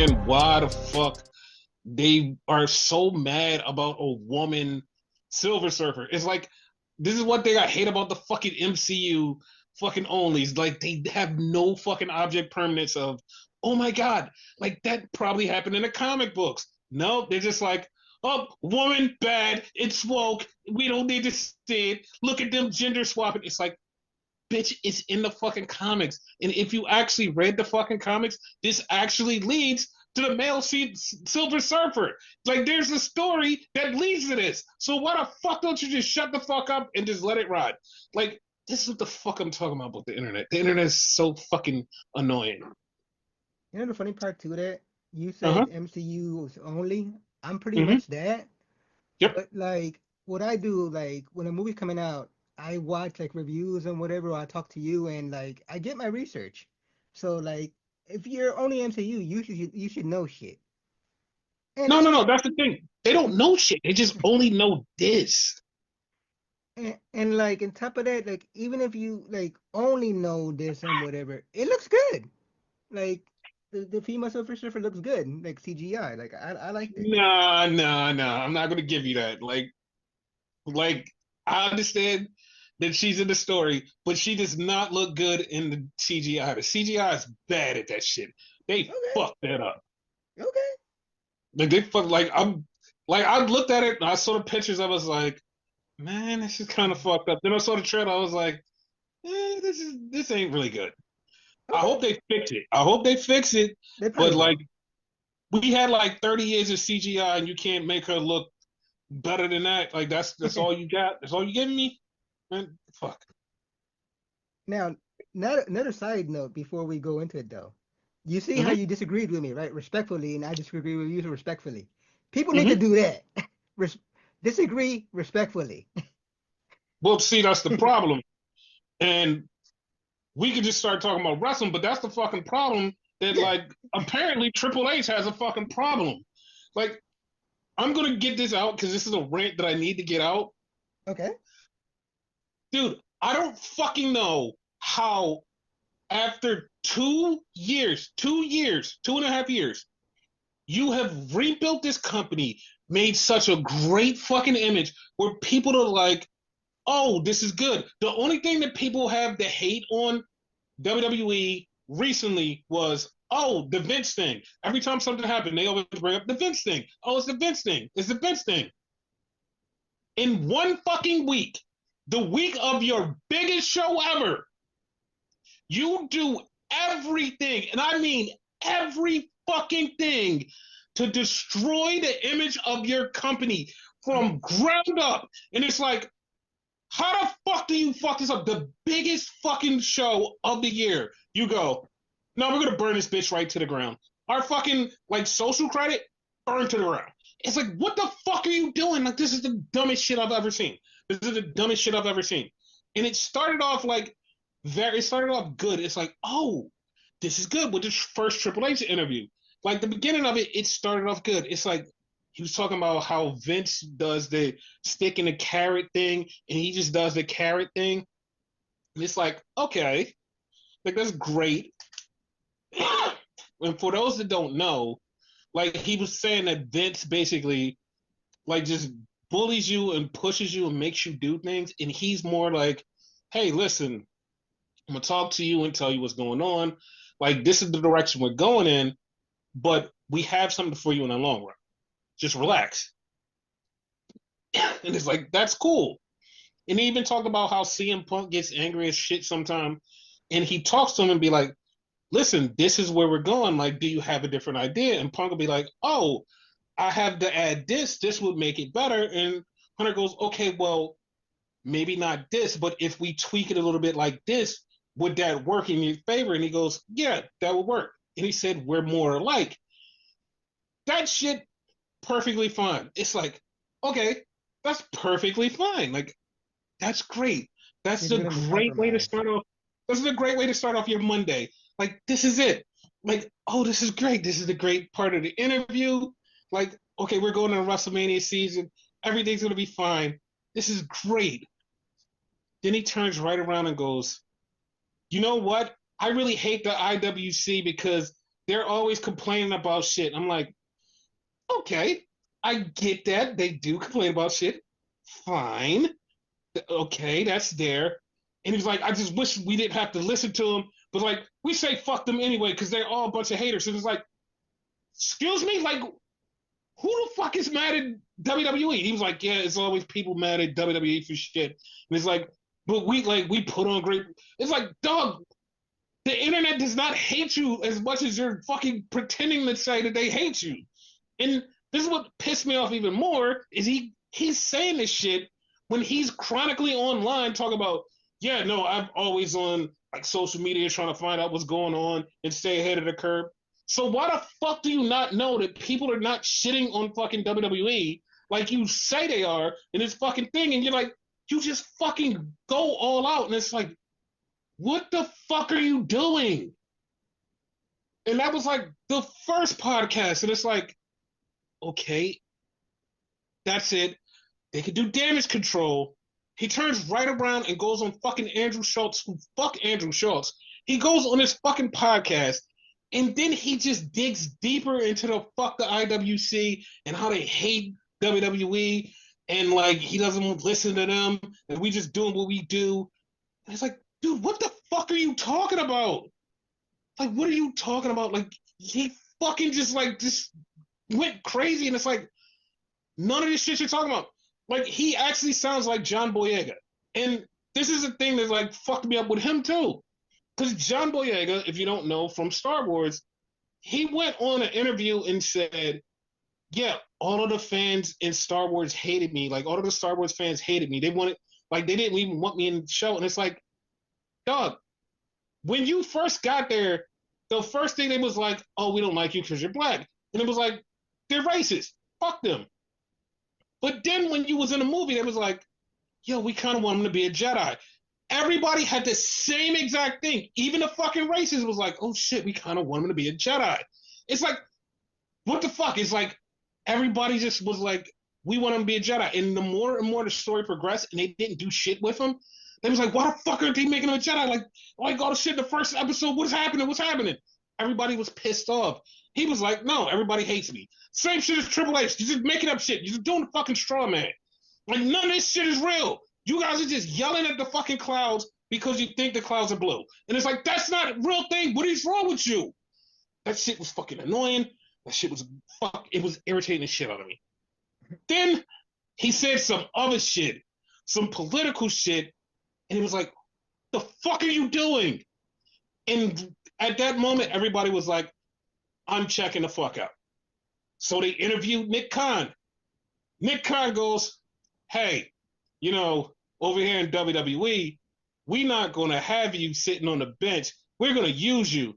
understand why the fuck they are so mad about a woman Silver Surfer. It's like this is what they I hate about the fucking MCU fucking onlys. Like they have no fucking object permanence of, oh my god, like that probably happened in the comic books. No, they're just like, oh, woman bad, it's woke. We don't need to see it. Look at them gender swapping. It's like, bitch, it's in the fucking comics. And if you actually read the fucking comics, this actually leads to the male Silver Surfer. Like, there's a story that leads to this. So why the fuck don't you just shut the fuck up and just let it ride? Like, this is what the fuck I'm talking about with the internet. The internet is so fucking annoying. You know the funny part too that you Uh huh. said MCU was only. I'm pretty Mm-hmm. much that. Yep. But like what I do, like when a movie's coming out, I watch like reviews and whatever, or I talk to you and like I get my research. So like if you're only MCU, you should know shit. And No, no, even no. That's the thing. They don't know shit. They just only know this. and like on top of that, like even if you like only know this and whatever, it looks good. Like the female Silver Surfer looks good, like CGI. Like I liked it. Nah, nah, nah. I'm not gonna give you that. Like I understand that she's in the story, but she does not look good in the CGI. The CGI is bad at that shit. They Okay, fucked that up. okay. Like they fuck like I'm like I looked at it and I saw the pictures. I was like, man, this is kind of fucked up. Then I saw the trailer. I was like, this ain't really good. I Okay, hope they fix it. I hope they fix it. they But probably like will. we had like 30 years of CGI and you can't make her look better than that. Like that's all you got. That's all you giving me. Man, fuck. Now, not another side note before we go into it though. You see how Hmm. you disagreed with me, right? Respectfully, and I disagree with you respectfully. People need to Hmm. do that. Res- Disagree respectfully. Well, see, that's the problem. And we could just start talking about wrestling, but that's the fucking problem that, Yeah. like, apparently Triple H has a fucking problem. Like, I'm going to get this out because this is a rant that I need to get out. Okay. Dude, I don't fucking know how, after 2 years, 2 years, 2.5 years, you have rebuilt this company, made such a great fucking image where people are like, oh, this is good. The only thing that people have to hate on WWE recently was, oh, the Vince thing. Every time something happened, they always bring up the Vince thing. Oh, it's the Vince thing. It's the Vince thing. In one fucking week, the week of your biggest show ever, you do everything, and I mean every fucking thing, to destroy the image of your company Mhm. from ground up. And it's like, how the fuck do you fuck this up? The biggest fucking show of the year. You go, no, we're gonna burn this bitch right to the ground. Our fucking like social credit, burn to the ground. It's like, what the fuck are you doing? Like, this is the dumbest shit I've ever seen. This is the dumbest shit I've ever seen. And it started off like it started off good. It's like, oh, this is good with the first Triple H interview. Like the beginning of it, it started off good. It's like he was talking about how Vince does the stick and the carrot thing, and he just does the carrot thing. And it's like, okay, like that's great. And for those that don't know, like he was saying that Vince basically like just bullies you and pushes you and makes you do things, and he's more like, hey, listen, I'm gonna talk to you and tell you what's going on. Like this is the direction we're going in, but we have something for you in the long run. Just relax. And it's like that's cool. And he even talked about how CM Punk gets angry as shit sometimes, and he talks to him and be like, "Listen, this is where we're going. Like, do you have a different idea?" And Punk will be like, "Oh, I have to add this. This would make it better." And Hunter goes, "Okay, well, maybe not this, but if we tweak it a little bit like this, would that work in your favor?" And he goes, "Yeah, that would work." And he said, "We're more alike." That shit perfectly fine. It's like, okay, that's perfectly fine. Like, that's great. That's He's a willing to great way to compromise. start off. This is a great way to start off your Monday. Like, this is it. Like, oh, this is great. This is the great part of the interview. Like, okay, we're going to WrestleMania season. Everything's gonna be fine. This is great. Then he turns right around and goes, you know what? I really hate the IWC because they're always complaining about shit. I'm like, okay, I get that. They do complain about shit. Fine. Okay, that's there. And he's like, I just wish we didn't have to listen to them. But like, we say fuck them anyway because they're all a bunch of haters. And it's like, excuse me, like, who the fuck is mad at WWE? He was like, yeah, it's always people mad at WWE for shit. And it's like, but we put on great. It's like, dog, the internet does not hate you as much as you're fucking pretending to say that they hate you. And this is what pissed me off even more is he's saying this shit when he's chronically online talking about, yeah, no, I'm always on like social media trying to find out what's going on and stay ahead of the curve. So why the fuck do you not know that people are not shitting on fucking WWE like you say they are in this fucking thing? And you're like, you just fucking go all out. And it's like, what the fuck are you doing? And that was like the first podcast. And it's like, okay, that's it. They could do damage control. He turns right around and goes on fucking Andrew Schultz. Fuck Andrew Schultz. He goes on his fucking podcast, and then he just digs deeper into the fuck the IWC and how they hate WWE, and like he doesn't listen to them, and we just doing what we do. And it's like, dude, what the fuck are you talking about? Like, what are you talking about? Like, he fucking just went crazy, and it's like, none of this shit you're talking about. Like, he actually sounds like John Boyega. And this is a thing that, like, fucked me up with him, too. Because John Boyega, if you don't know, from Star Wars, he went on an interview and said, yeah, all of the fans in Star Wars hated me. Like, all of the Star Wars fans hated me. They wanted, like, they didn't even want me in the show. And it's like, dog, when you first got there, the first thing they was like, oh, we don't like you because you're black. And it was like, they're racist. Fuck them. But then when you was in a movie, they was like, yo, we kind of want him to be a Jedi. Everybody had the same exact thing. Even the fucking racist was like, oh shit, we kind of want him to be a Jedi. It's like, what the fuck? It's like, everybody just was like, we want him to be a Jedi. And the more and more the story progressed and they didn't do shit with him, they was like, why the fuck aren't they making him a Jedi? Like all the shit in the first episode, what's happening? What's happening? Everybody was pissed off. He was like, no, everybody hates me. Same shit as Triple H. You're just making up shit. You're just doing the fucking straw man. Like, none of this shit is real. You guys are just yelling at the fucking clouds because you think the clouds are blue. And it's like, that's not a real thing. What is wrong with you? That shit was fucking annoying. That shit was it was irritating the shit out of me. Then he said some other shit, some political shit, and it was like, the fuck are you doing? And at that moment, everybody was like, I'm checking the fuck out. So they interviewed Nick Khan. Nick Khan goes, hey, you know, over here in WWE, we're not going to have you sitting on the bench. We're going to use you.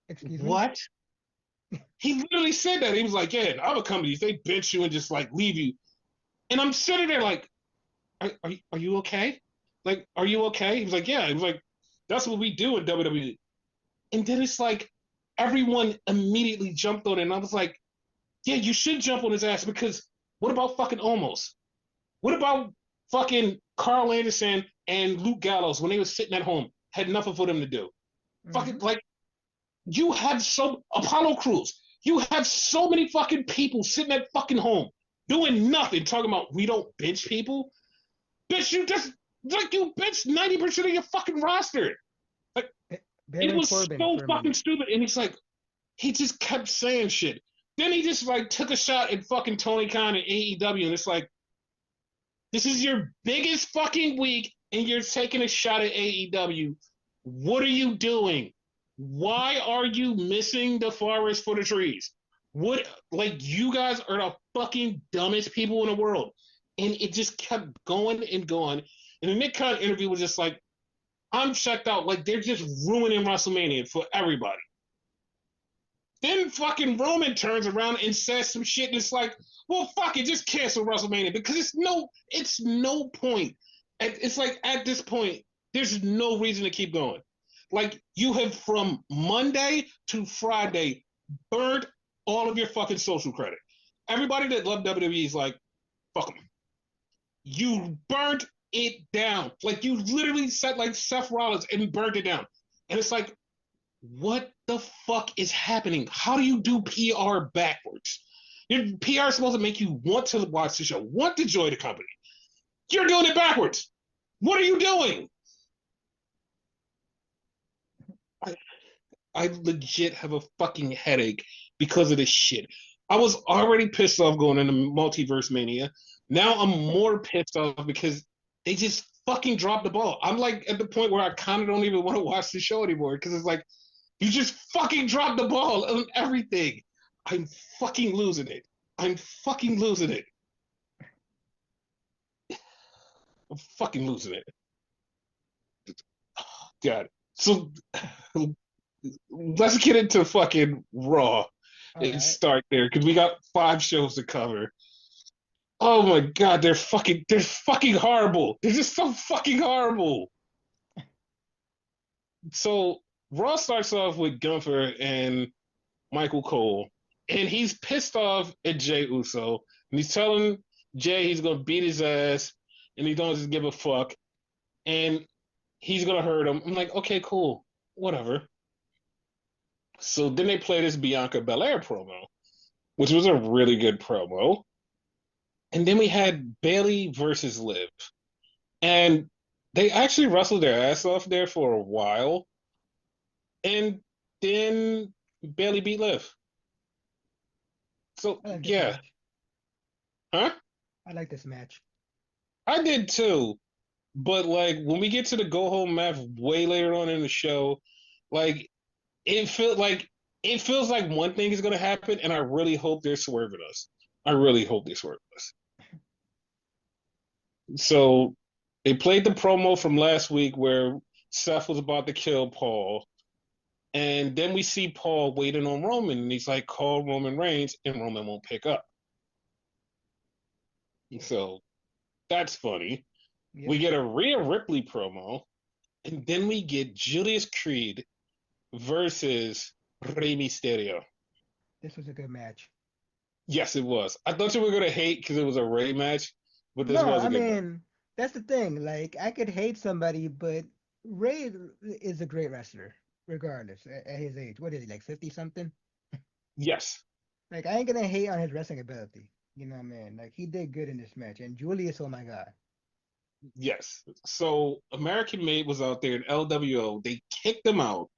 Excuse what? He literally said that. He was like, yeah, in other companies, they bench you and just like leave you. And I'm sitting there like, are you okay? Like, are you okay? He was like, yeah. He was like, that's what we do in WWE. And then it's like, everyone immediately jumped on it. And I was like, yeah, you should jump on his ass because what about fucking Omos? What about fucking Carl Anderson and Luke Gallows when they were sitting at home? Had nothing for them to do. Mm-hmm. Fucking, like, you have Apollo Crews. You have so many fucking people sitting at fucking home doing nothing, talking about we don't bench people. Bitch, you just, like, you bench 90% of your fucking roster. Like, Baron it was Corbin so fucking stupid. And he's like, he just kept saying shit. Then he just, like, took a shot at fucking Tony Khan and AEW. And it's like, this is your biggest fucking week, and you're taking a shot at AEW. What are you doing? Why are you missing the forest for the trees? What, like, you guys are the fucking dumbest people in the world. And it just kept going and going. And the Nick Khan interview was just like, I'm checked out. Like, they're just ruining WrestleMania for everybody. Then fucking Roman turns around and says some shit, and it's like, well, fuck it, just cancel WrestleMania because it's no point. It's like, at this point, there's no reason to keep going. Like, you have from Monday to Friday burned all of your fucking social credit. Everybody that loved WWE is like, fuck them. You burnt it down. Like, you literally said like Seth Rollins and burnt it down. And it's like, what the fuck is happening? How do you do PR backwards? Your PR is supposed to make you want to watch the show, want to join the company. You're doing it backwards. What are you doing? I, I legit have a fucking headache because of this shit. I was already pissed off going into Multiversemania. Now I'm more pissed off because they just fucking dropped the ball. I'm like at the point where I kind of don't even want to watch the show anymore because it's like you just fucking dropped the ball on everything. I'm fucking losing it. I'm fucking losing it. I'm fucking losing it. God. So let's get into fucking Raw All and right. start there because we got 5 shows to cover. Oh my god, they're fucking horrible. They're just so fucking horrible. So Raw starts off with Gunther and Michael Cole, and he's pissed off at Jay Uso, and he's telling Jay he's gonna beat his ass, and he don't just give a fuck, and he's gonna hurt him. I'm like, okay, cool, whatever. So then they play this Bianca Belair promo, which was a really good promo. And then we had Bayley versus Liv. And they actually wrestled their ass off there for a while. And then Bayley beat Liv. So, I like this yeah. match. Huh? I like this match. I did too. But, like, when we get to the go home match way later on in the show, like, it felt like it feels like one thing is going to happen, and I really hope they're swerving us. I really hope they're swerving us. So they played the promo from last week where Seth was about to kill Paul. And then we see Paul waiting on Roman, and he's like, call Roman Reigns, and Roman won't pick up. So that's funny. Yep. We get a Rhea Ripley promo, and then we get Julius Creed versus Rey Mysterio. This was a good match. Yes, it was. I thought you were going to hate because it was a Rey match, but this No, was a I good match. mean, that's the thing. Like, I could hate somebody, but Ray is a great wrestler, regardless, at his age. What is he, like 50 something? Yes, Like, I ain't gonna hate on his wrestling ability. You know what I mean? Like, he did good in this match. And Julius, oh my God. yes. So American Made was out there in LWO. They kicked them out.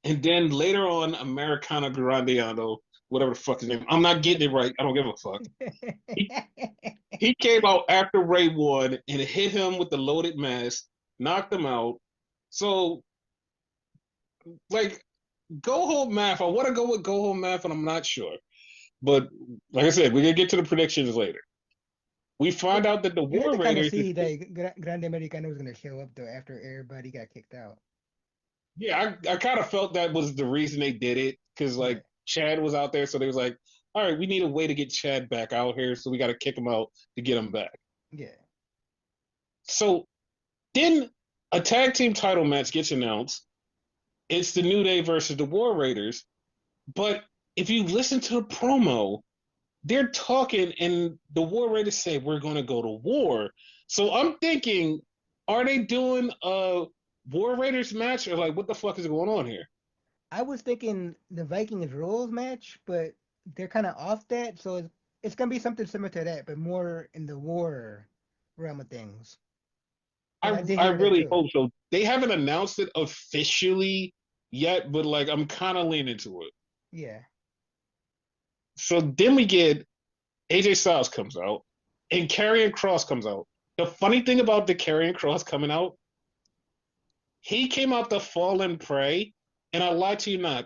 And then later on, Americana Grandiano, whatever the fuck his name, I'm not getting it right. I don't give a fuck. He, he came out after Ray won and hit him with the loaded mask, knocked him out. So, like, go home math. I want to go with go home math, and I'm not sure. But like I said, we're gonna get to the predictions later. We But find out that the you had War to kind of Raiders. see that Grande Americano was gonna show up though after everybody got kicked out. Yeah, I kind of felt that was the reason they did it because Yeah, like Chad was out there, so they was like, all right, we need a way to get Chad back out here, so we got to kick him out to get him back. yeah. So then a tag team title match gets announced. It's the New Day versus the War Raiders. But if you listen to the promo, they're talking, and the War Raiders say we're going to go to war. So I'm thinking, are they doing a War Raiders match, or like what the fuck is going on here? I was thinking the Vikings Rolls match, but they're kind of off that, so it's gonna be something similar to that, but more in the war realm of things. Because I did I hear that really too. hope so. They haven't announced it officially yet, but like I'm kind of leaning to it. Yeah. So then we get AJ Styles comes out and Karrion Cross comes out. The funny thing about the Karrion Cross coming out, he came out the Fall and Pray, and I lie to you not,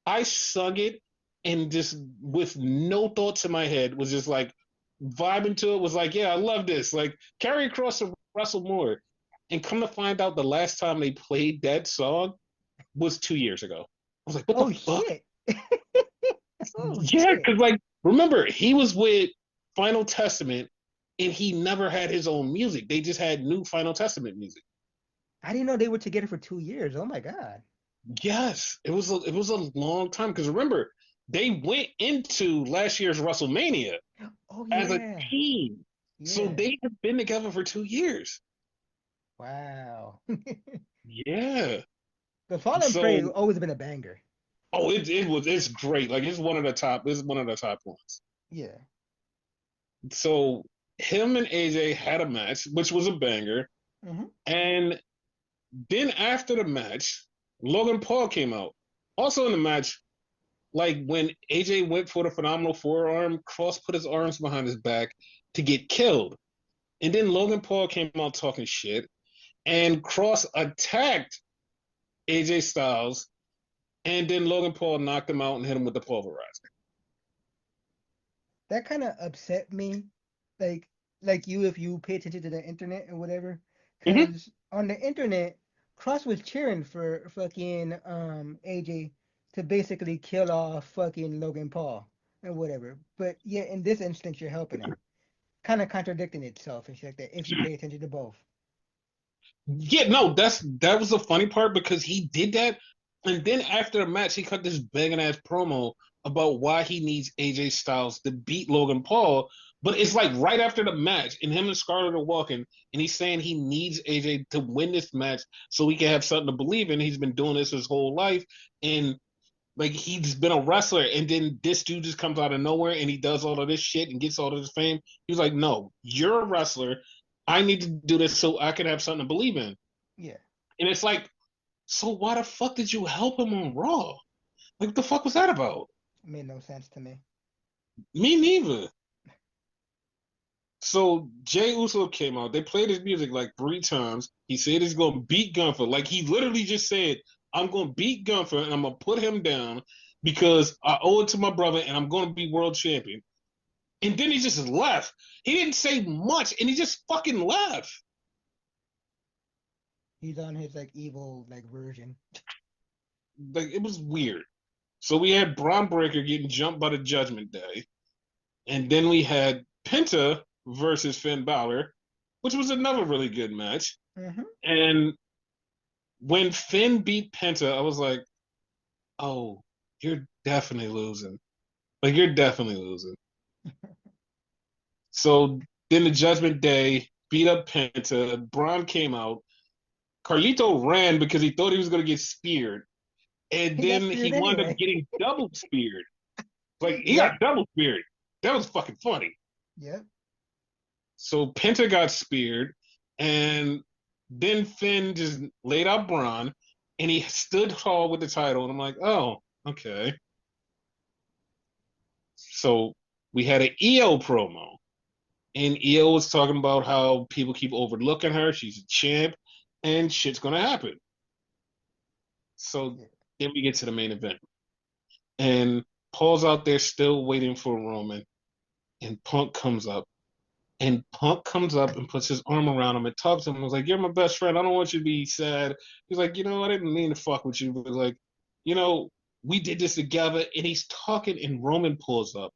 I sung it and just with no thoughts in my head was just like vibing to it. Was like, yeah, I love this. Like Karrion Cross and Russell Moore, and come to find out, the last time they played that song was 2 years ago. I was like, what the Oh fuck? shit. Oh Yeah, shit. because like remember he was with Final Testament, and he never had his own music. They just had new Final Testament music. I didn't know they were together for 2 years. Oh my God. Yes, it was a long time because remember they went into last year's WrestleMania Oh as a yeah. team, so Yeah. they have been together for 2 years. Wow. Yeah, The Fall and Pray So, always been a banger. it's great. Like it's one of the top ones. Yeah. So him and AJ had a match, which was a banger. Hmm. And then after the match, Logan Paul came out. Also in the match, like when AJ went for the phenomenal forearm, Cross put his arms behind his back to get killed. And then Logan Paul came out talking shit, and Cross attacked AJ Styles, and then Logan Paul knocked him out and hit him with the pulverizer. That kind of upset me, like like you if you pay attention to the internet or whatever, Mm-hmm. because on the internet, Cross was cheering for fucking AJ to basically kill off fucking Logan Paul and whatever. But yeah, in this instance, you're helping him, kind of contradicting itself and shit like that if you pay attention to both. Yeah, no, that was the funny part because he did that, and then after the match, he cut this banging ass promo about why he needs AJ Styles to beat Logan Paul. But it's like right after the match, and him and Scarlett are walking, and he's saying he needs AJ to win this match so he can have something to believe in. He's been doing this his whole life, and like he's been a wrestler, and then this dude just comes out of nowhere and he does all of this shit and gets all of this fame. He's like, no, you're a wrestler. I need to do this so I can have something to believe in. Yeah, And it's like, so why the fuck did you help him on Raw? Like, what the fuck was that about? it made no sense to me. Me neither. So Jay Uso came out. They played his music like 3 times. He said he's gonna beat Gunther. Like he literally just said, "I'm gonna beat Gunther and I'm gonna put him down because I owe it to my brother and I'm gonna be world champion." And then he just left. He didn't say much, and he just fucking left. He's on his like evil like version. Like it was weird. So we had Braun Breaker getting jumped by the Judgment Day. And then we had Penta versus Finn Balor, which was another really good match. Hmm. And when Finn beat Penta, I was like, oh, you're definitely losing. Like, you're definitely losing. So then the Judgment Day beat up Penta. Braun came out. Carlito ran because he thought he was going to get speared. And He got then he speared wound up anyway. getting double speared. Like, he Yep. got double speared. That was fucking funny. Yep. So Penta got speared, and then Finn just laid out Braun, and he stood tall with the title. And I'm like, oh, okay. So we had an EO promo, and EO was talking about how people keep overlooking her. She's a champ, and shit's gonna happen. So Yeah. then we get to the main event, and Paul's out there still waiting for Roman, and Punk comes up and puts his arm around him and talks to him. I was like, "You're my best friend. I don't want you to be sad." He's like, I didn't mean to fuck with you, but like, you know, we did this together." And he's talking, and Roman pulls up,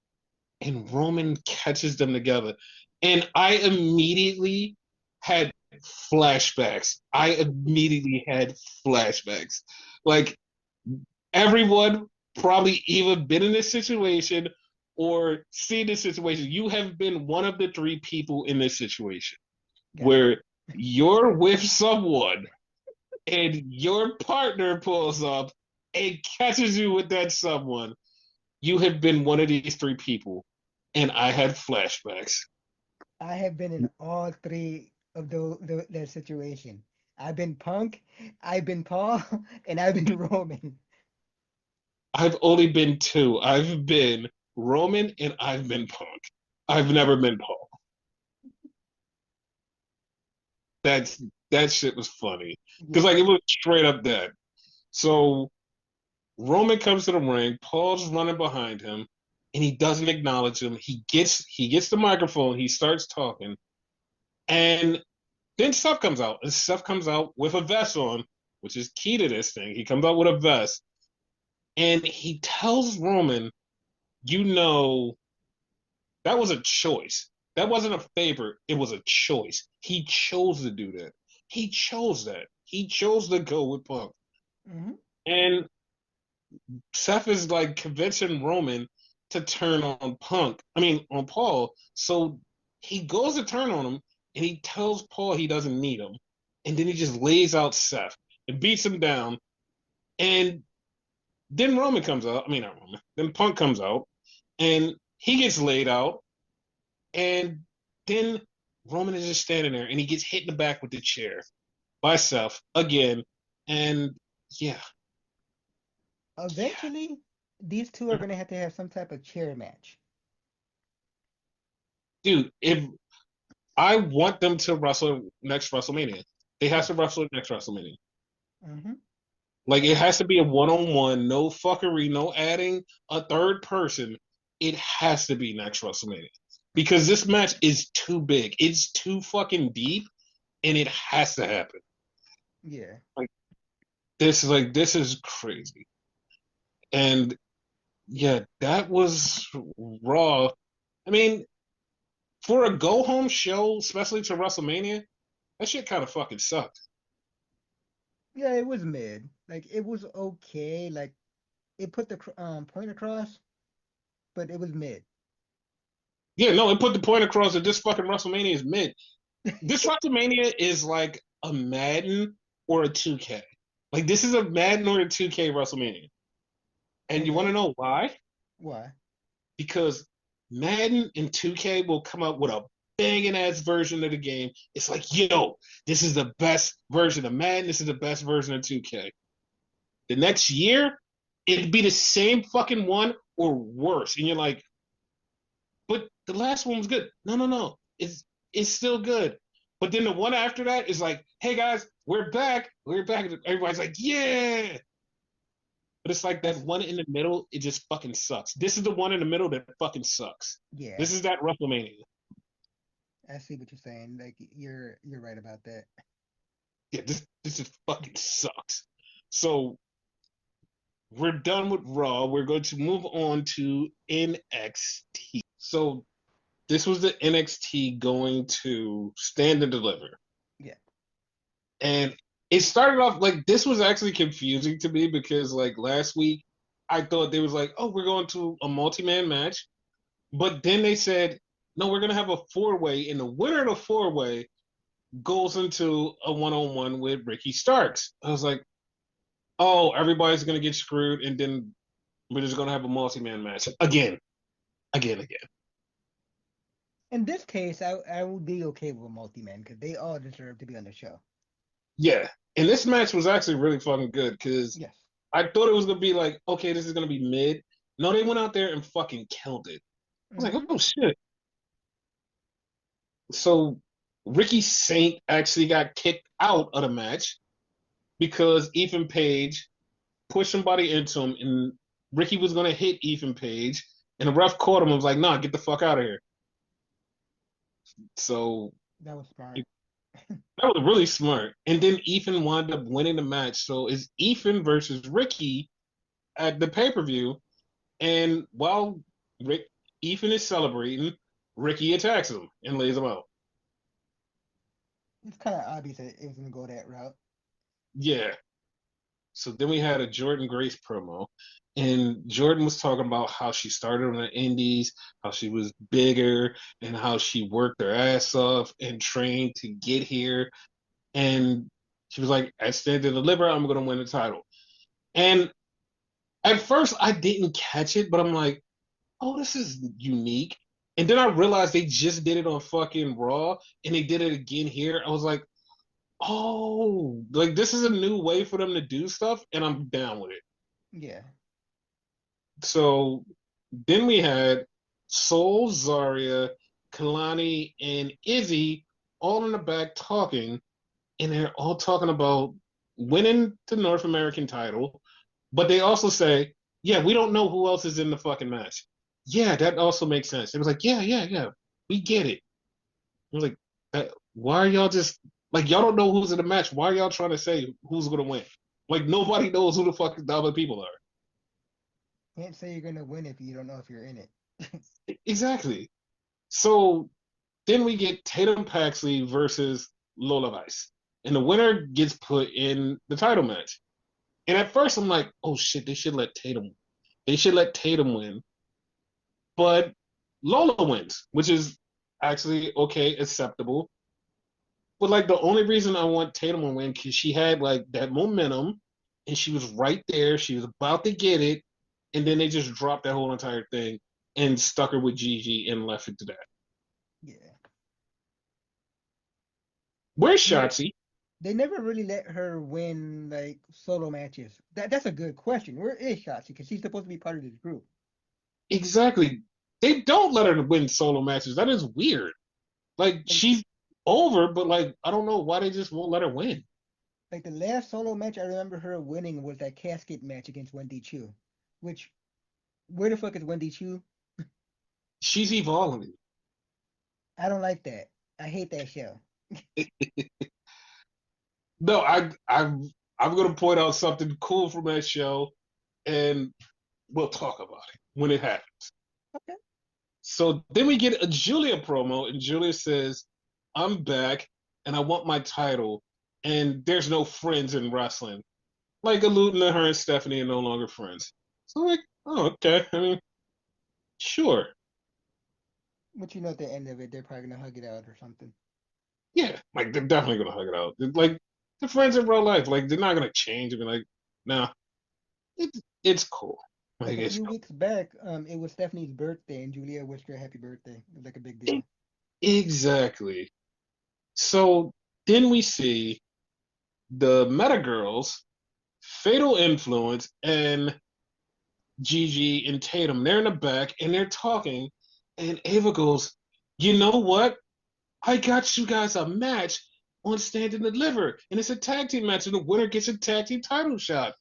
and Roman catches them together, and I immediately had flashbacks. I immediately had flashbacks. Like everyone probably either been in this situation or seen this situation. You have been one of the 3 people in this situation Got it. where you're with someone and your partner pulls up and catches you with that someone. You have been one of these 3 people, and I had flashbacks. I have been in all three of that situation. I've been Punk, I've been Paul, and I've been Roman. I've only been 2. I've been Roman and I've been Punk. I've never been Paul. That's that shit was funny because Yeah. like it was straight up that. So Roman comes to the ring. Paul's running behind him, and he doesn't acknowledge him. He gets the microphone. He starts talking, and then Seth comes out. And Seth comes out with a vest on, which is key to this thing. He comes out with a vest, and he tells Roman, "You know, that was a choice. That wasn't a favor. It was a choice. He chose to do that. He chose that. He chose to go with Punk." Hmm. And Seth is like convincing Roman to turn on Punk. I mean, on Paul. So he goes to turn on him, and he tells Paul he doesn't need him, and then he just lays out Seth and beats him down. And then Roman comes out. I mean, not Roman. Then Punk comes out, and he gets laid out, and then Roman is just standing there, and he gets hit in the back with the chair by Seth again, and yeah, Eventually, these two are yeah, gonna have to have some type of chair match. dude. If I want them to wrestle next WrestleMania, they have to Yes. wrestle next WrestleMania. Hmm. Like it has to be a one-on-one, no fuckery, no adding a third person. It has to be next WrestleMania because this match is too big. It's too fucking deep, and it has to happen. Yeah. Like this is crazy. And yeah, that was Raw. I mean, for a go home show, especially to WrestleMania, that shit kind of fucking sucked. Yeah, it was mid. Like it was okay. Like it put the point across, but it was mid. Yeah, no, it put the point across that this fucking WrestleMania is mid. This WrestleMania is like a Madden or a 2K. Like this is a Madden or a 2K WrestleMania. And you want to Okay. know why? Why? Because Madden and 2K will come out with a banging ass version of the game. It's like, yo, this is the best version of Madden. This is the best version of 2K. The next year, it'd be the same fucking one or worse. And you're like, but the last one was good. No, no, no. It's still good. But then the one after that is like, hey guys, we're back. We're back. Everybody's like, yeah. But it's like that That's one in the middle, it just fucking sucks. This is the one in the middle that fucking sucks. yeah. This is that WrestleMania. I see what you're saying. Like you're right about that. Yeah, this just fucking sucks. So we're done with Raw. We're going to move on to NXT. So this was the NXT going to Stand and Deliver. Yeah. And it started off like this was actually confusing to me because like last week I thought they was like, oh, we're going to a multi-man match. But then they said, no, we're gonna have a four-way, and the winner of the four-way goes into a one-on-one with Ricky Starks. I was like, oh, everybody's gonna get screwed, and then we're just gonna have a multi-man match again. In this case, I would be okay with a multi-man because they all deserve to be on the show. Yeah. And this match was actually really fucking good because Yes. I thought it was gonna be like, okay, this is gonna be mid. No, they went out there and fucking killed it. I was like, Hmm. oh shit. So Ricky Saint actually got kicked out of the match because Ethan Page pushed somebody into him, and Ricky was gonna hit Ethan Page, and the ref caught him and was like, "Nah, get the fuck out of here." So That was smart. that was really smart. And then Ethan wound up winning the match. So it's Ethan versus Ricky at the pay per view, and while Ethan is celebrating, Ricky attacks him and lays him out. It's kind of obvious that it was gonna go that route. Yeah. So then we had a Jordan Grace promo, and Jordan was talking about how she started on the Indies, how she was bigger, and how she worked her ass off and trained to get here. And she was like, "At Stand and Deliver, I'm gonna win the title." And at first, I didn't catch it, but I'm like, "Oh, this is unique." And then I realized they just did it on fucking Raw, and they did it again here. I was like, "Oh, like this is a new way for them to do stuff," and I'm down with it. Yeah. So then we had Soul, Zarya, Kalani, and Izzy all in the back talking, and they're all talking about winning the North American title, but they also say, yeah, we don't know who else is in the fucking match. Yeah, that also makes sense. It was like, yeah, we get it. It was like, why are y'all just like y'all don't know who's in the match? Why are y'all trying to say who's gonna win? Like nobody knows who the fuck the other people are. Can't say you're gonna win if you don't know if you're in it. Exactly. So then we get Tatum Paxley versus Lola Vice. And the winner gets put in the title match. And at first I'm like, oh shit, they should let Tatum win. But Lola wins, which is actually okay, acceptable. But like the only reason I want Tatum to win because she had like that momentum. and she was right there. She was about to get it, and then they just dropped that whole entire thing and stuck her with Gigi and left it to that. Yeah. Where's They never Shotzi? they never really let her win like solo matches. That's a good question. Where is Shotzi? Because she's supposed to be part of this group. Exactly. They don't let her win solo matches. That is weird. Like Like she's over, but like I don't know why they just won't let her win. like the last solo match I remember her winning was that casket match against Wendy Chu. Which where the fuck is Wendy Chu? She's evolving. I don't like that. I hate that show. No, I'm gonna point out something cool from that show, and we'll talk about it when it happens. Okay. So then we get a Julia promo, and Julia says, "I'm back, and I want my title." And there's no friends in wrestling, like alluding to her and Stephanie are no longer friends. So like, oh okay. I mean, sure, But you know at the end of it they're probably gonna hug it out or something. yeah, like they're definitely gonna hug it out. Like they're friends in real life. Like they're not gonna change and be like, nah, it's cool. Like Like a it's few weeks back, it was Stephanie's birthday and Julia wished her happy birthday. It was like a big cool. deal. Exactly. So then we see the Meta Girls, Fatal Influence, and Gigi and Tatum. They're in the back and they're talking, and Ava goes, "You know what? I got you guys a match on Stand and Deliver, and it's a tag team match, and the winner gets a tag team title shot."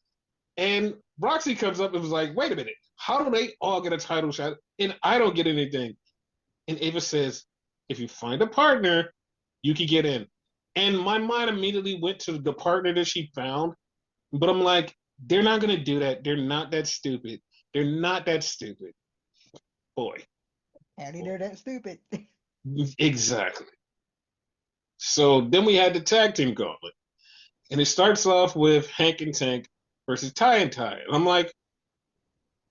And Roxy comes up and was like, "Wait a minute, how do they all get a title shot and I don't get anything?" And Ava says, "If you find a partner, you can get in." And my mind immediately went to the partner that she found, but I'm like, they're not gonna do that. They're not that stupid. They're not that stupid. Boy, Apparently boy. they're that stupid. Exactly. So then we had the tag team gauntlet. And it starts off with Hank and Tank versus Ty and Ty. And I'm like,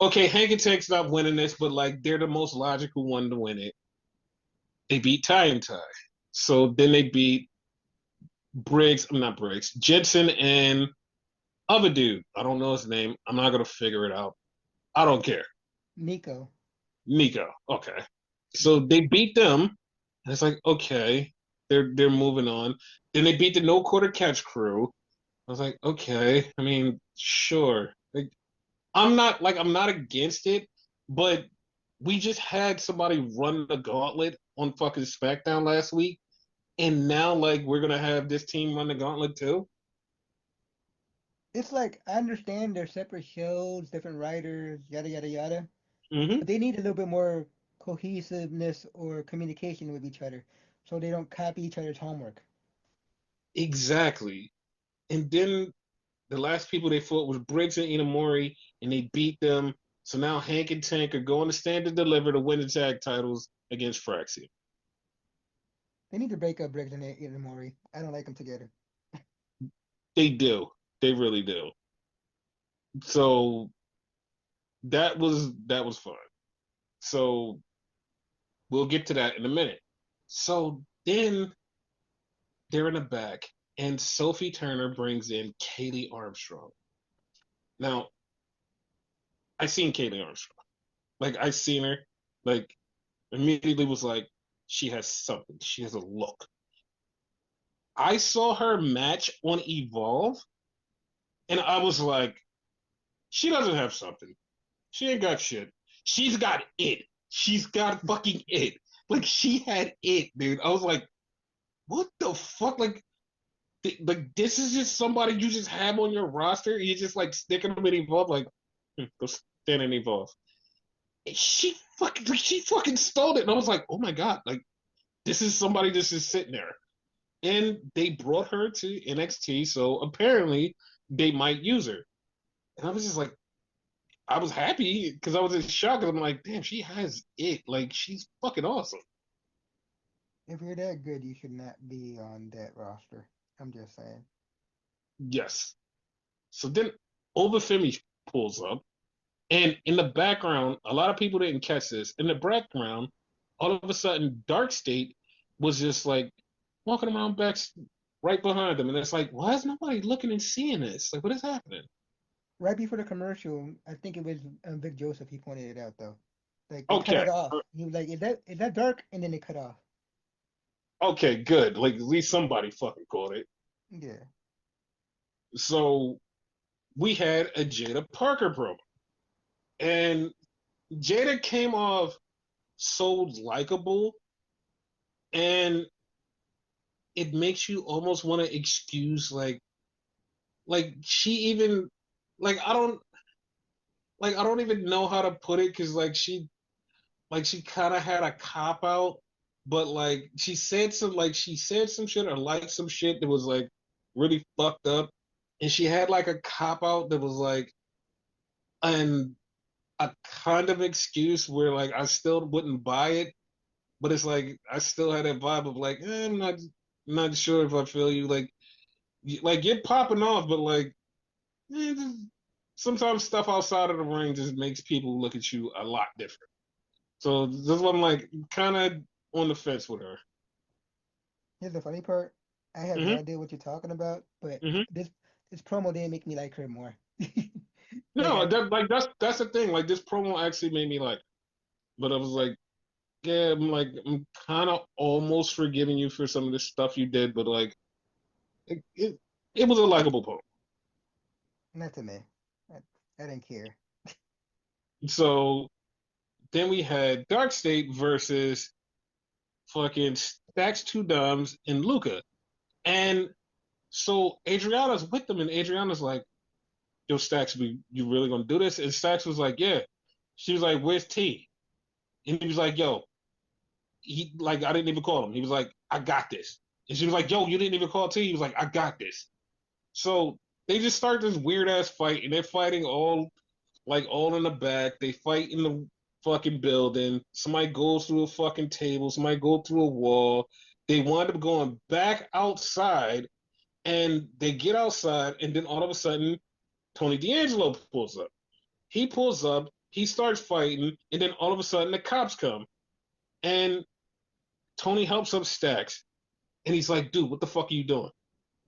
okay, Hank and Tank's not winning this, but like they're the most logical one to win it. They beat Ty and Ty. So then they beat Briggs, I'm not Briggs, Jensen and other dude. I don't know his name. I'm not gonna figure it out. I don't care. Nico. Nico. Okay. So they beat them. And it's like, okay, they're moving on. Then they beat the no quarter catch crew. I was like, okay. I mean, sure. Like, I'm not against it, but we just had somebody run the gauntlet on fucking SmackDown last week, and now like we're gonna have this team run the gauntlet too. It's like I understand they're separate shows, different writers, yada yada yada, Hmm. but they need a little bit more cohesiveness or communication with each other so they don't copy each other's homework. Exactly. And then the last people they fought was Briggs and Inamori, and they beat them. So now Hank and Tank are going to stand and deliver to win the tag titles against Fraxia. They need to break up Briggs and Maury. I don't like them together. They do. They really do. So that was fun. So we'll get to that in a minute. So then they're in the back, and Sophie Turner brings in Kaylee Armstrong. Now, I seen Kaylee Armstrong. Like I seen her, like immediately was like, she has something. She has a look. I saw her match on Evolve, and I was like, she doesn't have something. She ain't got shit. She's got it. She's got fucking it. Like she had it, dude. I was like, what the fuck? Like this is just somebody you just have on your roster. You just like sticking them in Evolve, like go stand in Evolve. And she fucking stole it, and I was like, oh my god, like this is somebody that's just sitting there. And they brought her to NXT, so apparently they might use her. And I was just like, I was happy because I was in shock. Cause I'm like, damn, she has it. Like she's fucking awesome. If you're that good, you should not be on that roster. I'm just saying. Yes. So then Obafemi pulls up, and in the background, a lot of people didn't catch this. In the background, all of a sudden, Dark State was just like walking around back right behind them, and it's like, why is nobody looking and seeing this? Like, what is happening? right before the commercial, I think it was Vic Joseph. He pointed it out though. Like they cut Okay. it off. He was like, "Is that dark?" And then they cut off. Okay, good. Like at least somebody fucking caught it. Yeah. So we had a Jada Parker promo. And Jada came off so likable, and it makes you almost want to excuse like she even like I don't even know how to put it because she kind of had a cop out, but like she said some shit or liked some shit that was like really fucked up, and she had like a cop out that was like and a kind of excuse where like I still wouldn't buy it, but it's like I still had that vibe of like I'm not sure if I feel you like you're popping off, but like just, sometimes stuff outside of the ring just makes people look at you a lot different. So this is what I'm like kind of on the fence with her. Here's the funny part. I have no hmm idea what you're talking about, but hmm this promo didn't make me like her more. Like No, that's the thing. Like this promo actually made me like, but I was like, yeah, I'm kind of almost forgiving you for some of the stuff you did, but like it it was a likable promo. not to me. I, I didn't care. So then we had Dark State versus fucking Stacks Two Dumbs and Luca. And so Adriana's with them, and Adriana's like, yo, Stacks, you really gonna do this? And Stacks was like, yeah. She was like, where's T? And he was like, yo, he like I didn't even call him. He was like, I got this. And she was like, yo, you didn't even call T? He was like, I got this. So they just start this weird ass fight, and they're fighting all in the back. They fight in the fucking building. Somebody goes through a fucking table. Somebody go through a wall. They wind up going back outside, and they get outside, and then all of a sudden, Tony D'Angelo pulls up. He pulls up. He starts fighting, and then all of a sudden, the cops come, and Tony helps up Stacks, and he's like, "Dude, what the fuck are you doing?"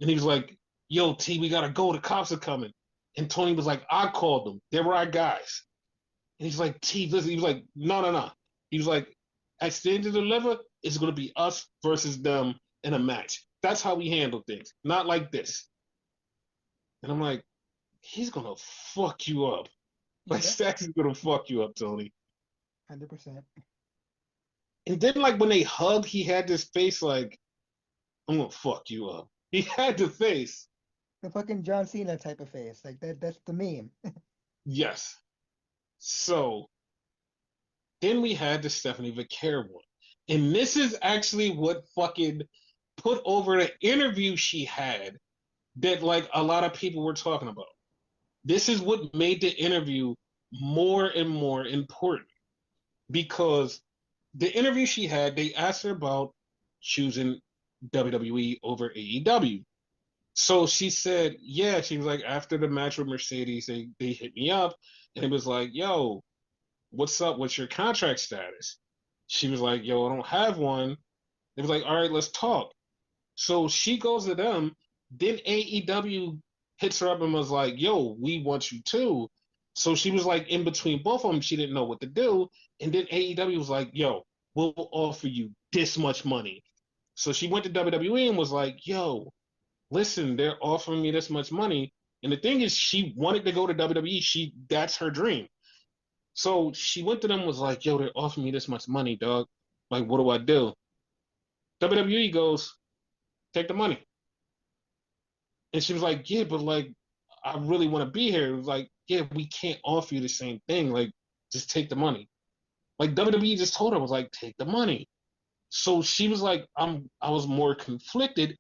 And he was like, "Yo, T, we gotta go. The cops are coming." And Tony was like, "I called them. They were our guys." And he's like, T, listen. He was like, no, no, no. He was like, at the end of the liver, it's going to be us versus them in a match. That's how we handle things. Not like this. And I'm like, he's going to fuck you up. Like, Yep, Stacks is going to fuck you up, Tony. 100%. And then, like, when they hugged, he had this face like, I'm going to fuck you up. He had the face. The fucking John Cena type of face. Like that's the meme. Yes. So then we had the Stephanie Vaquer one. And this is actually what fucking put over the interview she had that like a lot of people were talking about. This is what made the interview more and more important because the interview she had, they asked her about choosing WWE over AEW. So she said, yeah, she was like, after the match with Mercedes, they hit me up and it was like, yo, what's up? What's your contract status? She was like, yo, I don't have one. They was like, all right, let's talk. So she goes to them. Then AEW hits her up and was like, yo, we want you too. So she was like in between both of them. She didn't know what to do. And then AEW was like, yo, we'll offer you this much money. So she went to WWE and was like, yo, listen, they're offering me this much money. And the thing is, she wanted to go to WWE. That's her dream. So she went to them and was like, yo, they're offering me this much money, dog. Like, what do I do? WWE goes, take the money. And she was like, yeah, but like, I really want to be here. It was like, yeah, we can't offer you the same thing. Like, just take the money. Like WWE just told her, was like, take the money. So she was like, I was more conflicted.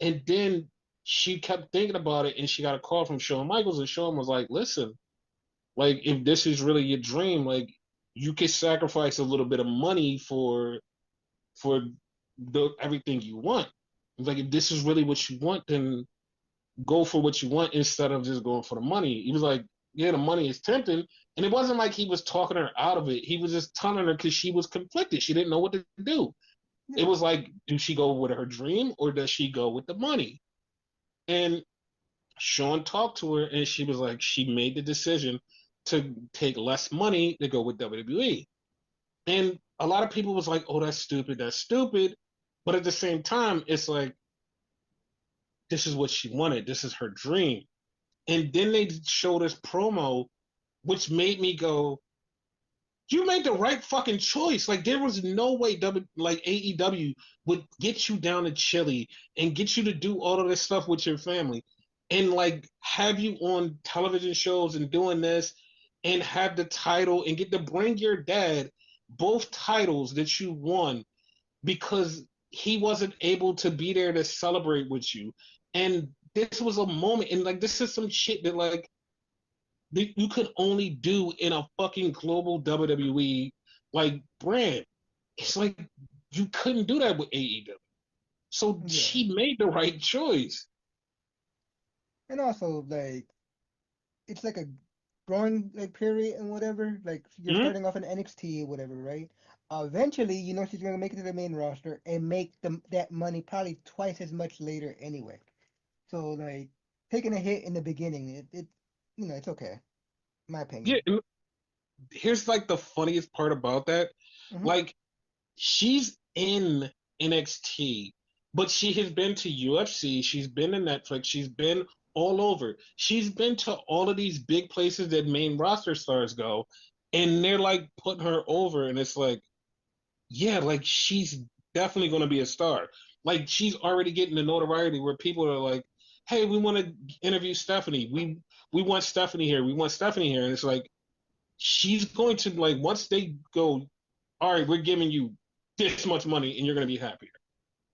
And then she kept thinking about it and she got a call from Shawn Michaels and Shawn was like, listen, like if this is really your dream, like you could sacrifice a little bit of money for everything you want. Like if this is really what you want, then go for what you want instead of just going for the money. He was like, yeah, the money is tempting. And it wasn't like he was talking her out of it. He was just telling her because she was conflicted. She didn't know what to do. It Yeah. was like, do she go with her dream or does she go with the money? And Sean talked to her and she was like, she made the decision to take less money to go with WWE. And a lot of people was like, oh, that's stupid, that's stupid. But at the same time, it's like, this is what she wanted. This is her dream. And then they showed us promo, which made me go, you made the right fucking choice. Like there was no way like AEW would get you down to Chile and get you to do all of this stuff with your family and like have you on television shows and doing this and have the title and get to bring your dad both titles that you won because he wasn't able to be there to celebrate with you. And this was a moment and like this is some shit that like you could only do in a fucking global WWE like brand. It's like you couldn't do that with AEW. So Yeah. she made the right choice. And also like it's like a growing like period and whatever. Like you're Mm-hmm. starting off in NXT or whatever, right? Eventually, you know she's gonna make it to the main roster and make that money probably twice as much later anyway. So like taking a hit in the beginning, it you know it's okay, in my Yeah, opinion. and here's like the funniest part about that. Hmm. Like she's in NXT, but she has been to UFC, she's been to Netflix, she's been all over. She's been to all of these big places that main roster stars go, and they're like putting her over, and it's like, yeah, like she's definitely going to be a star. Like she's already getting the notoriety where people are like, "Hey, we want to interview Stephanie. We want Stephanie here. We want Stephanie here." And it's like she's going to like once they go, "All right, we're giving you this much money and you're going to be happier."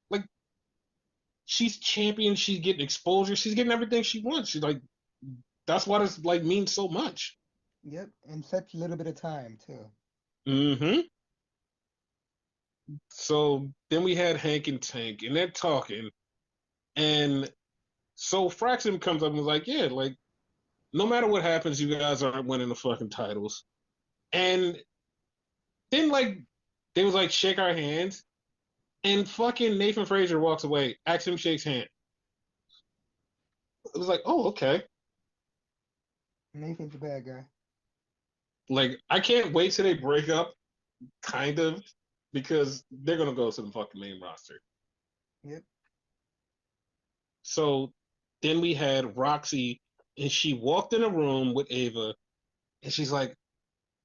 Like she's champion, she's getting exposure, she's getting everything she wants. She's like that's why this like means so much. Yep, in such a little bit of time too. Mhm. So then we had Hank and Tank and they're talking and so Fraxum comes up and was like, yeah, like no matter what happens, you guys aren't winning the fucking titles. And then like they was like shake our hands, and fucking Nathan Frazier walks away. Axum shakes hand. It was like, oh okay. Nathan's a bad guy. Like I can't wait till they break up, kind of, because they're gonna go to the fucking main roster. Yep. So then we had Roxy, and she walked in a room with Ava, and she's like,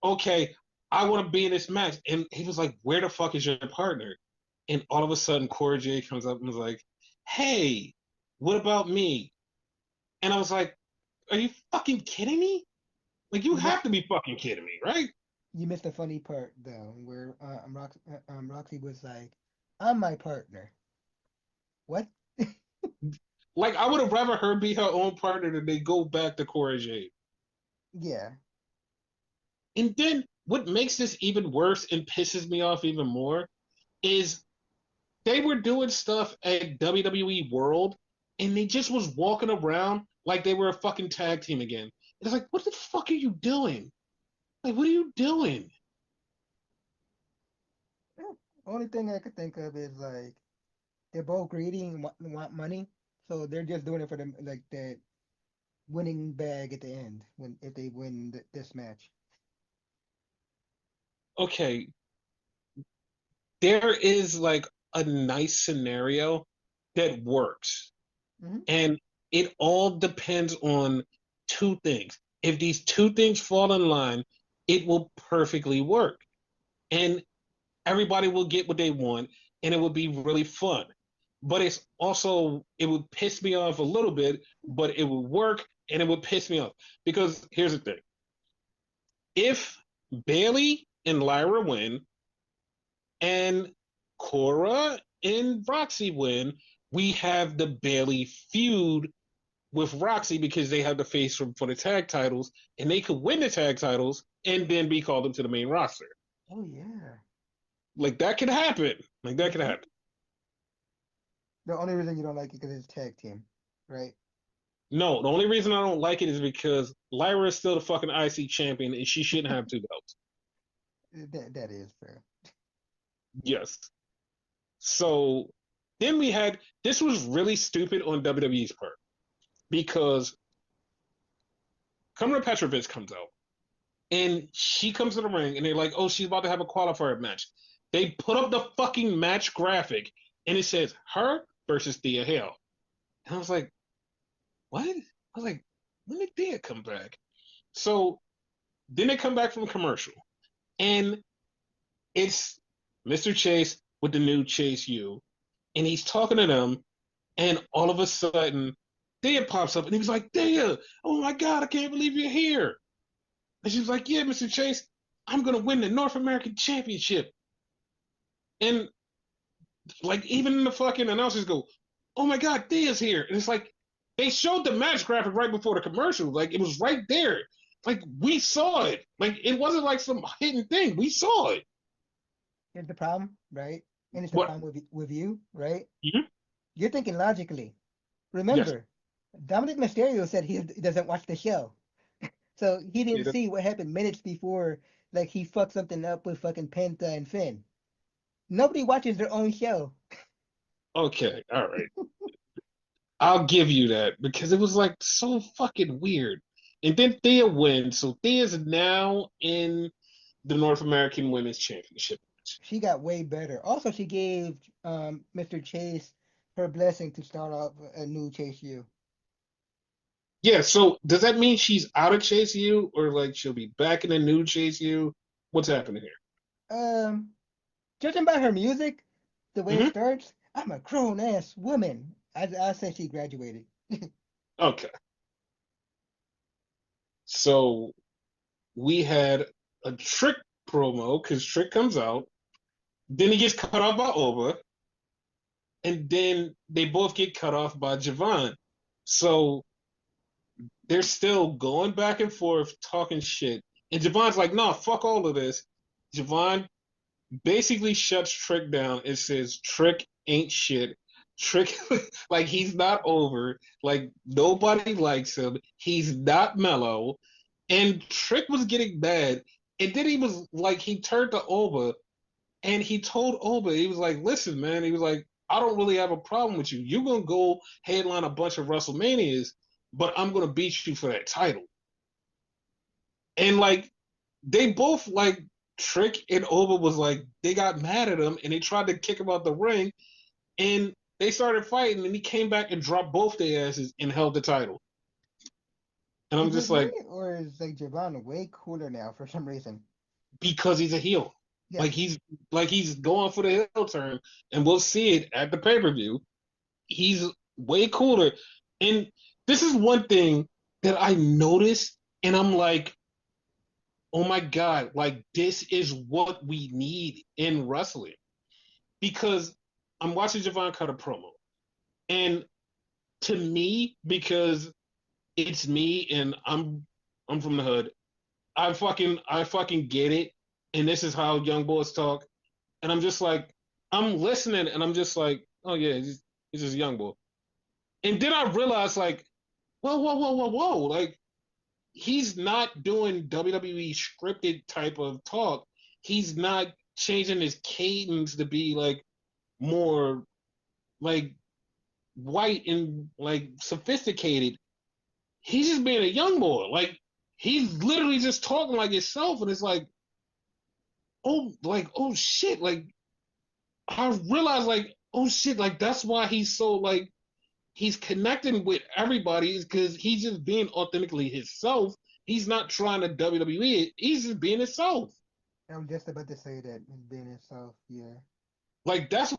okay, I want to be in this match. And he was like, where the fuck is your partner? And all of a sudden, Cora J comes up and was like, hey, what about me? And I was like, are you fucking kidding me? Like, you You missed have to be fucking kidding me, right? you missed the funny part though, where Roxy was like, "I'm my partner." What? Like, I would have rather her be her own partner than they go back to Cora J. Yeah. And then what makes this even worse and pisses me off even more is they were doing stuff at WWE World and they just was walking around like they were a fucking tag team again. It's like, what the fuck are you doing? Like, what are you doing? Yeah. Only thing I could think of is like they're both greedy and want money, so they're just doing it for the like that winning bag at the end when if they win this match. Okay, there is like a nice scenario that works. Hmm. And it all depends on two things. If these two things fall in line, it will perfectly work. And everybody will get what they want and it will be really fun. But it's also it would piss me off a little bit, but it would work and it would piss me off. Because here's the thing. If Bailey and Lyra win and Cora and Roxy win, we have the Bailey feud with Roxy because they have the face for the tag titles and they could win the tag titles and then be called up to the main roster. Oh yeah. Like that could happen. Like that could Hmm. happen. The only reason you don't like it because it's tag team, right? No, the only reason I don't like it is because Lyra is still the fucking IC champion and she shouldn't have two belts. That is fair. Yes. So then we had this was really stupid on WWE's part. because Kamala Petrovich comes out and she comes to the ring and they're like, oh, she's about to have a qualifier match. They put up the fucking match graphic and it says her versus Thea Hale. And I was like, what? I was like, when did Thea come back? So then they come back from commercial and it's Mr. Chase with the new Chase U. And he's talking to them and all of a sudden Thea pops up and he was like, Thea, oh my God, I can't believe you're here. And she was like, yeah, Mr. Chase, I'm going to win the North American Championship. And like, even the fucking announcers go, oh my God, Thea's here. And it's like, they showed the match graphic right before the commercial. Like, it was right there. Like, we saw it. Like, it wasn't like some hidden thing. We saw it. Here's the problem, right? And it's the What? problem with you, right? Mm-hmm. You're thinking logically. Yes. Remember, Dominic Mysterio said he doesn't watch the show. So he didn't Yeah. see what happened minutes before, like he fucked something up with fucking Penta and Finn. Nobody watches their own show. Okay. All right. I'll give you that because it was like so fucking weird. And then Thea wins. So Thea's now in the North American Women's Championship. She got way better. Also, she gave Mr. Chase her blessing to start off a new Chase U. Yeah, so does that mean she's out of Chase U or like she'll be back in the new Chase U? What's happening here? Um, Judging by her music, the way it Hmm. starts, I'm a grown ass woman. I say she graduated. Okay. So we had a Trick promo because Trick comes out, then he gets cut off by Oba, and then they both get cut off by Javon. So they're still going back and forth talking shit. And Javon's like, no, fuck all of this. Javon basically shuts Trick down and says Trick ain't shit. Trick, like he's not over. Like nobody likes him. He's not mellow. And Trick was getting mad. And then he was like, he turned to Oba and he told Oba, he was like, listen, man, he was like, I don't really have a problem with you. You're gonna go headline a bunch of WrestleManias, but I'm gonna beat you for that title. And like they both like Trick and Oba was like they got mad at him and they tried to kick him out the ring and they started fighting and he came back and dropped both their asses and held the title. And I'm Is just it me like, or is like Javon way cooler now for some reason? because he's a heel. Like Yes. he's going for the heel turn and we'll see it at the pay-per-view. He's way cooler. And this is one thing that I noticed and I'm like, oh my God, like this is what we need in wrestling. Because I'm watching Javon cut a promo. And to me, because it's me and I'm from the hood, I fucking get it. And this is how young boys talk. And I'm just like, I'm listening and I'm just like, oh yeah, he's just a young boy. And then I realized like, whoa. Like he's not doing WWE scripted type of talk. He's not changing his cadence to be like more like white and like sophisticated. He's just being a young boy. Like he's literally just talking like himself, and it's like oh shit, like I realized like oh shit, like that's why he's so like he's connecting with everybody is because he's just being authentically himself. He's not trying to WWE it. He's just being himself. I was just about to say that and being himself, yeah. That's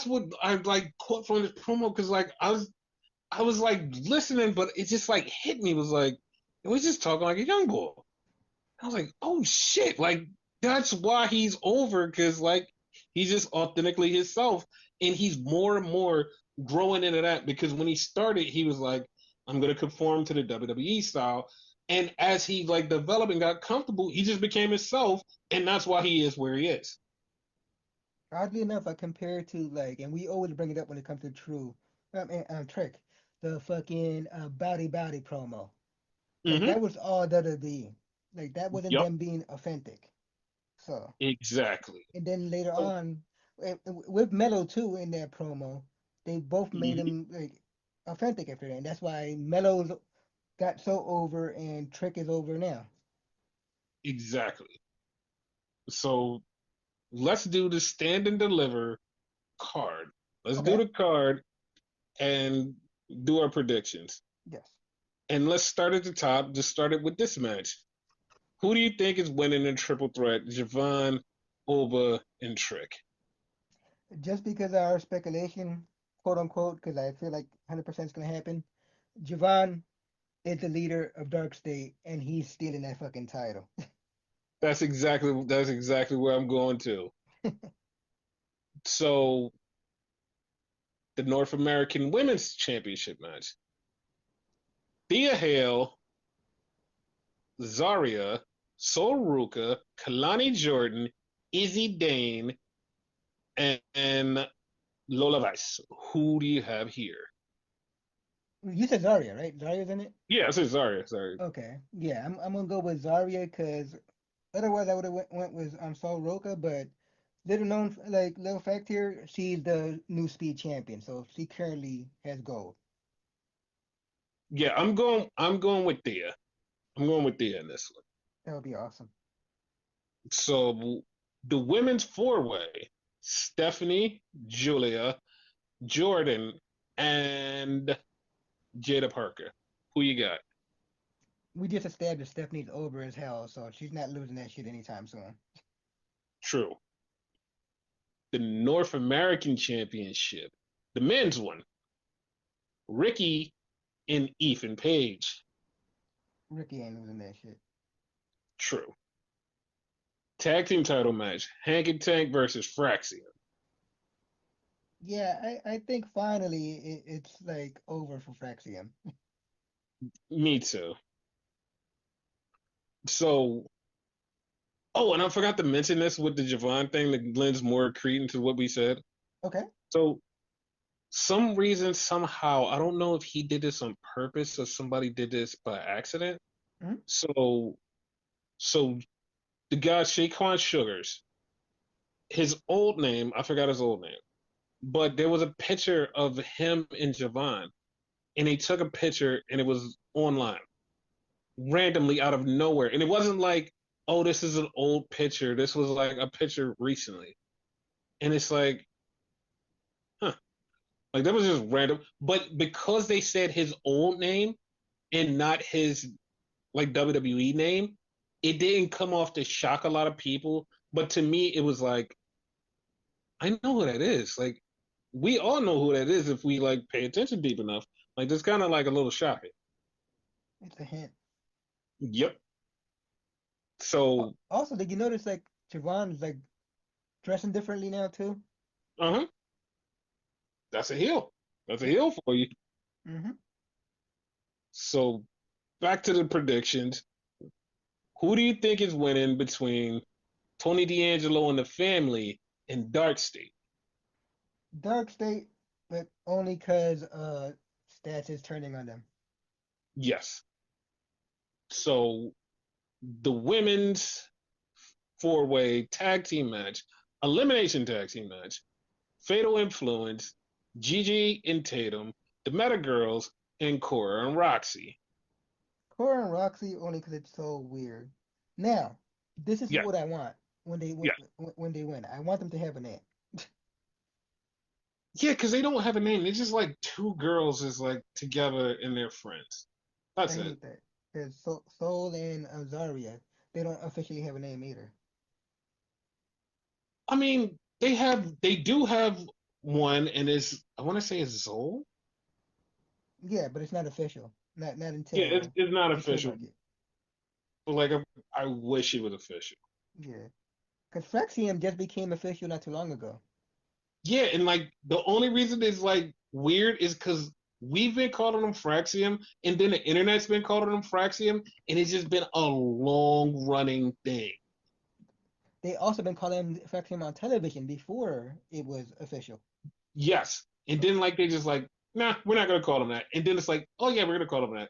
what I like caught from this promo because like I was like listening, but it just like hit me. It was like it was just talking like a young boy. I was like, oh shit, like that's why he's over because like he's just authentically himself, and he's more and more growing into that because when he started, he was like, I'm gonna conform to the WWE style, and as he like developed and got comfortable, he just became himself, and that's why he is where he is. Oddly enough, I compare it to like, and we always bring it up when it comes to True, Trick, the fucking Bowdy promo. Like Mm-hmm. that was all WWE. Like that wasn't Yep. them being authentic. So, Exactly. and then later So, on, with Mello too in that promo, they both made mhm. him like. authentic after that. And that's why Melo's got so over and Trick is over now. Exactly. So let's do the stand and deliver card. Let's do Okay. the card and do our predictions. Yes. And let's start at the top. Just start it with this match. Who do you think is winning in triple threat? Javon, Oba, and Trick. Just because of our speculation, quote unquote, because I feel like 100% is going to happen, Javon is the leader of Dark State and he's stealing that fucking title. That's exactly where I'm going to. So the North American Women's Championship match. Thea Hale, Zarya, Sol Ruka, Kalani Jordan, Izzy Dane, and Lola Vice. Who do you have here? You said Zarya, right? Zarya's in it? Yeah, I said Zarya. Sorry. Okay. Yeah, I'm gonna go with Zarya because otherwise I would have went with Sol Roca, but little known like little fact here, she's the new speed champion, so she currently has gold. Yeah, I'm going with Thea. I'm going with Thea in this one. That would be awesome. So the women's four way, Stephanie, Julia, Jordan, and Jada Parker. Who you got? We just established Stephanie's over as hell, so she's not losing that shit anytime soon. True. The North American Championship, the men's one, Ricky and Ethan Page. Ricky ain't losing that shit. True. Tag team title match, Hank and Tank versus Fraxium. Yeah, I think finally it's like over for Fraxium. Me too. So, oh, and I forgot to mention this with the Javon thing that lends more credence to what we said. Okay. So, some reason, somehow, I don't know if he did this on purpose or somebody did this by accident. Hmm. So, so the guy Shaquan Sugars, his old name, I forgot his old name, but there was a picture of him and Javon, and he took a picture and it was online randomly out of nowhere. And it wasn't like, oh, this is an old picture. This was like a picture recently. And it's like, huh. Like that was just random. But because they said his old name and not his like WWE name, it didn't come off to shock a lot of people. But to me, it was like, I know who that is. Like we all know who that is if we like pay attention deep enough. Like it's kind of like a little shocking. It's a hint. Yep. So, Also, did you notice like Javon is like dressing differently now too? uh-huh. That's a heel. That's a heel for you. Hmm. So back to the predictions. Who do you think is winning between Tony D'Angelo and the family and Dark State? Dark State, but only because Stats is turning on them. Yes. So the women's four-way tag team match, elimination tag team match, Fatal Influence, Gigi and Tatum, the Meta Girls, and Cora and Roxy. Cora and Roxy only because it's so weird. Now, this is Yeah, what I want when they yeah. when they win. I want them to have a name. Yeah, because they don't have a name. They're just like two girls is like together and they're friends. I That's it. hate that. Because Soul and Zarya, they don't officially have a name either. I mean, they do have one, and it's I want to say it's Zoll. Yeah, but it's not official. Not Yeah, it's, until it's not they official, trademark it. but like I wish it was official. Yeah. Because Fraxium just became official not too long ago. Yeah, and like the only reason it's like weird is because we've been calling them Fraxium, and then the internet's been calling them Fraxium, and it's just been a long running thing. They also been calling Fraxium on television before it was official. Yes, and then like they just like, nah, we're not gonna call them that, and then it's like, oh yeah, we're gonna call them that.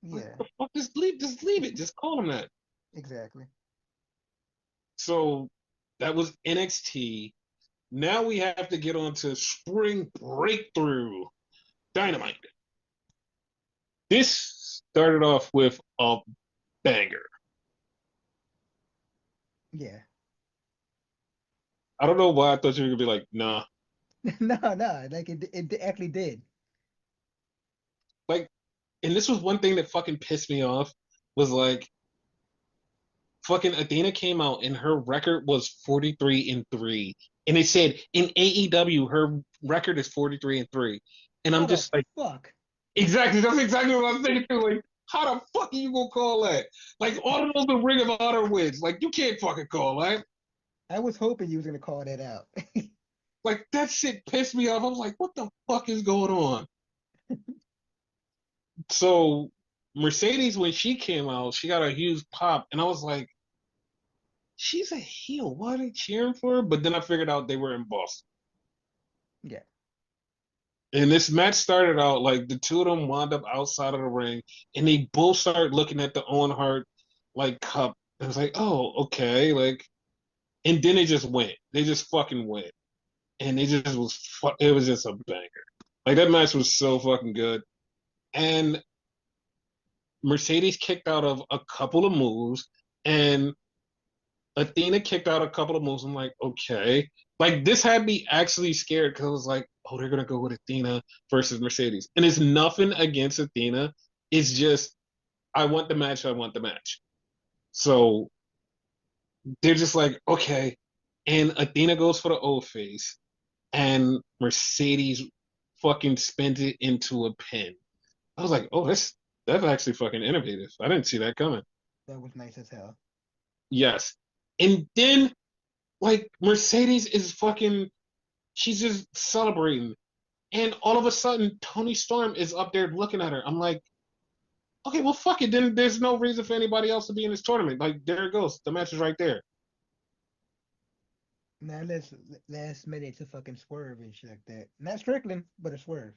Like, Yeah, the fuck, just leave it, just call them that. exactly. So that was NXT. Now we have to get on to Spring Breakthrough Dynamite. This started off with a banger. Yeah. I don't know why I thought you were gonna be like, nah. No, no, like it actually did. Like, and this was one thing that fucking pissed me off was like fucking Athena came out and her record was 43-3. And they said in AEW her record is 43-3. And I'm How the just like, fuck? exactly, that's exactly what I was thinking too. Like, how the fuck are you gonna call that? Like all of those are Ring of Honor wins. Like you can't fucking call that. I was hoping you was gonna call that out. Like that shit pissed me off. I was like, what the fuck is going on? So Mercedes, when she came out, she got a huge pop, and I was like, she's a heel. Why are they cheering for her? But then I figured out they were in Boston. Yeah. And this match started out like the two of them wound up outside of the ring, and they both started looking at the Owen Hart like cup. I was like, oh, okay, like, and then they just went. They just fucking went, and they just was. It was just a banger. Like that match was so fucking good, and Mercedes kicked out of a couple of moves, and Athena kicked out a couple of moves. I'm like, okay. Like this had me actually scared because I was like, oh, they're gonna go with Athena versus Mercedes. And it's nothing against Athena. It's just I want the match, I want the match. So they're just like, okay. And Athena goes for the old face, and Mercedes fucking spins it into a pin. I was like, oh, that's actually fucking innovative. I didn't see that coming. That was nice as hell. Yes. And then like Mercedes is fucking she's just celebrating. And all of a sudden Tony Storm is up there looking at her. I'm like, okay, well fuck it. Then there's no reason for anybody else to be in this tournament. Like there it goes. The match is right there. Now let's last minute to fucking swerve and shit like that. Not Strickland, but a swerve.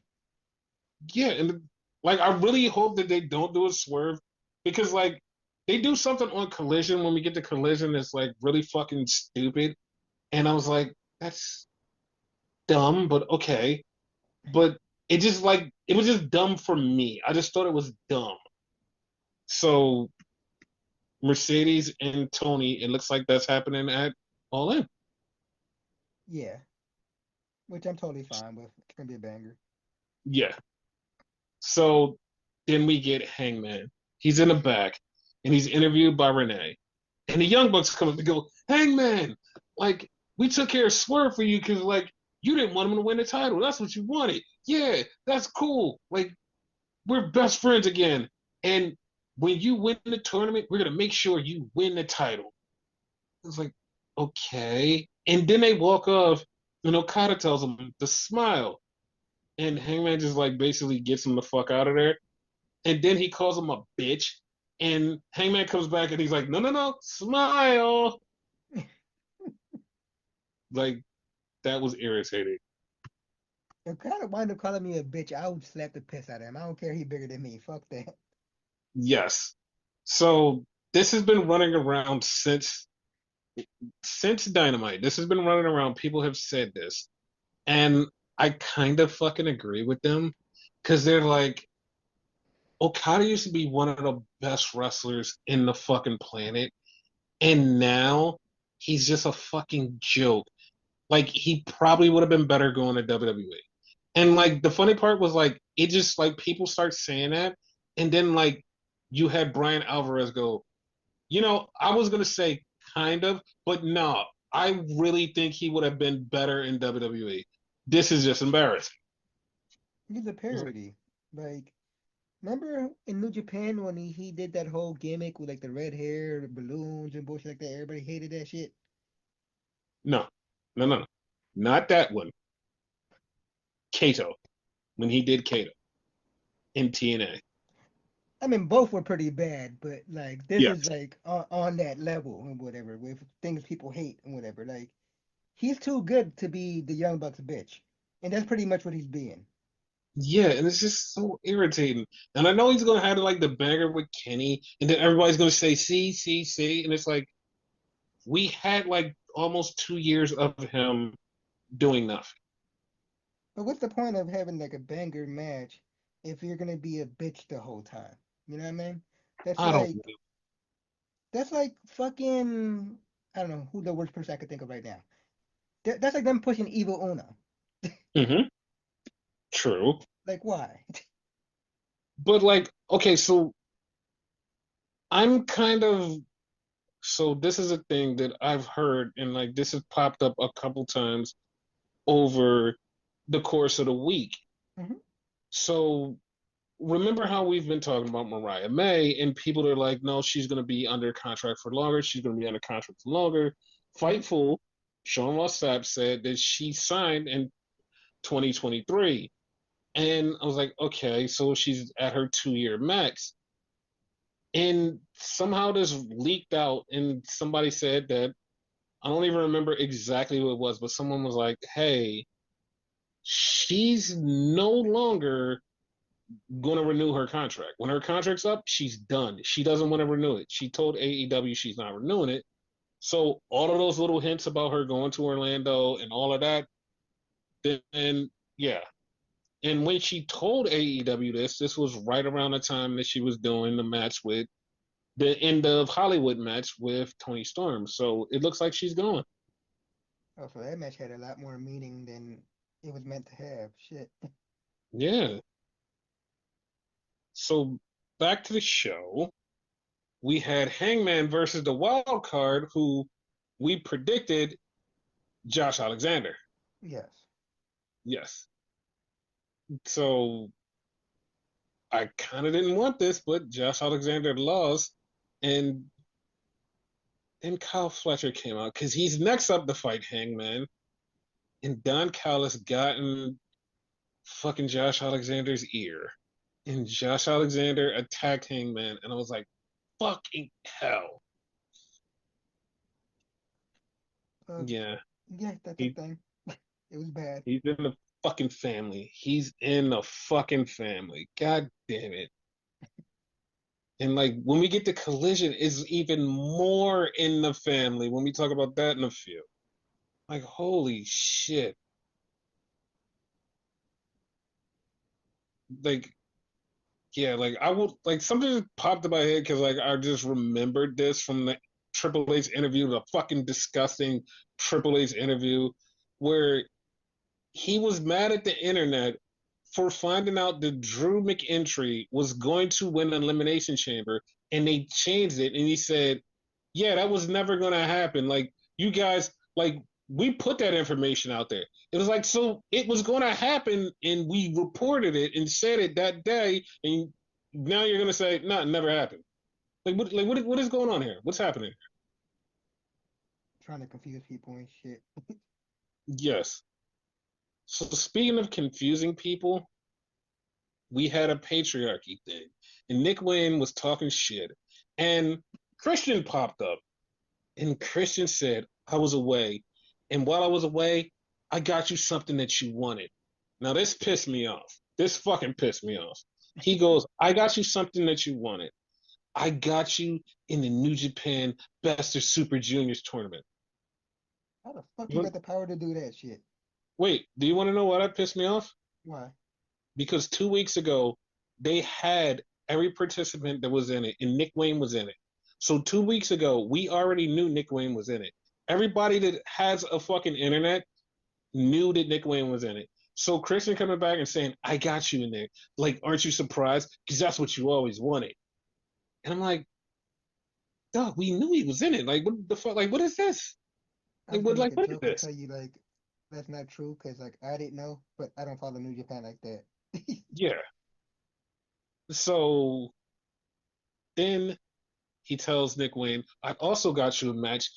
Yeah, and like I really hope that they don't do a swerve because like they do something on Collision when we get to Collision that's like really fucking stupid. And I was like, that's dumb, but okay. But it just like it was just dumb for me. I just thought it was dumb. So Mercedes and Tony, it looks like that's happening at All In. Yeah, which I'm totally fine with. It's gonna be a banger. Yeah. So then we get Hangman. He's in the back and he's interviewed by Renee. And the Young Bucks come up and go, Hangman, like we took care of Swerve for you because like you didn't want him to win the title. That's what you wanted. Yeah, that's cool. Like we're best friends again. And when you win the tournament, we're gonna make sure you win the title. It's like, okay. And then they walk off, and Okada tells him to smile. And Hangman just like basically gets him the fuck out of there. And then he calls him a bitch. And Hangman comes back and he's like, no, no, no, smile. Like, that was irritating. If kind of wind up calling me a bitch, I would slap the piss out of him. I don't care he bigger than me. Fuck that. Yes. So this has been running around since Dynamite. This has been running around. People have said this. And I kind of fucking agree with them because they're like, Okada used to be one of the best wrestlers in the fucking planet, and now he's just a fucking joke. Like he probably would have been better going to WWE. And like the funny part was like it just like people start saying that, and then like you had Brian Alvarez go, I was gonna say kind of, but no, I really think he would have been better in WWE. This is just embarrassing. He's a parody. Like, remember in New Japan when he did that whole gimmick with like the red hair, the balloons and bullshit like that? Everybody hated that shit. No, no, no, no, not that one. Kato when he did Kato in TNA. I mean, both were pretty bad, but like this is Yes. like on that level and whatever with things people hate and whatever. Like he's too good to be the Young Bucks bitch, and that's pretty much what he's being. Yeah, and it's just so irritating. And I know he's gonna have like the banger with Kenny, and then everybody's gonna say, see, see, see. And it's like we had like almost 2 years of him doing nothing. But what's the point of having like a banger match if you're gonna be a bitch the whole time. You know what I mean? That's I don't like that's like fucking I don't know who the worst person I could think of right now. That's like them pushing evil Uno. know. True. Like why? But like, okay, so I'm kind of so this is a thing that I've heard and like this has popped up a couple times over the course of the week. Hmm. So remember how we've been talking about Mariah May and people are like, no, she's gonna be under contract for longer, she's gonna be under contract for longer. Hmm. Fightful, Sean Ross Sapp said that she signed in 2023. And I was like, okay, so she's at her 2 year max. And somehow this leaked out, and somebody said that I don't even remember exactly what it was, but someone was like, hey, she's no longer going to renew her contract. When her contract's up, she's done. She doesn't want to renew it. She told AEW she's not renewing it. So all of those little hints about her going to Orlando and all of that, then yeah. And when she told AEW this was right around the time that she was doing the match with the end of Hollywood match with Tony Storm. So it looks like she's going. Oh, so that match had a lot more meaning than it was meant to have. Shit. Yeah. So back to the show. We had Hangman versus the wild card, who we predicted Josh Alexander. Yes. Yes. So I kind of didn't want this, but Josh Alexander lost, and then Kyle Fletcher came out because he's next up to fight Hangman, and Don Callis got in fucking Josh Alexander's ear, and Josh Alexander attacked Hangman, and I was like, fucking hell. Uh, Yeah, yeah, that's a he thing. It was bad. he's in the fucking family. He's in the fucking family. God damn it. And like when we get to Collision, it's even more in the family when we talk about that in a few. Like holy shit. Like yeah, like I will like something just popped in my head because like I just remembered this from the Triple H interview, the fucking disgusting Triple H interview, where he was mad at the internet for finding out that Drew McEntry was going to win an Elimination Chamber, and they changed it, and he said, "Yeah, that was never going to happen. Like you guys, like we put that information out there. It was like so it was going to happen, and we reported it and said it that day, and now you're going to say, no, it never happened. What is going on here? What's happening?" Trying to confuse people and shit. Yes. So speaking of confusing people, we had a patriarchy thing, and Nick Wayne was talking shit, and Christian popped up, and Christian said, "I was away, and while I was away, I got you something that you wanted." Now this pissed me off. This fucking pissed me off. He goes, "I got you something that you wanted. I got you in the New Japan Best of Super Juniors tournament." How the fuck you got the power to do that shit? Wait, do you want to know why that pissed me off? Why? Because 2 weeks ago they had every participant that was in it, and Nick Wayne was in it. So 2 weeks ago, we already knew Nick Wayne was in it. Everybody that has a fucking internet knew that Nick Wayne was in it. So Christian coming back and saying, "I got you in there." Like, aren't you surprised? Because that's what you always wanted. And I'm like, dog, we knew he was in it. Like, what the fuck? Like, what is this? I Like, was gonna make a what is joke and this? tell you like that's not true because like I didn't know, but I don't follow New Japan like that. Yeah. So then he tells Nick Wayne, "I also got you a match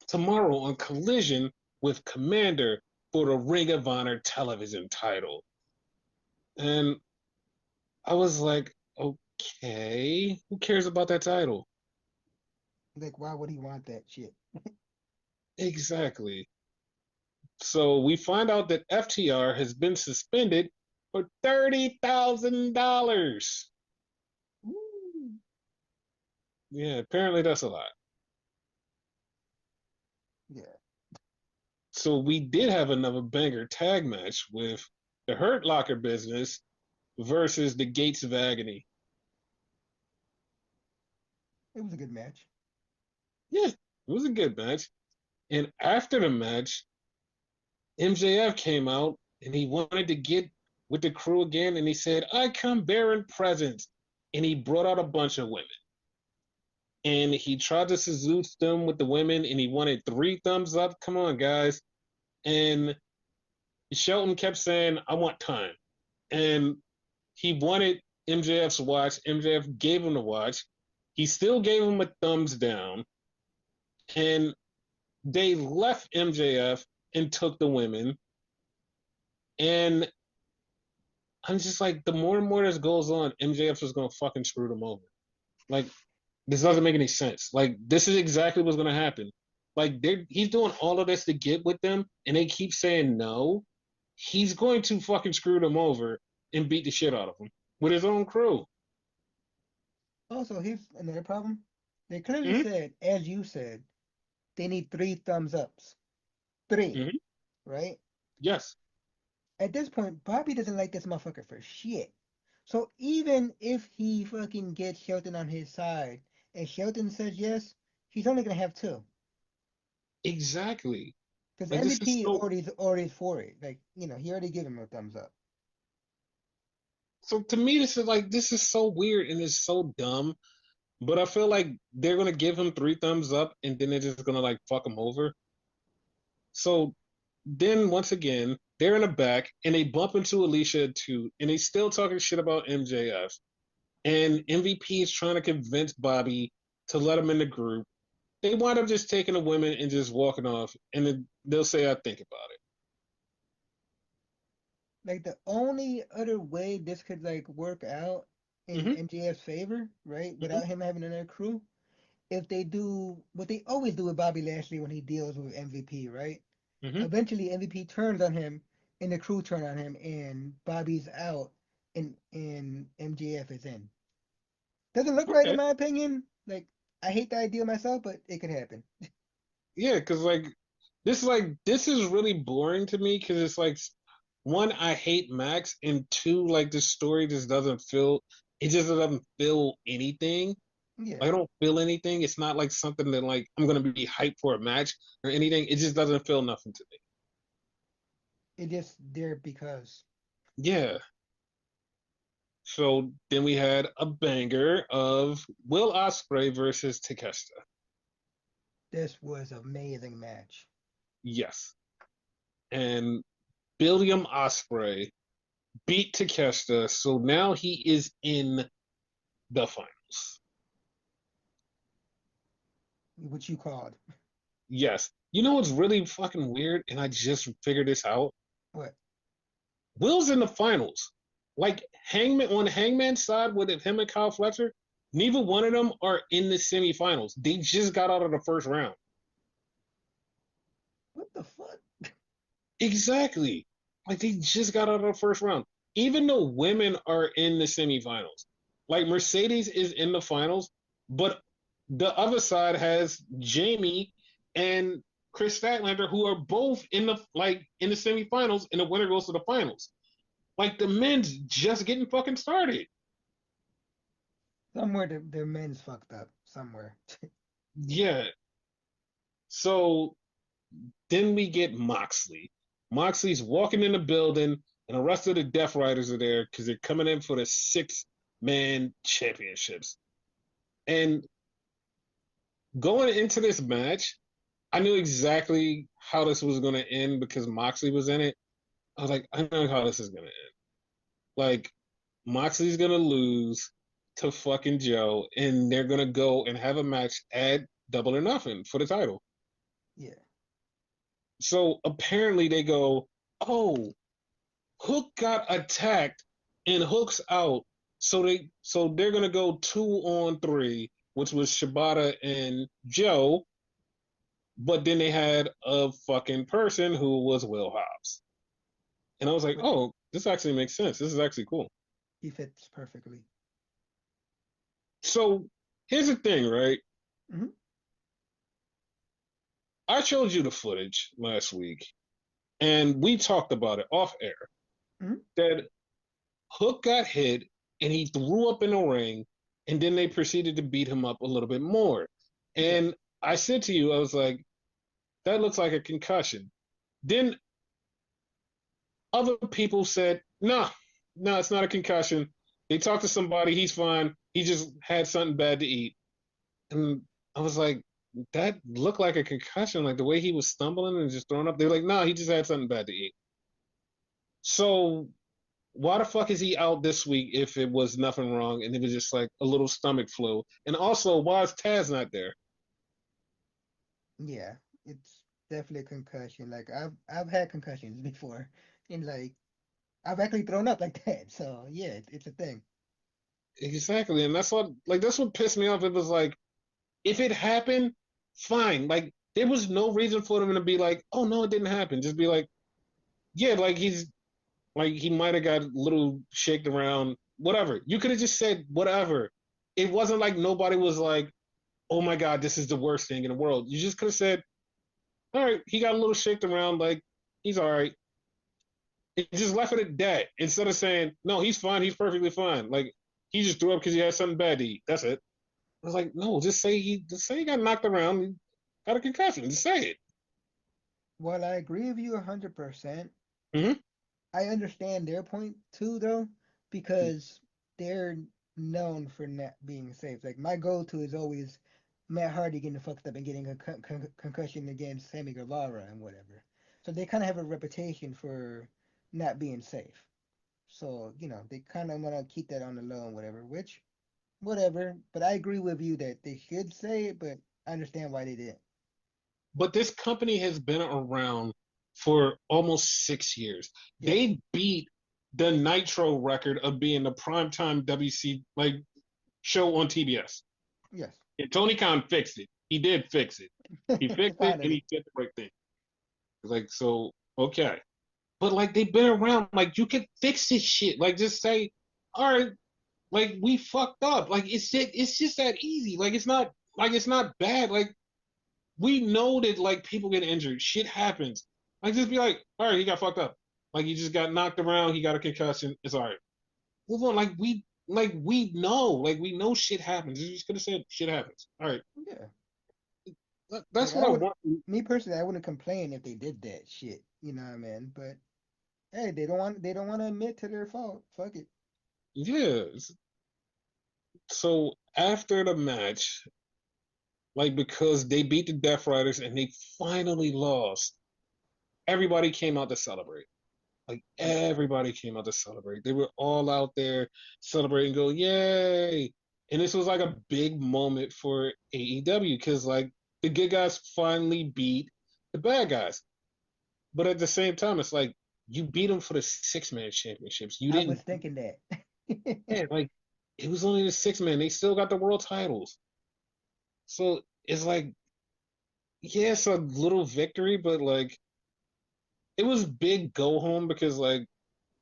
tomorrow on Collision with Commander for the Ring of Honor television title." And I was like, okay, who cares about that title? Like, why would he want that shit? Exactly. So we find out that FTR has been suspended for $30,000. Ooh. Yeah, apparently that's a lot. Yeah. So we did have another banger tag match with the Hurt Locker business versus the Gates of Agony. It was a good match. Yeah, it was a good match. And after the match, MJF came out and he wanted to get with the crew again, and he said, "I come bearing presents," and he brought out a bunch of women. And he tried to seduce them with the women, and he wanted 3 thumbs up. Come on, guys. And Shelton kept saying, "I want time." And he wanted MJF's watch. MJF gave him the watch. He still gave him a thumbs down. And they left MJF and took the women. And I'm just like, the more and more this goes on, MJF is going to fucking screw them over. Like, this doesn't make any sense. Like, this is exactly what's going to happen. Like, he's doing all of this to get with them, and they keep saying no. He's going to fucking screw them over and beat the shit out of them with his own crew. Also, here's another problem. They clearly Mm-hmm. said, as you said, they need 3 thumbs ups. 3, Mm-hmm. right? Yes. At this point, Bobby doesn't like this motherfucker for shit. So even if he fucking gets Shelton on his side and Shelton says yes, he's only gonna have 2. Exactly. Because Like, this is MVP so. already for it. Like, he already gave him a thumbs up. So to me, this is so weird and it's so dumb. But I feel like they're gonna give him 3 thumbs up, and then they're just gonna like fuck him over. So then once again, they're in the back and they bump into Alicia too, and they still talking shit about MJF. And MVP is trying to convince Bobby to let him in the group. They wind up just taking the women and just walking off, and then they'll say, "I think about it." Like the only other way this could like work out in Mm-hmm. MJF's favor, right? Mm-hmm. Without him having another crew, if they do what they always do with Bobby Lashley when he deals with MVP, right? Mm-hmm. Eventually MVP turns on him and the crew turn on him and Bobby's out and MJF is in. Doesn't look right in Okay. my opinion. Like I hate the idea myself, but it could happen. Yeah, because this is really boring to me because it's like, one, I hate Max, and two, like, this story just doesn't feel, it just doesn't feel anything. Yeah. Like, I don't feel anything. It's not like something that like I'm gonna be hyped for a match or anything. It just doesn't feel nothing to me. It just there because Yeah. So then we had a banger of Will Ospreay versus Takeshita. this was an amazing match. Yes. And William Ospreay beat Takeshita, so now he is in the finals. What you called. Yes. You know what's really fucking weird? And I just figured this out. What? Will's in the finals. Like, Hangman, on Hangman's side with him and Kyle Fletcher, neither one of them are in the semifinals. They just got out of the first round. What the fuck? Exactly. Like, they just got out of the first round. Even the women are in the semifinals. Like, Mercedes is in the finals, but the other side has Jamie and Chris Statlander, who are both in the semifinals, and the winner goes to the finals. Like, the men's just getting fucking started. Somewhere their men's fucked up. Somewhere. Yeah. So then we get Moxley. Moxley's walking in the building, and the rest of the Death Riders are there because they're coming in for the 6-man championships. And going into this match, I knew exactly how this was going to end because Moxley was in it. I was like, I know how this is going to end. Like, Moxley's going to lose to fucking Joe, and they're going to go and have a match at Double or Nothing for the title. Yeah. So apparently they go, oh, Hook got attacked and Hook's out. So they're gonna go 2-on-3, which was Shibata and Joe, but then they had a fucking person who was Will Hobbs. And I was like, Which oh, this actually makes sense. This is actually cool. he fits perfectly. So here's the thing, right? Hmm. I showed you the footage last week and we talked about it off air Hmm. that Hook got hit and he threw up in the ring, and then they proceeded to beat him up a little bit more. Yes. And I said to you, I was like, that looks like a concussion. Then other people said, no, no, it's not a concussion. They talked to somebody, he's fine. He just had something bad to eat. And I was like, that looked like a concussion, like the way he was stumbling and just throwing up. They're like, no, he just had something bad to eat. So why the fuck is he out this week if it was nothing wrong and it was just like a little stomach flu? And also, why is Taz not there? Yeah, it's definitely a concussion. Like I've had concussions before, and like I've actually thrown up like that. So yeah, it's a thing. Exactly, and that's what pissed me off. It was like if it happened, fine. Like there was no reason for them to be like, oh no, it didn't happen. Just be like, yeah, like he might have got a little shaked around, whatever. You could have just said whatever. It wasn't like nobody was like, oh my god, this is the worst thing in the world. You just could have said, all right, he got a little shaked around, like he's all right. It just left it at that instead of saying, no, he's fine, he's perfectly fine. Like he just threw up because he had something bad to eat. That's it. I was like, no, just say he got knocked around, and got a concussion. Just say it. While I agree with you 100%, Mm-hmm. I understand their point too, though, because they're known for not being safe. Like my go-to is always Matt Hardy getting fucked up and getting a concussion against Sammy Guevara and whatever. So they kind of have a reputation for not being safe. So they kind of want to keep that on the low and whatever. Which, whatever. But I agree with you that they should say it, but I understand why they didn't. But this company has been around for almost 6 years. Yes, They beat the Nitro record of being the primetime WC like show on TBS. yes, And Tony Khan fixed it. He did fix it. He fixed it and finally. he did the right thing. Like so, okay. But like they've been around. Like you can fix this shit. Like just say, all right, like we fucked up. Like it's just that easy. Like it's not bad. Like we know that like people get injured. Shit happens. Like just be like, all right, he got fucked up. Like he just got knocked around. He got a concussion. It's all right. Move on. Like we know shit happens. You just could have said shit happens. All right. Yeah. Like That's what I I would, want. me personally, I wouldn't complain if they did that shit. You know what I mean? But hey, they don't want to admit to their fault. Fuck it. Yeah. So after the match, like because they beat the Death Riders and they finally lost, everybody came out to celebrate. Like Yes. everybody came out to celebrate. They were all out there celebrating, go yay! And this was like a big moment for AEW because like the good guys finally beat the bad guys. But at the same time, it's like you beat them for the 6 man championships. You I was didn't, thinking that. yeah, like it was only the 6 man. They still got the world titles. So it's like, yeah, it's a little victory, but like it was big go home because like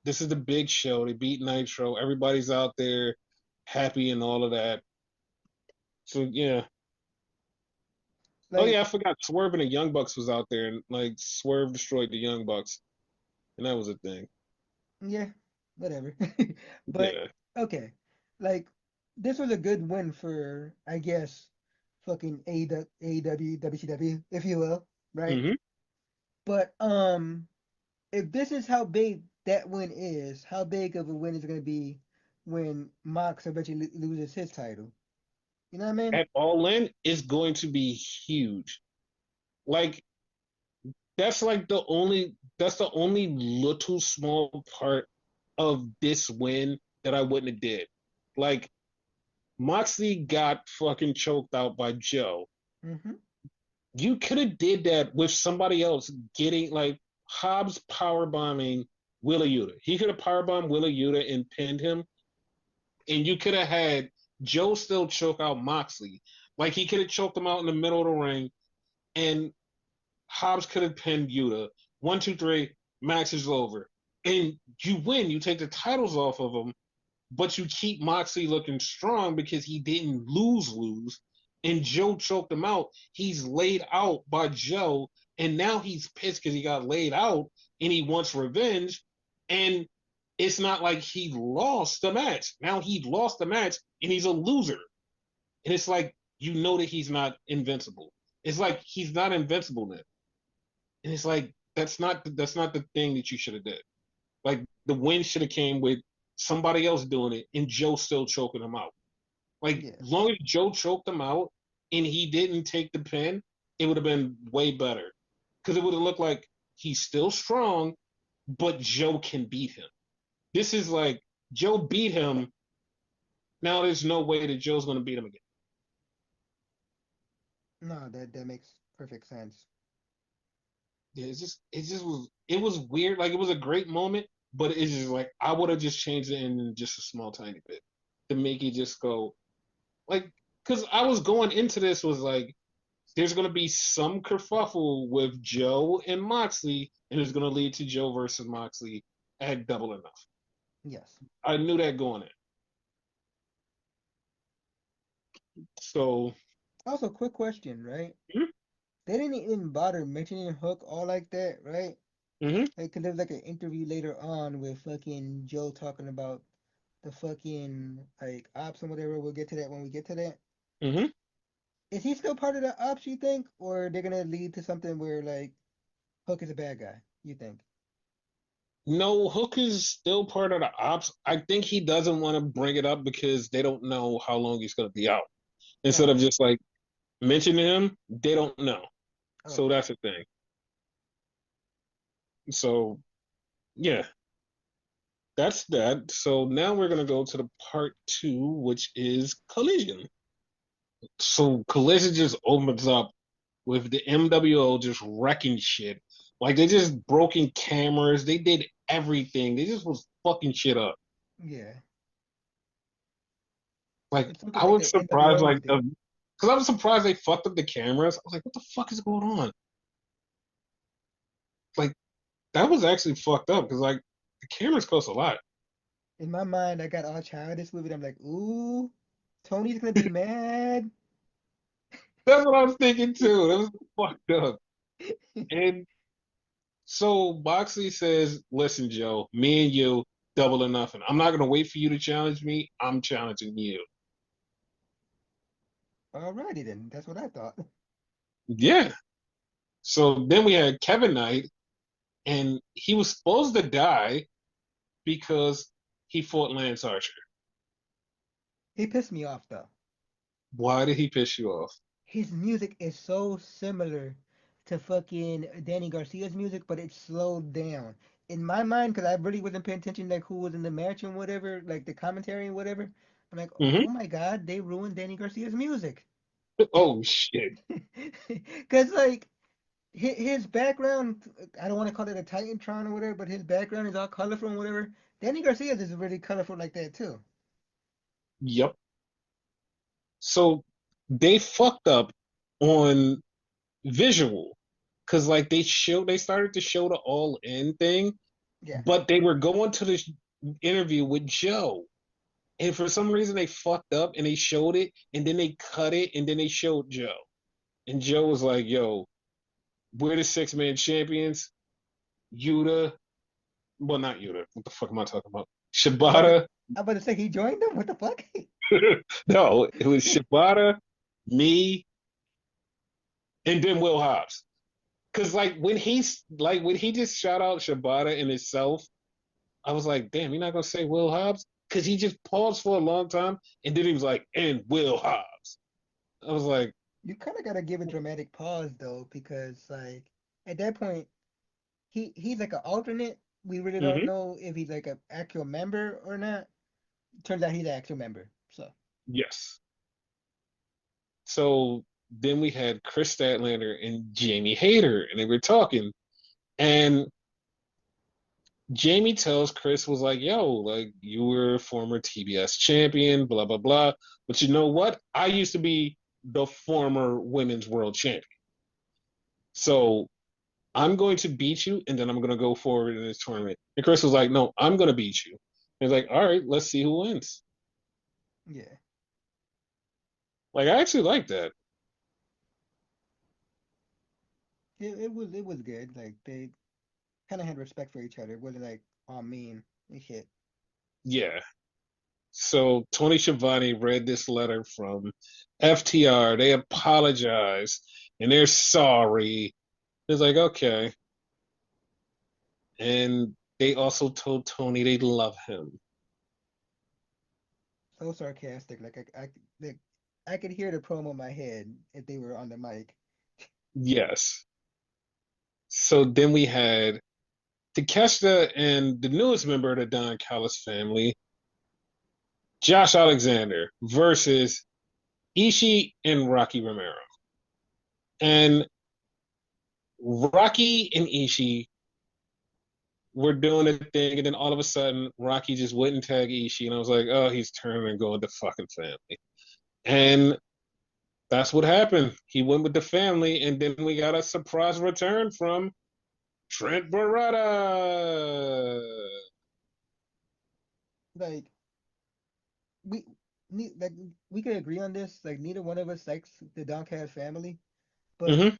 this is the big show. They beat Nitro. Everybody's out there happy and all of that. So yeah. Oh Like, yeah, I forgot. Swerve and the Young Bucks was out there, and like Swerve destroyed the Young Bucks, and that was a thing. yeah, whatever. But Yeah. okay, like this was a good win for, I guess, fucking AEW, WCW, if you will, right? Hmm. But if this is how big that win is, how big of a win is it going to be when Mox eventually loses his title? You know what I mean? At All In is going to be huge. Like that's the only little small part of this win that I wouldn't have did. Like Moxley got fucking choked out by Joe. Mm-hmm. You could have did that with somebody else getting like Hobbs power bombing Willa Yuta. He could have power bombed Willa Yuta and pinned him, and you could have had Joe still choke out Moxley. Like he could have choked him out in the middle of the ring, and Hobbs could have pinned Yuta. 1, 2, 3, match is over, and you win. You take the titles off of him, but you keep Moxley looking strong because he didn't lose, and Joe choked him out. He's laid out by Joe, and now he's pissed because he got laid out and he wants revenge. And it's not like he lost the match. Now he lost the match and he's a loser. And it's like you know that he's not invincible. It's like he's not invincible then. And it's like that's not the thing that you should have did. Like the win should have came with somebody else doing it and Joe still choking him out. Like Yeah. as long as Joe choked him out and he didn't take the pin, it would have been way better. Because it would have looked like he's still strong, but Joe can beat him. This is like Joe beat him. Now there's no way that Joe's going to beat him again. No, that makes perfect sense. Yeah, it was weird. Like it was a great moment, but it's just like I would have just changed it in just a small tiny bit to make it just go like because I was going into this was like there's going to be some kerfuffle with Joe and Moxley, and it's going to lead to Joe versus Moxley at Double or Nothing. Yes. I knew that going in. So, Also, quick question, right? mm-hmm, They didn't even bother mentioning Hook all like that, right? mm-hmm, Like, 'cause there's like an interview later on with fucking Joe talking about the fucking like ops and whatever. We'll get to that when we get to that. mm-hmm. Is he still part of the ops, you think? Or they're gonna lead to something where like Hook is a bad guy, you think? No, Hook is still part of the ops. I think he doesn't want to bring it up because they don't know how long he's going to be out. Instead Oh, of okay. just like mentioning him, they don't know. So Okay. that's the thing. So yeah, that's that. So now we're gonna go to the part two, which is collision. So collision just opens up with the MWO just wrecking shit. Like they just broken cameras. They did everything. They just was fucking shit up. Yeah. Like It's something I like was the surprised, NWO like always do. because I was surprised they fucked up the cameras. I was like, what the fuck is going on? Like that was actually fucked up because like the cameras cost a lot. In my mind, I got all childish with it. I'm like, ooh, Tony's gonna be mad. That's what I was thinking too. That was fucked up. And so Boxley says, "Listen, Joe, me and you, double or nothing. I'm not gonna wait for you to challenge me. I'm challenging you." Alrighty then. That's what I thought. Yeah. So then we had Kevin Knight, and he was supposed to die because he fought Lance Archer. He pissed me off though. Why did he piss you off? His music is so similar to fucking Danny Garcia's music, but it's slowed down. In my mind, because I really wasn't paying attention like who was in the match and whatever, like the commentary and whatever. I'm like, Hmm. oh my god, they ruined Danny Garcia's music. Oh shit. Because like his background, I don't want to call it a Titantron or whatever, but his background is all colorful and whatever. Danny Garcia's is really colorful like that too. Yep. So they fucked up on visual because like they started to show the all in thing, Yeah. but they were going to this interview with Joe. And for some reason they fucked up and they showed it and then they cut it and then they showed Joe. And Joe was like, yo, we're the 6 man champions. Yuta, well, not Yuta. What the fuck am I talking about? I'm about to, Shibata. I'm about to say he joined them. What the fuck? No, it was Shibata, me, and then Will Hobbs. Cause when he just shout out Shibata in itself, I was like, damn, you're not gonna say Will Hobbs? Cause he just paused for a long time and then he was like, and Will Hobbs. I was like, You kind of gotta give a dramatic pause though, because like at that point he's like an alternate. We really don't mm-hmm, know if he's like an actual member or not. Turns out he's an actual member. So yes. So then we had Chris Statlander and Jamie Hayter, and they were talking. And Jamie tells Chris was like, "Yo, like you were a former TBS champion, blah blah blah. But you know what? I used to be the former women's world champion. So I'm going to beat you, and then I'm going to go forward in this tournament." And Chris was like, "No, I'm going to beat you." And he's like, "All right, let's see who wins." yeah, Like I actually like that. it was good. Like they kind of had respect for each other. It wasn't like all mean and shit. Yeah. So Tony Schiavone read this letter from FTR. They apologized and they're sorry. It's like, okay. And they also told Tony they love him. So sarcastic. Like, I could hear the promo in my head if they were on the mic. Yes. So then we had Takeshita and the newest member of the Don Callis family, Josh Alexander, versus Ishii and Rocky Romero. And Rocky and Ishii were doing a thing, and then all of a sudden, Rocky just wouldn't tag Ishii, and I was like, oh, he's turning and going to fucking family. And that's what happened. He went with the family, and then we got a surprise return from Trent Beretta. Like we like we could agree on this. Like neither one of us likes the Doncast family, but Mm-hmm.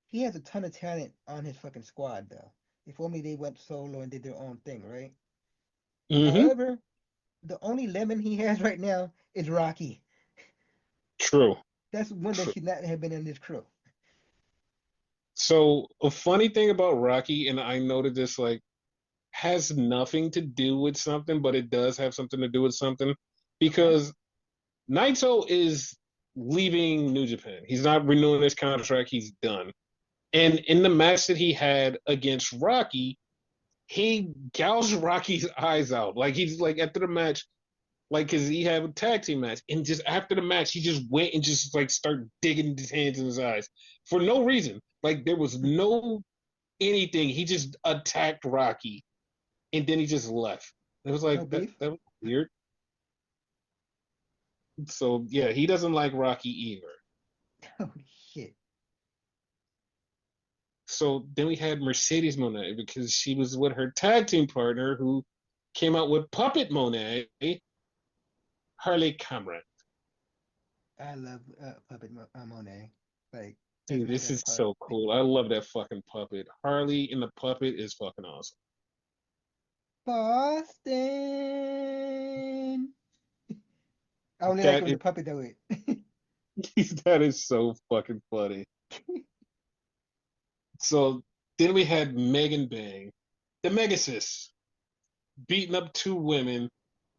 he has a ton of talent on his fucking squad though. If only they went solo and did their own thing, right? Mm-hmm. However, the only lemon he has right now is Rocky. True. That's one that True. should not have been in this crew. So a funny thing about Rocky, and I noted this like has nothing to do with something, but it does have something to do with something Okay. because Naito is leaving New Japan. He's not renewing his contract. He's done. And in the match that he had against Rocky, he gouged Rocky's eyes out. Like he's like after the match, like because he had a tag team match, and just after the match, he just went and just like started digging his hands in his eyes for no reason. Like there was no anything. He just attacked Rocky, and then he just left. It was No like that. beef. That was weird. So yeah, he doesn't like Rocky either. Oh shit. So then we had Mercedes Monet because she was with her tag team partner who came out with Puppet Monet, Harley Cameron. I love Monet. Like that's Dude, my this favorite is part. so cool. I love that fucking puppet. Harley and the puppet is fucking awesome. Boston. I only like That when is the puppet do it. that is so fucking funny. So then we had Megan Bang, the Megasis, beating up two women,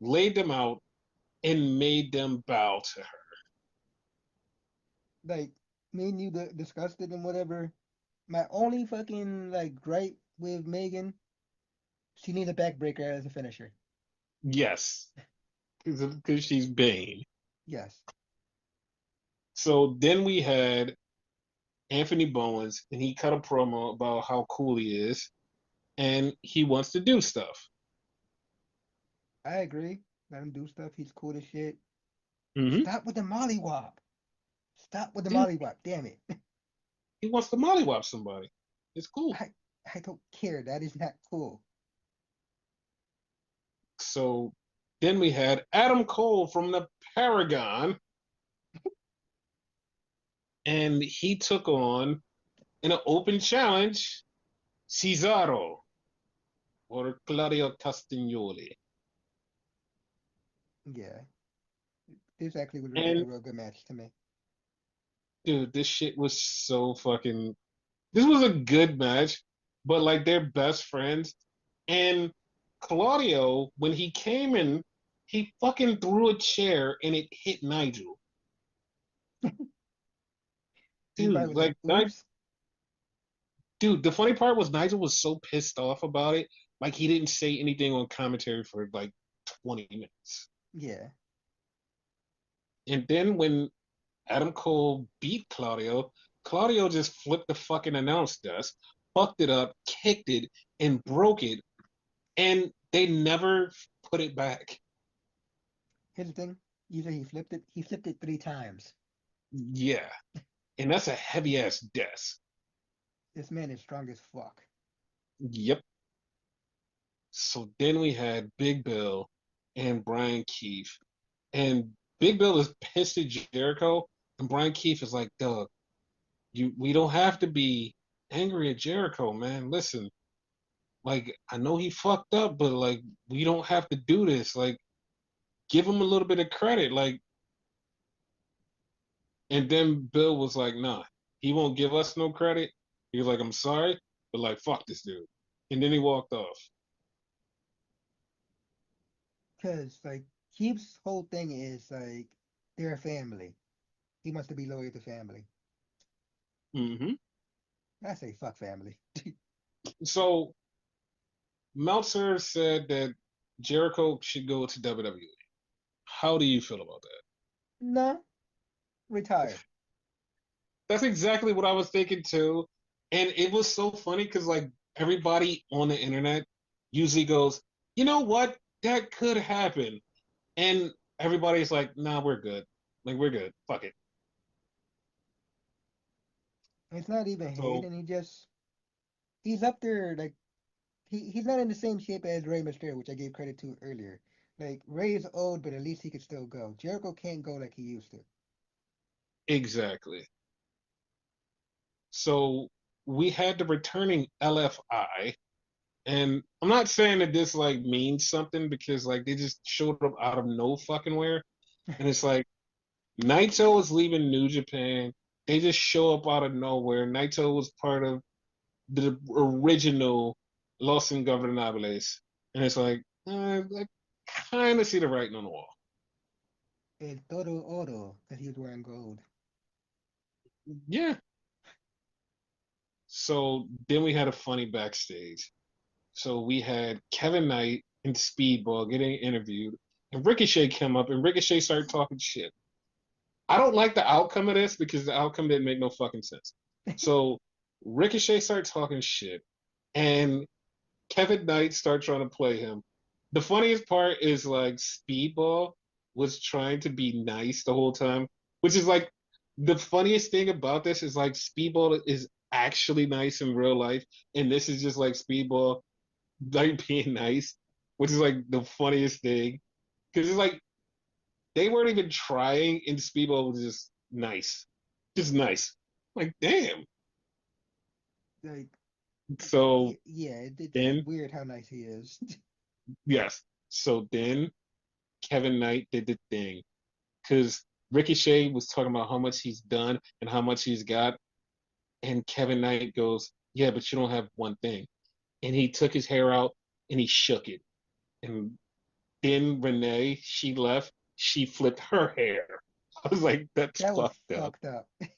laid them out, and made them bow to her. Like me and you discussed it and whatever. My only fucking like gripe with Megan, she needs a backbreaker as a finisher. Yes, because she's Bane. Yes. So then we had Anthony Bowens, and he cut a promo about how cool he is, and he wants to do stuff. I agree. Let him do stuff. He's cool as shit. Mm-hmm. Stop with the mollywop. Stop with the Dude, mollywop. Damn it. he wants to mollywop somebody. It's cool. I I don't care. That is not cool. So then we had Adam Cole from the Paragon, and he took on in an open challenge Cesaro or Claudio Castagnoli. Yeah. This actually was a And real good match to me. dude, this shit was so fucking. This was a good match, but like they're best friends. And Claudio, when he came in, he fucking threw a chair and it hit Nigel. He probably Dude, was like, like, oops. dude, the funny part was Nigel was so pissed off about it. Like, he didn't say anything on commentary for like 20 minutes. Yeah. And then when Adam Cole beat Claudio, Claudio just flipped the fucking announce desk, fucked it up, kicked it, and broke it. And they never put it back. Here's the thing. You say he flipped it. He flipped it 3 times. Yeah. And that's a heavy ass desk. This man is strong as fuck. Yep. So then we had Big Bill and Brian Keefe. And Big Bill is pissed at Jericho. And Brian Keefe is like, Doug, we don't have to be angry at Jericho, man. Listen, like, I know he fucked up, but like, we don't have to do this. Like, give him a little bit of credit. Like, and then Bill was like, nah, he won't give us no credit. He was like, I'm sorry, but like, fuck this dude. And then he walked off. Because like Keith's whole thing is like they're a family. He wants to be loyal to family. Hmm. I say fuck family. So Meltzer said that Jericho should go to WWE. How do you feel about that? No, retire. That's exactly what I was thinking too. And it was so funny because like everybody on the internet usually goes, you know what? That could happen. And everybody's like, nah, we're good. Like we're good. Fuck it. It's not even hate, So and he's up there like he's not in the same shape as Rey Mysterio, which I gave credit to earlier. Like Rey is old, but at least he could still go. Jericho can't go like he used to. exactly. So we had the returning LFI. And I'm not saying that this like means something because like they just showed up out of no fucking where. And it's like Naito is leaving New Japan. They just show up out of nowhere. Naito was part of the original Los Ingobernables. And it's like, I kind of see the writing on the wall. El Toro Oro, because he was wearing gold. Yeah. So then we had a funny backstage. So we had Kevin Knight and Speedball getting interviewed, and Ricochet came up, and Ricochet started talking shit. I don't like the outcome of this because the outcome didn't make no fucking sense. So Ricochet started talking shit, and Kevin Knight started trying to play him. The funniest part is like Speedball was trying to be nice the whole time, which is like the funniest thing about this is like Speedball is actually nice in real life, and this is just like Speedball like being nice, which is like the funniest thing because it's like they weren't even trying, and Speedball was just nice. Like damn. Like, So yeah, it's then weird how nice he is. yes, so then Kevin Knight did the thing because Ricochet was talking about how much he's done and how much he's got, and Kevin Knight goes, "Yeah, but you don't have one thing." And he took his hair out and he shook it, and then Renee, she left. She flipped her hair. I was like, that's That was fucked up. fucked up.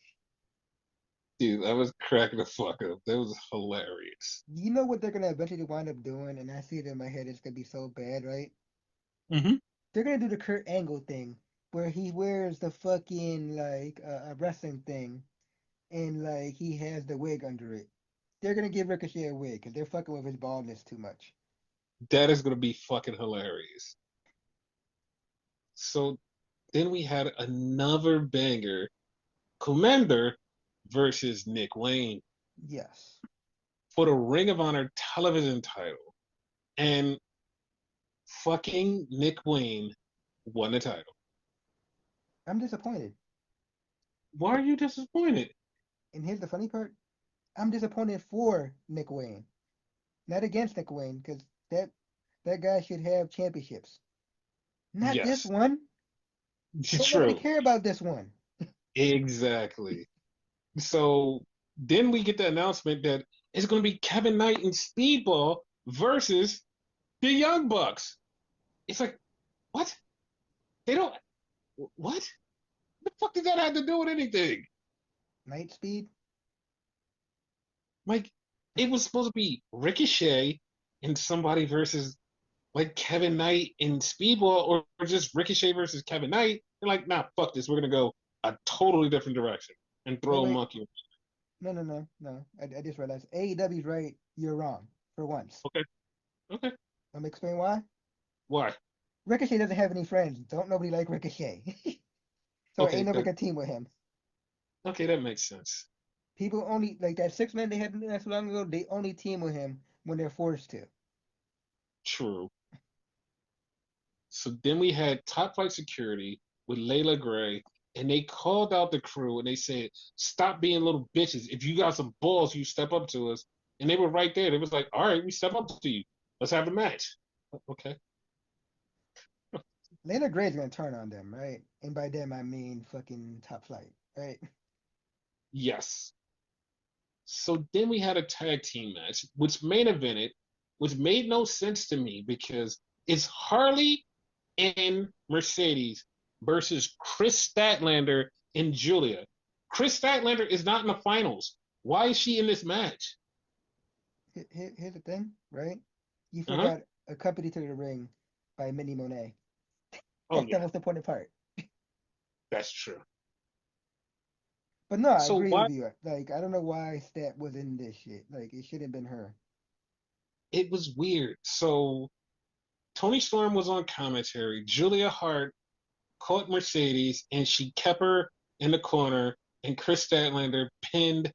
Dude, I was cracking the fuck up. That was hilarious. You know what they're gonna eventually wind up doing, and I see it in my head. It's gonna be so bad, right? Mm-hmm. They're gonna do the Kurt Angle thing, where he wears the fucking like a wrestling thing, and like he has the wig under it. They're gonna give Ricochet a wig because they're fucking with his baldness too much. That is going to be fucking hilarious. So then we had another banger Commander versus Nick Wayne Yes, for the Ring of Honor television title. And fucking Nick Wayne won the title. I'm disappointed. Why are you disappointed? And here's the funny part: I'm disappointed for Nick Wayne, not against Nick Wayne, because that guy should have championships. Not this Yes, one. it's Don't nobody true. care about this one. Exactly. So then we get the announcement that it's going to be Kevin Knight and Speedball versus the Young Bucks. It's like, what? They don't. What? The fuck does that have to do with anything? Night Speed. Like, it was supposed to be Ricochet and somebody versus like Kevin Knight and Speedball, or just Ricochet versus Kevin Knight. They're like, nah, fuck this. We're gonna go a totally different direction and Wait, throw a wait. monkey. No. I just realized AEW's right. You're wrong for once. Okay, okay. Let me explain why. Why? Ricochet doesn't have any friends. Don't nobody like Ricochet. So ain't Okay, nobody that gonna team with him. okay, that makes sense. People only like that 6 man they had not so long ago. They only team with him when they're forced to. True. So then we had Top Flight Security with Layla Gray, and they called out the crew and they said, "Stop being little bitches. If you got some balls, you step up to us." and they were right there. They was like, all right, we step up to you. Let's have a match. Okay. Lana Gray's gonna turn on them, right? And by them I mean fucking Top Flight, right? Yes. So then we had a tag team match, which main evented, which made no sense to me because it's Harley and Mercedes versus Chris Statlander and Julia. Chris Statlander is not in the finals. Why is she in this match? Here's the thing, right? You Uh-huh. forgot a company to the ring by Mini Monet. Oh That's the yeah, most important part. that's true. But no, I So agree why with you. Like, I don't know why Stat was in this shit. Like, it should have been her. it was weird. So Tony Storm was on commentary. Julia Hart caught Mercedes and she kept her in the corner, and Chris Statlander pinned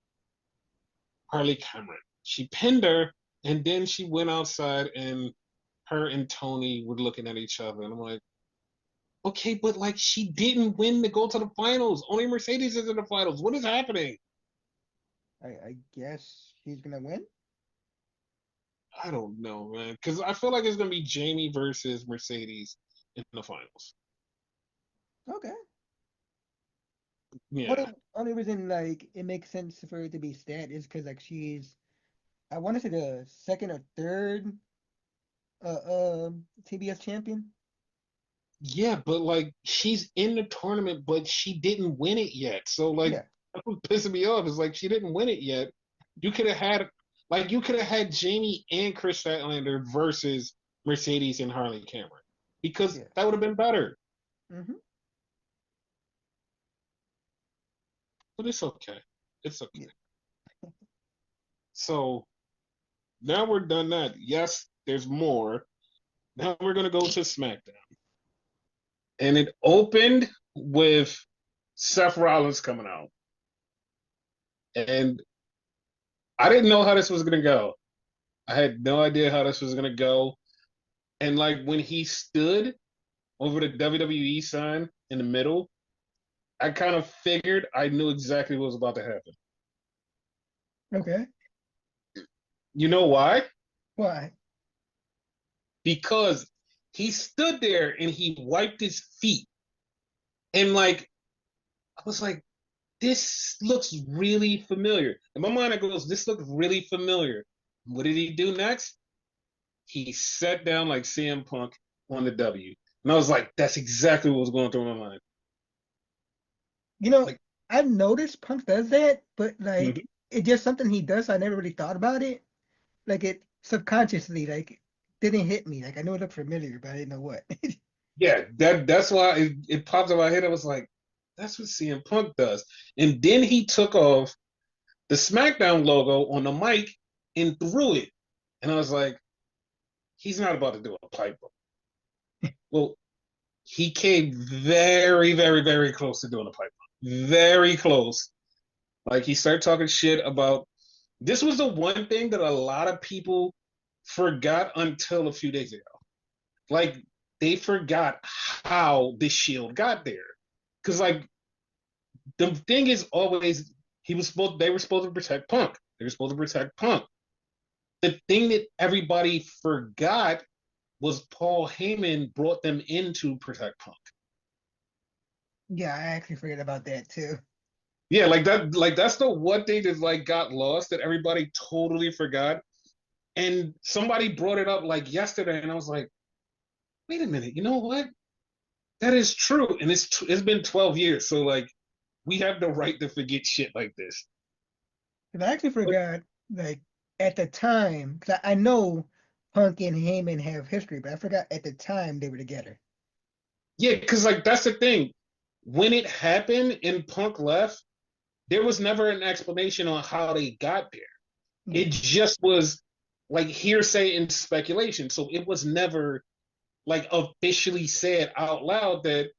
Harley Cameron. She pinned her, and then she went outside, and her and Tony were looking at each other, and I'm like, okay, but like she didn't win to go to the finals. Only Mercedes is in the finals. What is happening? I guess she's gonna win. I don't know, man, because I feel like it's gonna be Jamie versus Mercedes in the finals. Okay. Yeah, Only reason like it makes sense for her to be Stat is because like she's I want to say the second or third TBS champion. yeah, but like she's in the tournament, but she didn't win it yet. So like Yeah. that's what's pissing me off is like she didn't win it yet. You could have had you could have had Jamie and Chris Statlander versus Mercedes and Harley Cameron because Yeah. that would have been better. Hmm. But it's okay. It's Yeah. okay. So now we're done that. Yes, there's more. Now we're gonna go to SmackDown. And it opened with Seth Rollins coming out. And I didn't know how this was gonna go. I had no idea how this was gonna go. And like when he stood over the WWE sign in the middle, I kind of figured I knew exactly what was about to happen. Okay. You know why? Why? Because he stood there and he wiped his feet. And like I was like, this looks really familiar. In my mind, it goes, this looks really familiar. What did he do next? He sat down like CM Punk on the W. And I was like, that's exactly what was going through my mind. You know, Like, I've noticed Punk does that, but mm-hmm. like it's just something he does. So I never really thought about it. Like it subconsciously, like didn't hit me. Like I know it looked familiar, but I didn't know what. Yeah, that's why it popped in my head. I was like, that's what CM Punk does. And then he took off the SmackDown logo on the mic and threw it. And I was like, he's not about to do a pipe bomb. Well, he came very, very, very close to doing a pipe bomb. Very close. Like he started talking shit about this was the one thing that a lot of people forgot until a few days ago. Like they forgot how the shield got there. Cause like the thing is always they were supposed to protect Punk. They were supposed to protect Punk. The thing that everybody forgot was Paul Heyman brought them in to protect Punk. Yeah, I actually forget about that too. Yeah, like that's the one thing that like got lost that everybody totally forgot. And somebody brought it up like yesterday, and I was like, wait a minute, you know what? That is true, and it's been 12 years, so like we have the right to forget shit like this. And I actually But forgot, like at the time, because I know Punk and Heyman have history, but I forgot at the time they were together. yeah, because like that's the thing. When it happened and Punk left, there was never an explanation on how they got there. Yeah, It just was like hearsay and speculation. So it was never like officially said out loud that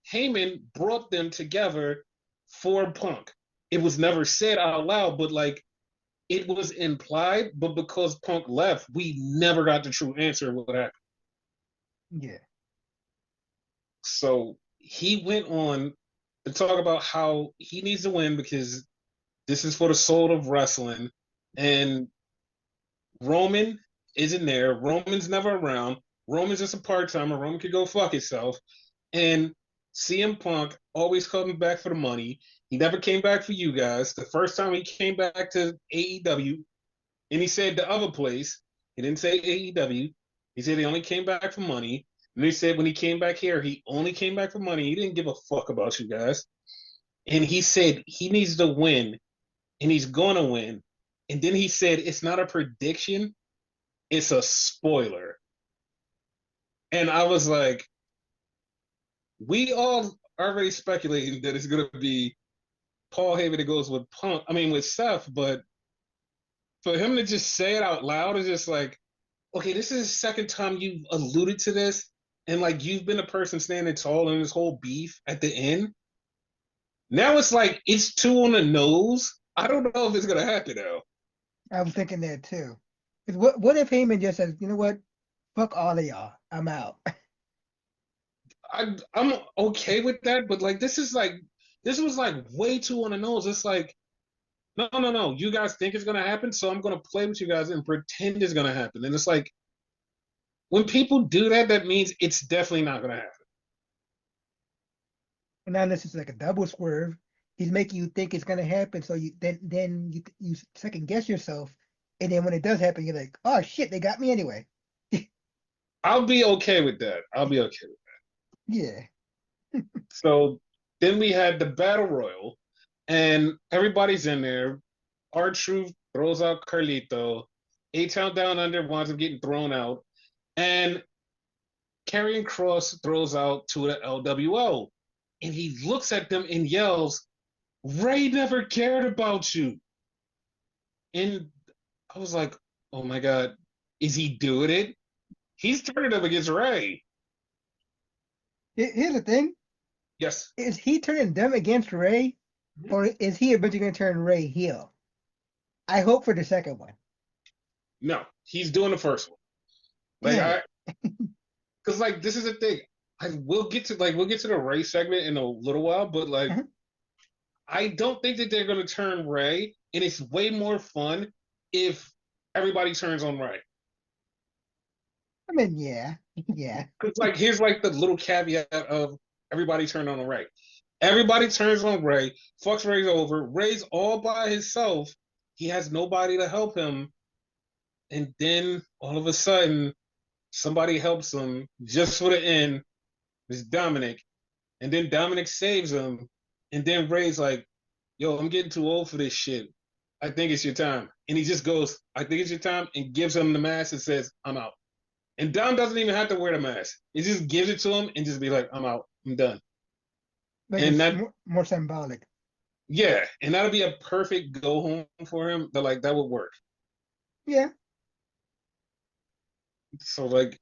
Heyman brought them together for Punk. It was never said out loud, but like it was implied. But because Punk left, we never got the true answer of what happened. yeah. So he went on to talk about how he needs to win because this is for the soul of wrestling. And Roman isn't there. Roman's never around. Roman's just a part timer. Roman could go fuck himself. And CM Punk always coming back for the money. He never came back for you guys. The first time he came back to AEW, and he said the other place, he didn't say AEW. He said he only came back for money. And he said when he came back here, he only came back for money. He didn't give a fuck about you guys. And he said he needs to win, and he's gonna win. And then he said it's not a prediction, it's a spoiler. And I was like, we all already speculating that it's gonna be Paul Heyman that goes with Punk. I mean with Seth, but for him to just say it out loud is just like, okay, this is the second time you've alluded to this, and like you've been the person standing tall in this whole beef at the end. Now it's like it's too on the nose. I don't know if it's gonna happen though. I was thinking that too. 'Cause what if Heyman just says, you know what? Fuck all of y'all. I'm out. I'm okay with that, but like this was like way too on the nose. It's like no, no, no. You guys think it's gonna happen, so I'm gonna play with you guys and pretend it's gonna happen. And it's like when people do that, that means it's definitely not gonna happen. And now this is like a double swerve. He's making you think it's gonna happen, so you second guess yourself, and then when it does happen, you're like, oh shit, they got me anyway. I'll be okay with that. I'll be okay with Yeah. that. So then we had the battle royal, and everybody's in there. R-Truth throws out Carlito. A-Town Down Under winds up getting thrown out, and Karrion Kross throws out to the LWO, and he looks at them and yells, "Ray never cared about you." And I was like, "Oh my god, is he doing it? He's turning up against Ray." Here's the thing: Yes. is he turning them against Ray, or is he eventually gonna turn Ray heel? I hope for the second one. No, he's doing the first one. Like Damn I, it. because like this is the thing. We'll get to the Ray segment in a little while, but like Uh-huh. I don't think that they're gonna turn Ray, and it's way more fun if everybody turns on Ray. I mean, yeah, yeah. Because like here's like the little caveat of everybody turn on Ray. Everybody turns on Ray, fucks Ray's over. Ray's all by himself. He has nobody to help him. And then all of a sudden, somebody helps him just for the end. It's Dominic. And then Dominic saves him. And then Ray's like, yo, I'm getting too old for this shit. I think it's your time. And he just goes, I think it's your time, and gives him the mask and says, I'm out. And Dom doesn't even have to wear the mask. He just gives it to him and just be like, I'm out. I'm done. Like And it's that, more symbolic. yeah, and that'll be a perfect go home for him. That like that would work. Yeah. So like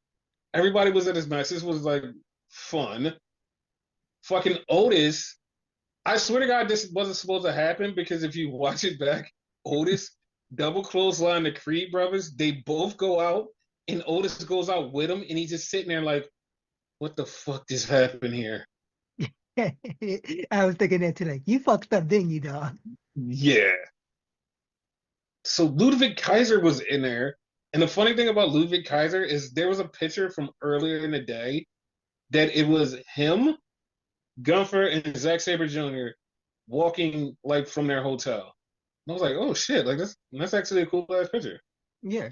everybody was at his match. This was like fun. Fucking Otis. I swear to God, this wasn't supposed to happen because if you watch it back, Otis double clothesline the Creed brothers. They both go out, and Otis goes out with him, and he's just sitting there like, "What the fuck just happened here?" I was thinking that too, like, you fucked up, didn't you, dog? Yeah. So Ludwig Kaiser was in there, and the funny thing about Ludwig Kaiser is there was a picture from earlier in the day that it was him, Gunther, and Zack Sabre Jr. walking like from their hotel. And I was like, oh shit, like that's actually a cool ass picture. Yeah.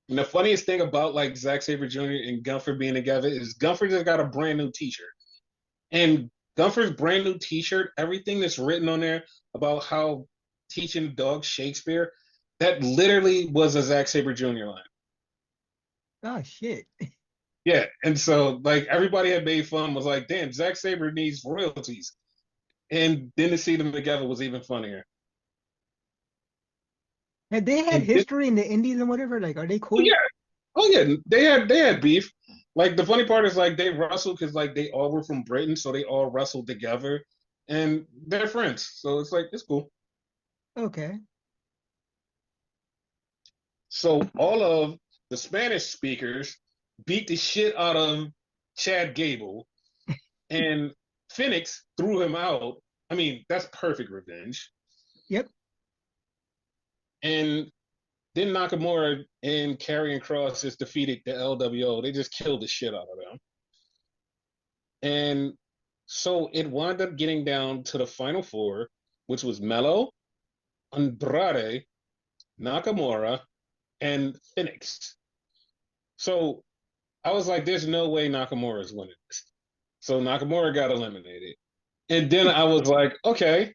And the funniest thing about like Zack Sabre Jr. and Gunther being together is Gunther just got a brand new T-shirt, and Gunther's brand new T-shirt, everything that's written on there about how teaching the dog Shakespeare, that literally was a Zack Sabre Jr. line. Oh shit. Yeah, and so like everybody had made fun was like, damn, Zack Sabre needs royalties, and then to see them together was even funnier. Had they had And then, history in the Indies and whatever? Like, are they oh cool? yeah, oh yeah, they had beef. Like the funny part is like they wrestled because like they all were from Britain, so they all wrestled together, and they're friends. So it's like it's cool. Okay. So all of the Spanish speakers beat the shit out of Chad Gable, and Phoenix threw him out. I mean, that's perfect revenge. Yep. And Then Nakamura and Karrion Kross just defeated the LWO. They just killed the shit out of them. And so it wound up getting down to the final four, which was Melo, Andrade, Nakamura, and Phoenix. So I was like, there's no way Nakamura is winning this. So Nakamura got eliminated. And then I was like, okay,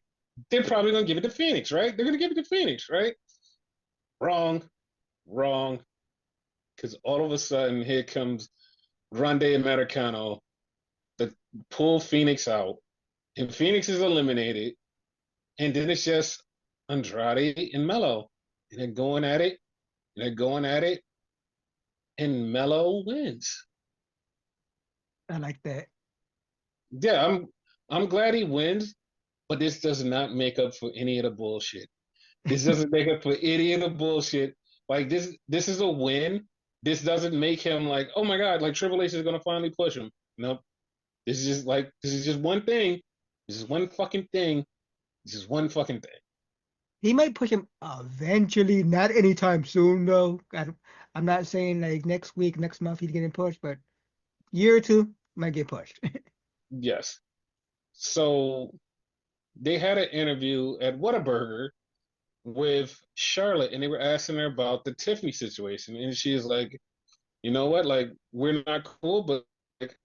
they're probably going to give it to Phoenix, right? They're going to give it to Phoenix, right? Wrong, wrong. Because all of a sudden, here comes Grande Americano to pull Phoenix out. And Phoenix is eliminated. And then it's just Andrade and Melo. And they're going at it. And they're going at it. And Melo wins. I like that. Yeah, I'm glad he wins, but this does not make up for any of the bullshit. This doesn't make up for any of the bullshit. Like this is a win. This doesn't make him like, oh my God, like Triple H is gonna finally push him. Nope. This is just one thing. This is one fucking thing. This is one fucking thing. He might push him eventually, not anytime soon though. I'm not saying like next week, next month he's getting pushed, but year or two might get pushed. Yes. So they had an interview at Whataburger with Charlotte, and they were asking her about the Tiffany situation, and she is like, you know what, like we're not cool, but like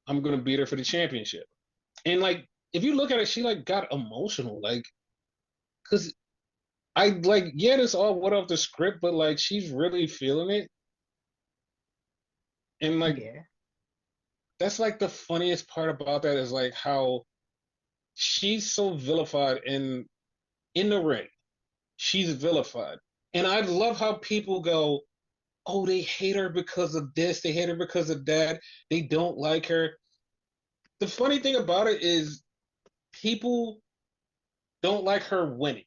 I'm gonna beat her for the championship. And like if you look at it, she like got emotional, like because I like yeah, this all went off the script, but like she's really feeling it, and like Yeah. that's like the funniest part about that is like how she's so vilified in the ring. She's vilified, and I love how people go, oh, they hate her because of this, they hate her because of that, they don't like her. The funny thing about it is people don't like her winning.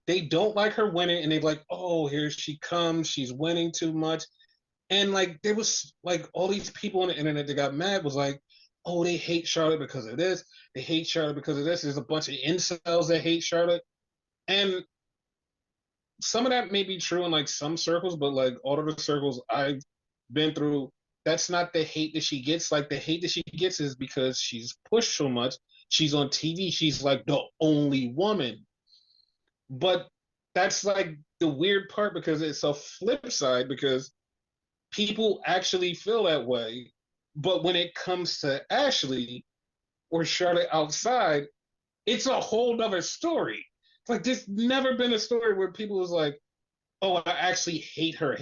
They don't like her winning, and they're like, oh, here she comes, she's winning too much. And like there was like all these people on the internet that got mad was like, oh, they hate Charlotte because of this, they hate Charlotte because of this. There's a bunch of incels that hate Charlotte. And some of that may be true in like some circles, but like all of the circles I've been through, that's not the hate that she gets. Like the hate that she gets is because she's pushed so much. She's on TV. She's like the only woman. But that's like the weird part because it's a flip side because people actually feel that way. But when it comes to Ashley or Charlotte outside, it's a whole nother story. It's like there's never been a story where people was like, oh, I actually hate her.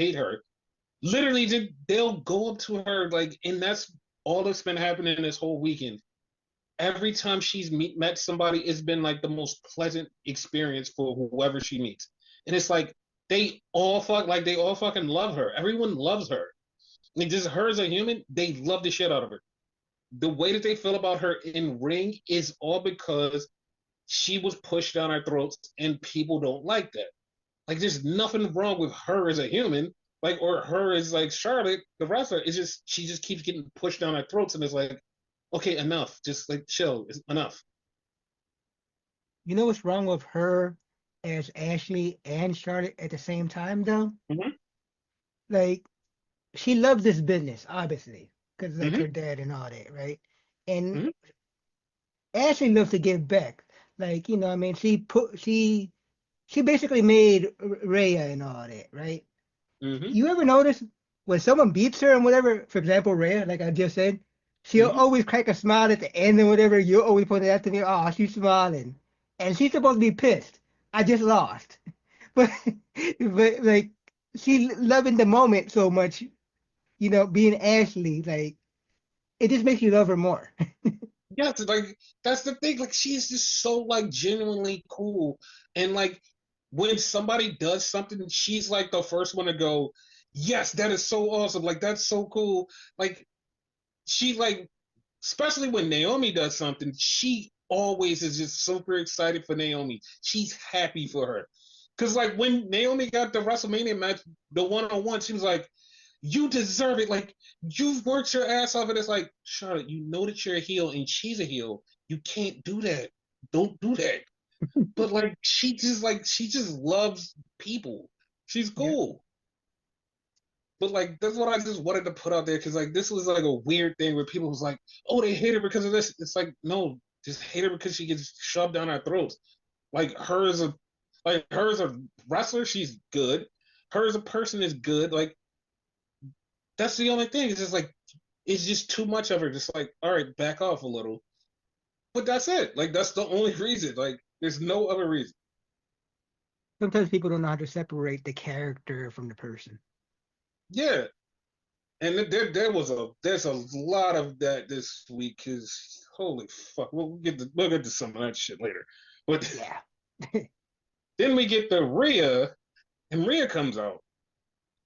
Literally, they'll go up to her like, and that's all that's been happening this whole weekend. Every time she's met somebody, it's been like the most pleasant experience for whoever she meets, and it's like they all fucking love her. Everyone loves her. And just her as a human, they love the shit out of her. The way that they feel about her in ring is all because she was pushed down our throats, and people don't like that. Like there's nothing wrong with her as a human, like or her as like Charlotte, the wrestler. It's just she just keeps getting pushed down our throats, and it's like, okay, enough. Just like chill, it's enough. You know what's wrong with her as Ashley and Charlotte at the same time though? Mm-hmm. Like she loves this business, obviously, because like Mm-hmm. her dad and all that, right? And Mm-hmm. Ashley loves to give back. Like, I mean, she basically made Rhea and all that, right? Mm-hmm. You ever notice when someone beats her and whatever, for example, Rhea, like I just said, she'll Mm-hmm. always crack a smile at the end and whatever. You always point it out to me, oh, she's smiling. And she's supposed to be pissed. I just lost. But but like she loving the moment so much, being Ashley, like it just makes you love her more. Yes, like that's the thing. Like she's just so like genuinely cool, and like when somebody does something, she's like the first one to go, "Yes, that is so awesome! Like that's so cool!" Like she like, especially when Naomi does something, she always is just super excited for Naomi. She's happy for her, because like when Naomi got the WrestleMania match, the one-on-one, she was like, you deserve it. Like you've worked your ass off, and it's like Charlotte, you know that you're a heel and she's a heel. You can't do that. Don't do that. But like she just loves people. She's Yeah. cool. But like that's what I just wanted to put out there because like this was like a weird thing where people was like, oh, they hate her because of this. It's like no, just hate her because she gets shoved down our throats. Like her as a wrestler, she's good. Her as a person is good. Like that's the only thing. It's just like it's just too much of her. Just like all right, back off a little. But that's it. Like that's the only reason. Like there's no other reason. Sometimes people don't know how to separate the character from the person. Yeah, and there's a lot of that this week. Cause holy fuck, we'll get to some of that shit later. But Yeah. then we get the Rhea, and Rhea comes out,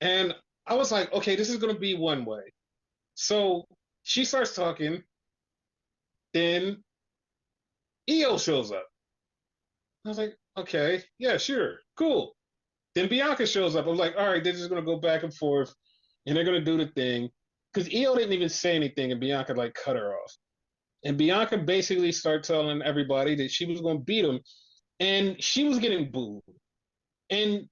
and I was like, okay, this is gonna be one way. So she starts talking, then Io shows up. I was like, okay, yeah, sure, cool. Then Bianca shows up. I'm like, all right, they're just gonna go back and forth, and they're gonna do the thing. Because Io didn't even say anything, and Bianca like cut her off. And Bianca basically started telling everybody that she was gonna beat him, and she was getting booed. And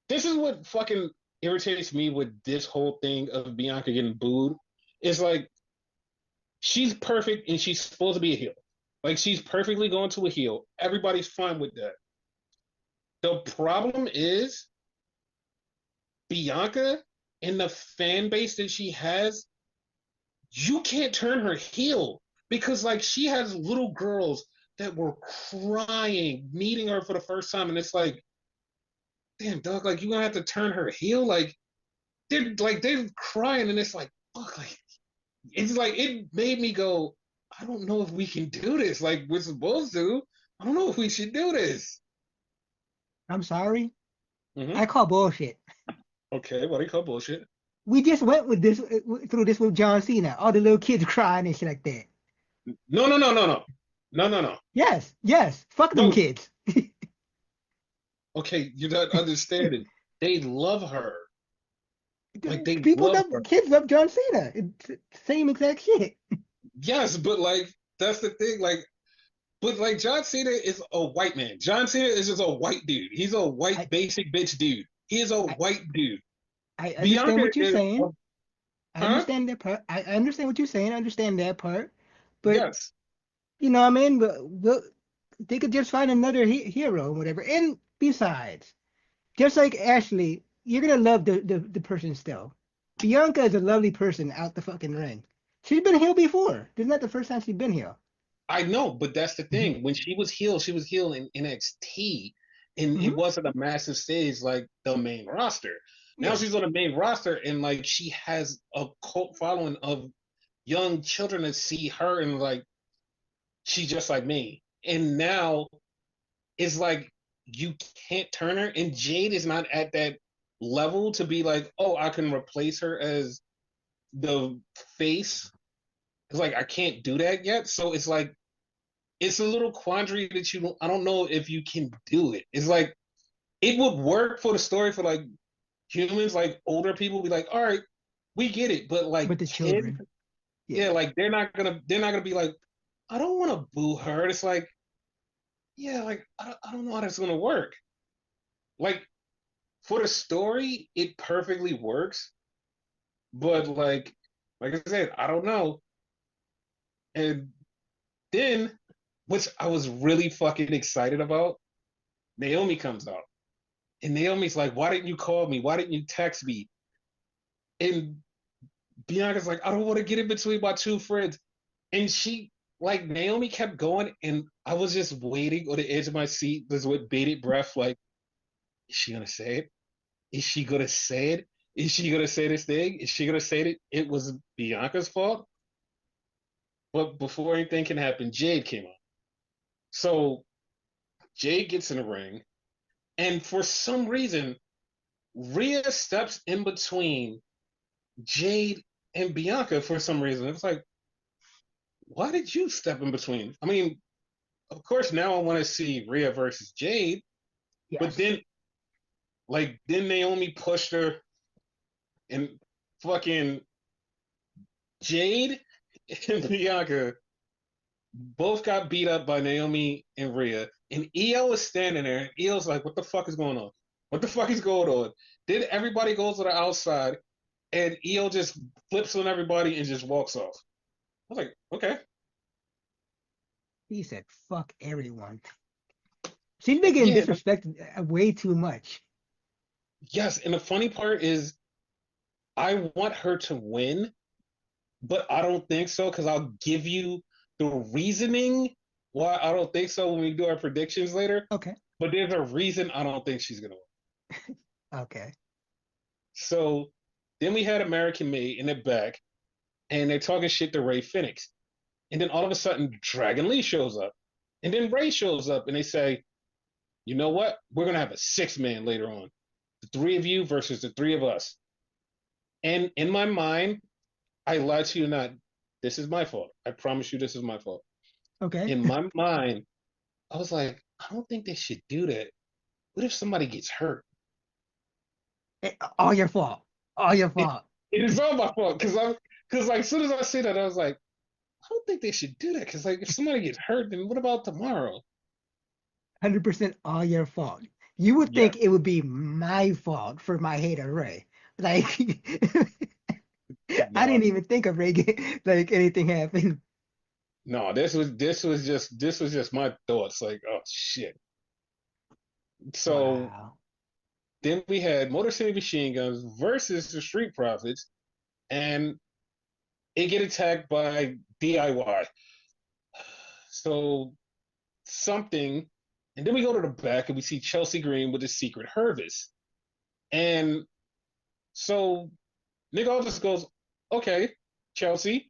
this is what fucking irritates me with this whole thing of Bianca getting booed. It's like she's perfect and she's supposed to be a heel. Like she's perfectly going to a heel. Everybody's fine with that. The problem is Bianca and the fan base that she has, you can't turn her heel because like she has little girls that were crying meeting her for the first time, and it's damn dog, like you gonna have to turn her heel, they're crying, and it's like fuck, like it's like it made me go, I don't know if we can do this like we're supposed to. I don't know if we should do this. I'm sorry. Mm-hmm. I call bullshit. Okay, what do you call bullshit? We just went with this through this with John Cena. All the little kids crying and shit like that. No, no, no, no, no, no, no, no, Yes, yes. Fuck them no. kids. Okay, you're not understanding. They love her. Like they People love love her. kids love John Cena. It's same exact shit. Yes, but like that's the thing. Like, but like John Cena is a white man. John Cena is just a white dude. He's a white I, basic bitch dude. He is a I white dude. I understand Bianca what you're is, saying. I huh? understand that part. I understand what you're saying. I understand that part. But Yes, you know what I mean? But they could just find another hero or whatever. And besides, just like Ashley, you're gonna love the person still. Bianca is a lovely person out the fucking ring. She's been here before. This is not the first time she's been here. I know, but that's the Hmm. thing. When she was heel in NXT, and it Hmm. wasn't a massive stage like the main roster. Now Yeah. she's on the main roster, and like she has a cult following of young children that see her and like she's just like me. And now it's like you can't turn her, and Jade is not at that level to be like, oh, I can replace her as the face. It's like I can't do that yet. So it's like it's a little quandary that I don't know if you can do it. It's like it would work for the story for like humans, like older people be like, all right, we get it. But like With the kids, children. yeah, Yeah. like they're not gonna be like, I don't wanna boo her. It's like, yeah, like I don't know how that's gonna work. Like for the story, it perfectly works, but like I said, I don't know. And then, which I was really fucking excited about, Naomi comes out, and Naomi's like, "Why didn't you call me? Why didn't you text me?" And Bianca's like, "I don't want to get in between my two friends." And she, like, Naomi kept going, and I was just waiting on the edge of my seat, just with bated breath, like, is she gonna say it? Is she gonna say it? Is she gonna say this thing? Is she gonna say that it was Bianca's fault? But before anything can happen, Jade came out. So Jade gets in the ring, and for some reason, Rhea steps in between Jade and Bianca for some reason. It's like, why did you step in between? I mean, of course, now I want to see Rhea versus Jade, but Yes. then Naomi pushed her, and fucking Jade and Bianca both got beat up by Naomi and Rhea. And EO is standing there, and EO's like, what the fuck is going on? What the fuck is going on? Then everybody goes to the outside, and EO just flips on everybody and just walks off. I was like, okay, He said, "Fuck everyone." She's been getting yeah, disrespected way too much. yes. And the funny part is, I want her to win, but I don't think so because I'll give you the reasoning why I don't think so when we do our predictions later. Okay. But there's a reason I don't think she's gonna win. Okay. So then we had American Made in the back, and they're talking shit to Ray Phoenix. And then all of a sudden, Dragon Lee shows up. And then Ray shows up, and they say, you know what? We're going to have a six-man later on. The three of you versus the three of us. And in my mind, I lied to you not. This is my fault. I promise you this is my fault. Okay. In my mind, I was like, I don't think they should do that. What if somebody gets hurt? All your fault. All your It, fault. it is all my fault because like as soon as I say that, I was like, I don't think they should do that because like if somebody gets hurt, then what about tomorrow? 100% all your fault. You would Yeah, think it would be my fault for my hate of Ray. Like, I no, didn't even think of Ray, like anything happened. no. This was just my thoughts. Like, oh shit. So Wow. then we had Motor City Machine Guns versus the Street Profits, and it get attacked by DIY. So something, and then we go to the back and we see Chelsea Green with the Secret Hervis, and so Nick Aldis goes, okay, Chelsea,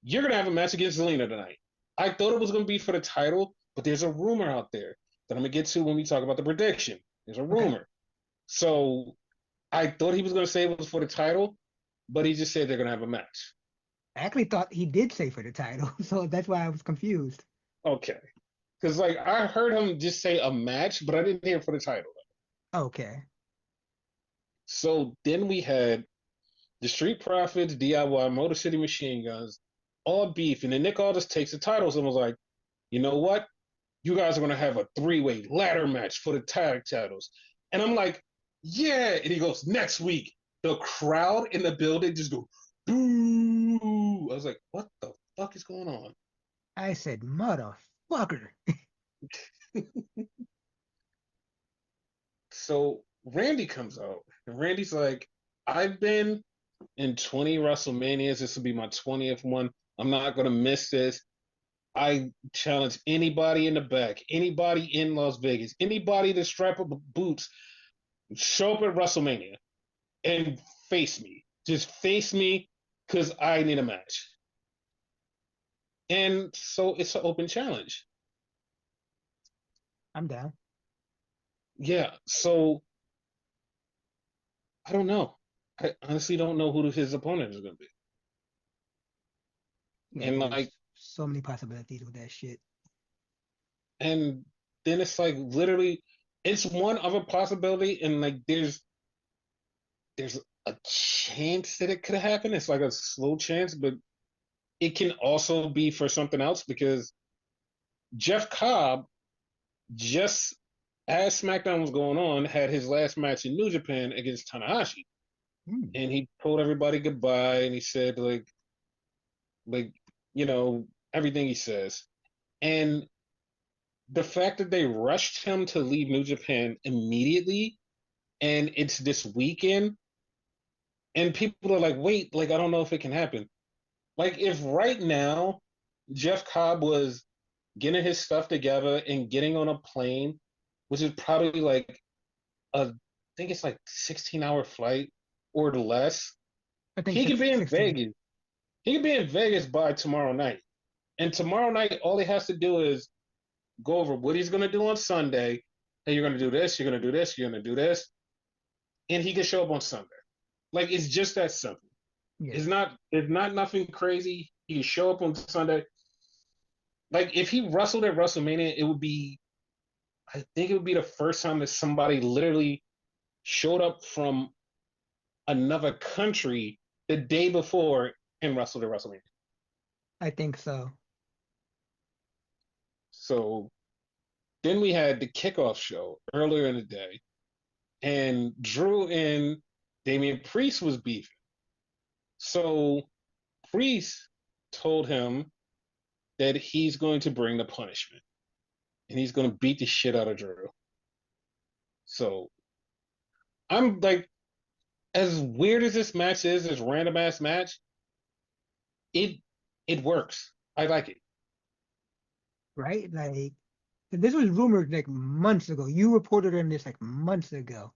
you're gonna have a match against Zelina tonight. I thought it was gonna be for the title, but there's a rumor out there that I'm gonna get to when we talk about the prediction. There's a Okay. rumor. So I thought he was gonna say it was for the title, but he just said they're gonna have a match. I actually thought he did say for the title, so that's why I was confused. Okay. Because like I heard him just say a match, but I didn't hear for the title. Okay. So then we had the Street Profits, DIY, Motor City Machine Guns, all beef, and then Nick Aldis takes the titles and was like, you know what? You guys are gonna have a three-way ladder match for the tag titles. And I'm like, yeah. And he goes, next week. The crowd in the building just go, boo. I was like, what the fuck is going on? I said, motherfucker. So Randy comes out, and Randy's like, I've been in 20 WrestleManias. This will be my 20th one. I'm not gonna miss this. I challenge anybody in the back, anybody in Las Vegas, anybody to strap up boots, show up at WrestleMania and face me. Just face me because I need a match. And so it's an open challenge. I'm down. Yeah. So I don't know. I honestly don't know who his opponent is going to be. Yeah, And like, there's so many possibilities with that shit. and then it's like literally, it's one other possibility, and like there's a chance that it could happen. It's like a slow chance, but it can also be for something else because Jeff Cobb just as SmackDown was going on had his last match in New Japan against Tanahashi, Hmm. and he told everybody goodbye, and he said like everything he says, and the fact that they rushed him to leave New Japan immediately, and it's this weekend, and people are like, wait, like I don't know if it can happen. Like if right now Jeff Cobb was getting his stuff together and getting on a plane, which is probably like I think it's like 16-hour flight or less. I think He could be in 16. Vegas. He could be in Vegas by tomorrow night. And tomorrow night, all he has to do is go over what he's gonna do on Sunday. Hey, you're gonna do this, you're gonna do this, you're gonna do this, and he can show up on Sunday. Like it's just that simple. Yeah. It's not nothing crazy. He can show up on Sunday. Like if he wrestled at WrestleMania, it would be I think it would be the first time that somebody literally showed up from another country the day before and wrestled at WrestleMania. I think so. So then we had the kickoff show earlier in the day, and Drew and Damian Priest was beefing. So Priest told him that he's going to bring the punishment and he's going to beat the shit out of Drew. So I'm like, as weird as this match is, this random ass match, it it works. I like it. right? Like this was rumored like months ago. You reported on this like months ago,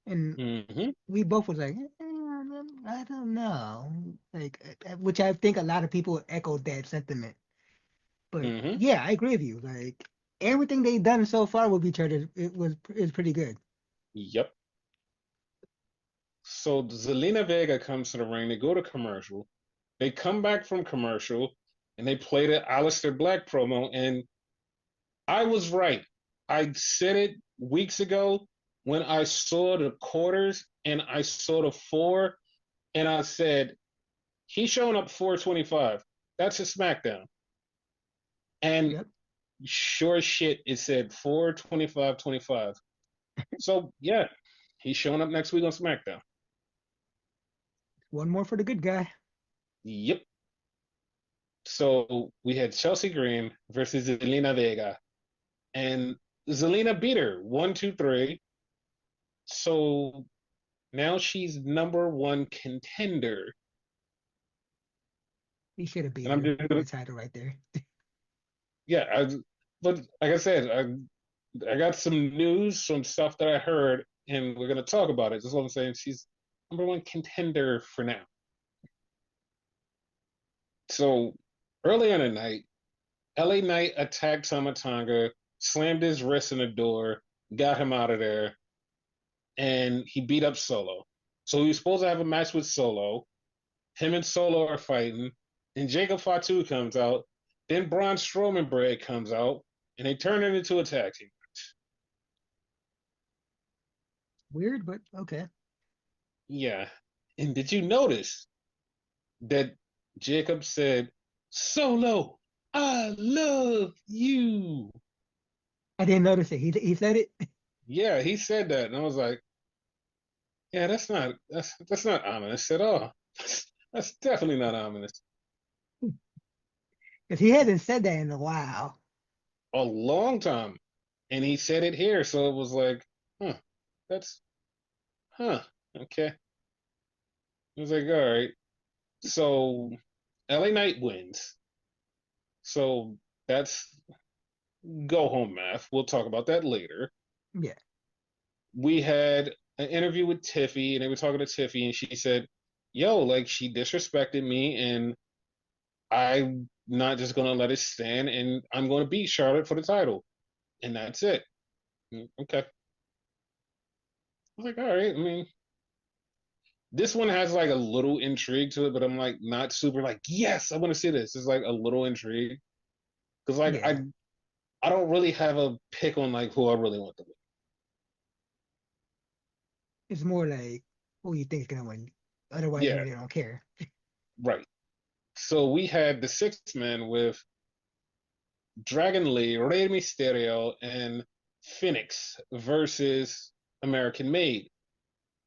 and Mm-hmm. we both was like, I don't know, like which I think a lot of people echoed that sentiment. But Mm-hmm. yeah, I agree with you. Like everything they've done so far with each other, is pretty good. Yep. So Zelina Vega comes to the ring. They go to commercial. They come back from commercial and they play the Aleister Black promo. And I was right. I said it weeks ago when I saw the quarters and I saw the four, and I said, he's showing up 425. That's a SmackDown. And Yep. sure as shit, it said 425-25. So yeah, he's showing up next week on SmackDown. One more for the good guy. Yep. So we had Chelsea Green versus Zelina Vega, and Zelina beat her 1, 2, 3. So now she's number one contender, He should have beat and I'm her just for gonna, the title right there. yeah. But like I said, I got some news, some stuff that I heard, and we're gonna talk about it. That's what I'm saying. She's number one contender for now. So early on the night, LA Knight attacked Samatanga, slammed his wrist in the door, got him out of there, and he beat up Solo. So he was supposed to have a match with Solo. Him and Solo are fighting, and Jacob Fatu comes out. Then Braun Strowman Bread comes out, and they turn it into a tag team. Weird, but okay. Yeah. And did you notice that Jacob said, Solo, I love you? I didn't notice it. He said it Yeah, he said that. And I was like, yeah, that's not ominous at all. That's definitely not ominous. because he hasn't said that in a while. A long time. And he said it here, so it was like, huh, that's huh, okay. I was like, all right. So LA Knight wins. So that's go home math. We'll talk about that later. Yeah, We had an interview with Tiffy, and they were talking to Tiffy, and she said, yo, like she disrespected me, and I'm not just gonna let it stand, and I'm gonna beat Charlotte for the title. And that's it. Okay. I was like, all right. I mean, this one has like a little intrigue to it, but I'm like not super like, yes, I want to see this. It's like a little intrigue. Because like yeah. I don't really have a pick on like who I really want to win. It's more like who you think is gonna win. Otherwise, you Yeah, really don't care. right. So we had the sixth man with Dragon Lee, Rey Mysterio, and Phoenix versus American Made.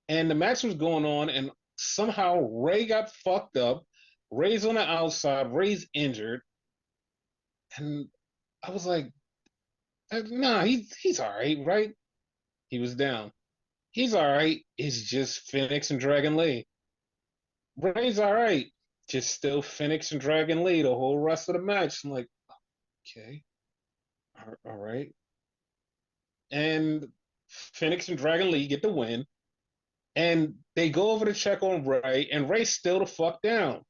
And the match was going on, and somehow Ray got fucked up. Ray's on the outside, Ray's injured. And I was like, nah, he's all right, right? He was down. He's all right. It's just Phoenix and Dragon Lee. Ray's all right. Just still Phoenix and Dragon Lee the whole rest of the match. I'm like, okay, all right. And Phoenix and Dragon Lee get the win. And they go over to check on Ray, and Ray's still the fuck down.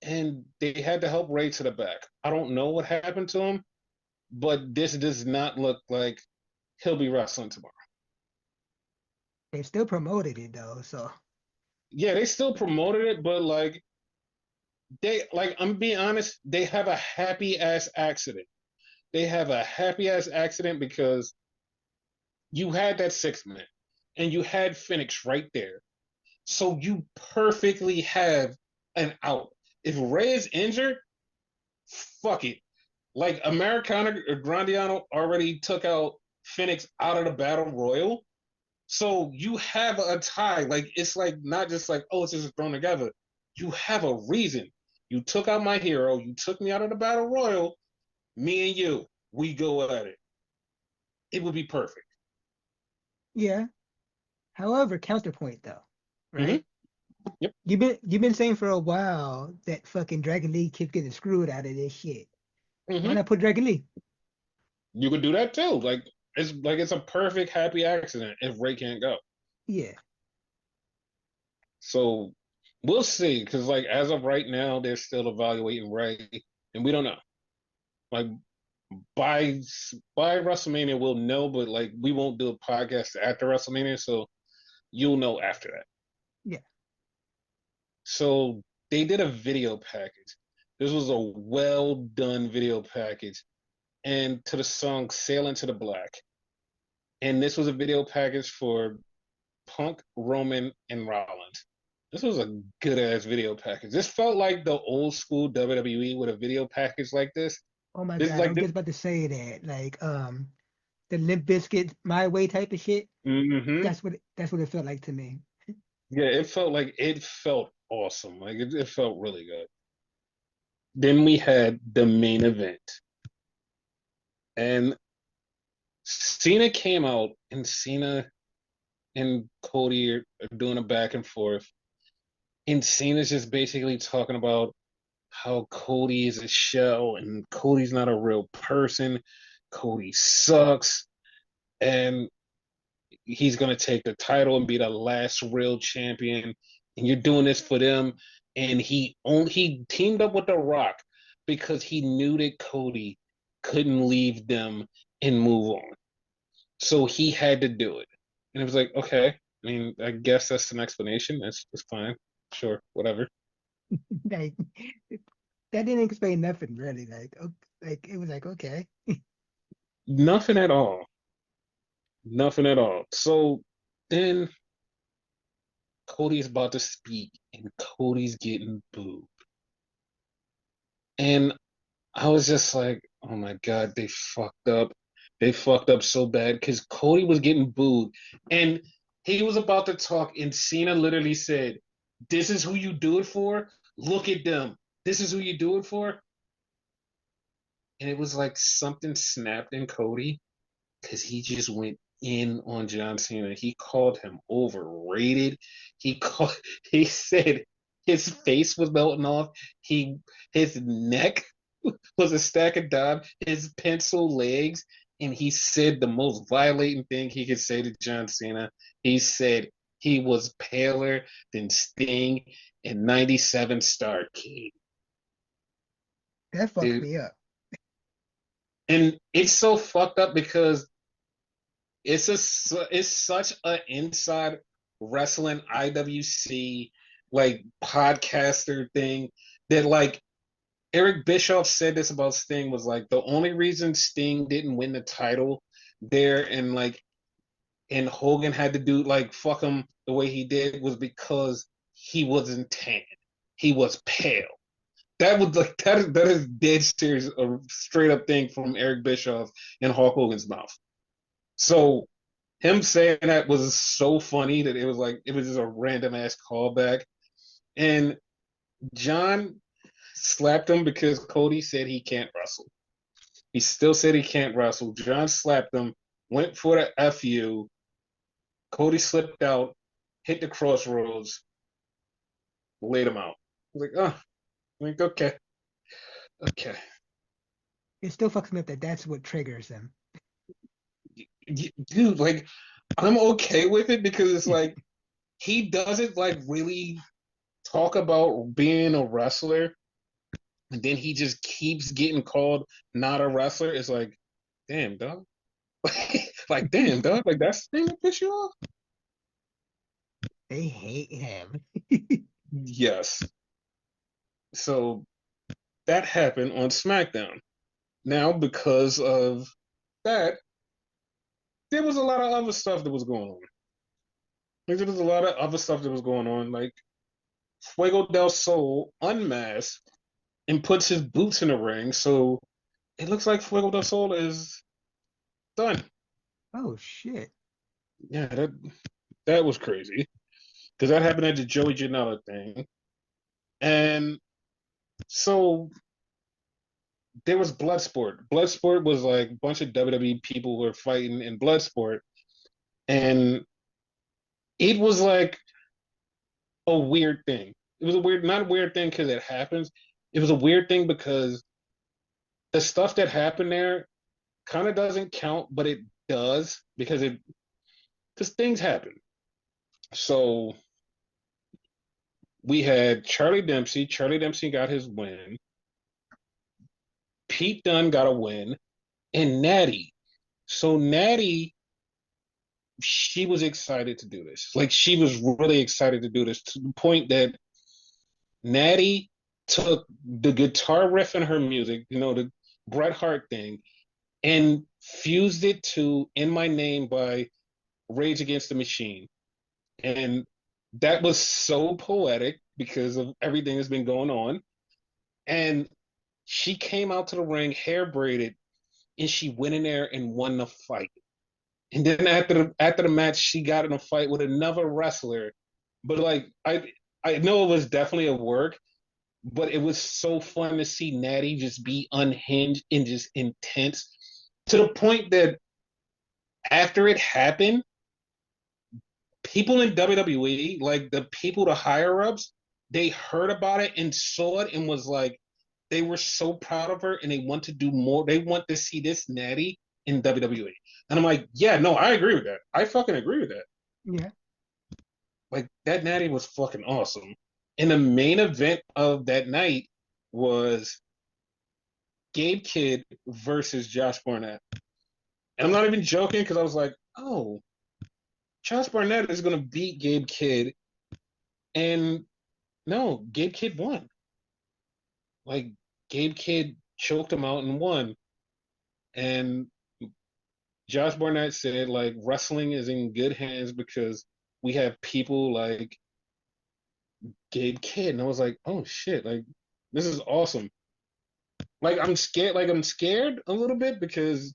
And they had to help Ray to the back. I don't know what happened to him, but this does not look like he'll be wrestling tomorrow. They still promoted it though, so Yeah, they still promoted it, but like I'm being honest, they have a happy ass accident. They have a happy ass accident because you had that 6 man and you had Phoenix right there. So you perfectly have an out. If Ray is injured, fuck it. Like Americana or Grandiano already took out Phoenix out of the battle royal. So you have a tie. Like it's like not just like, oh, it's just thrown together. You have a reason. You took out my hero. You took me out of the battle royal. Me and you, we go at it. It would be perfect. Yeah. However, counterpoint though, Mm-hmm. right? Yep. You've been saying for a while that fucking Dragon Lee keeps getting screwed out of this shit. Why Mm-hmm. not put Dragon Lee? You could do that too. Like it's a perfect happy accident if Ray can't go. Yeah. So we'll see. Because like as of right now, they're still evaluating Ray, and we don't know. Like by by WrestleMania, we'll know. But like we won't do a podcast after WrestleMania, so you'll know after that. Yeah. So they did a video package. This was a well done video package, and to the song "Sail Into the Black." And this was a video package for Punk, Roman, and Rollins. This was a good ass video package. This felt like the old school WWE with a video package like this. Oh my This is God, I like was this. just about to say that. Like, the Limp Bizkit My Way type of shit. Mm-hmm. That's what it felt like to me. Yeah, it felt awesome. Like it felt really good. Then we had the main event, and Cena came out, and Cena and Cody are doing a back and forth, and Cena's just basically talking about how Cody is a shell and Cody's not a real person. Cody sucks, and he's gonna take the title and be the last real champion. And you're doing this for them. And he teamed up with The Rock because he knew that Cody couldn't leave them and move on. So he had to do it. And it was like, okay, I mean, I guess that's an explanation. That's fine. Sure, whatever. Like, that didn't explain nothing really. Like it was like, okay. Nothing at all. Nothing at all. So then Cody's about to speak and Cody's getting booed. And I was just like, oh my God, they fucked up. They fucked up so bad because Cody was getting booed. And he was about to talk, and Cena literally said, "This is who you do it for? Look at them. This is who you do it for?" And it was like something snapped in Cody because he just went in on John Cena. He called him overrated. He called he said his face was melting off. His neck was a stack of dime, his pencil legs, and he said the most violating thing he could say to John Cena. He said he was paler than Sting in 97 Starrcade. That fucked Dude. me up. And it's so fucked up because it's such an inside wrestling IWC like podcaster thing that like Eric Bischoff said this about Sting was like the only reason Sting didn't win the title there and Hogan had to do like fuck him the way he did was because he wasn't tan. He was pale. That was like that is dead serious a straight up thing from Eric Bischoff and Hulk Hogan's mouth. So him saying that was so funny that it was just a random ass callback. And John slapped him because Cody said he can't wrestle. He still said he can't wrestle. John slapped him, went for the FU. Cody slipped out, hit the crossroads, laid him out. I was like, oh, like, okay, okay. It still fucks me up that that's what triggers them. Dude, like, I'm okay with it because it's like, he doesn't like really talk about being a wrestler and then he just keeps getting called not a wrestler. It's like, damn, dog. Like, damn, dog. Like, that's the thing that piss you off? They hate him. Yes. So that happened on SmackDown. Now, because of that, there was a lot of other stuff that was going on. Like, there was a lot of other stuff that was going on. Like, Fuego del Sol unmasked and puts his boots in the ring. So it looks like Fuego del Sol is done. Oh shit. Yeah, that was crazy because that happened at the Joey Janela thing, and so there was Bloodsport. Bloodsport was like a bunch of WWE people who were fighting in Bloodsport, and it was like a weird thing. It was a weird, not a weird thing because it happens. It was a weird thing because the stuff that happened there kind of doesn't count, but it does because things happen. So we had Charlie Dempsey. Charlie Dempsey got his win. Pete Dunne got a win, and Natty. So Natty, she was excited to do this. Like she was really excited to do this to the point that Natty took the guitar riff in her music, the Bret Hart thing, and fused it to "In My Name" by Rage Against the Machine. And that was so poetic because of everything that's been going on. And she came out to the ring, hair braided, and she went in there and won the fight. And then after the match, she got in a fight with another wrestler. But like I know it was definitely a work, but it was so fun to see Natty just be unhinged and just intense to the point that after it happened, people in WWE, like the people, the higher ups, they heard about it and saw it and was like, they were so proud of her and they want to do more. They want to see this Natty in WWE. And I'm like, yeah, no, I agree with that. I fucking agree with that. Yeah. Like that Natty was fucking awesome. And the main event of that night was Gabe Kidd versus Josh Barnett. And I'm not even joking because I was like, oh, Josh Barnett is going to beat Gabe Kidd. And no, Gabe Kidd won. Like, Gabe Kidd choked him out and won. And Josh Barnett said, like, wrestling is in good hands because we have people like Gabe Kidd. And I was like, oh shit, like, this is awesome. I'm scared a little bit because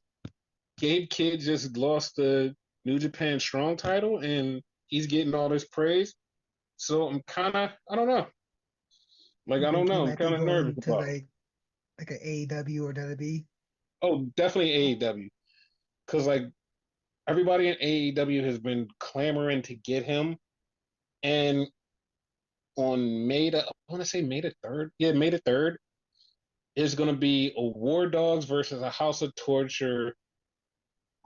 Gabe Kidd just lost the New Japan Strong title and he's getting all this praise. So I don't know. Like You I don't think he know. I'm might be kind of nervous going to about it. like an AEW or WWE? Oh, definitely AEW. Because like everybody in AEW has been clamoring to get him, and on I want to say May the 3rd. Yeah, May the 3rd is going to be a War Dogs versus a House of Torture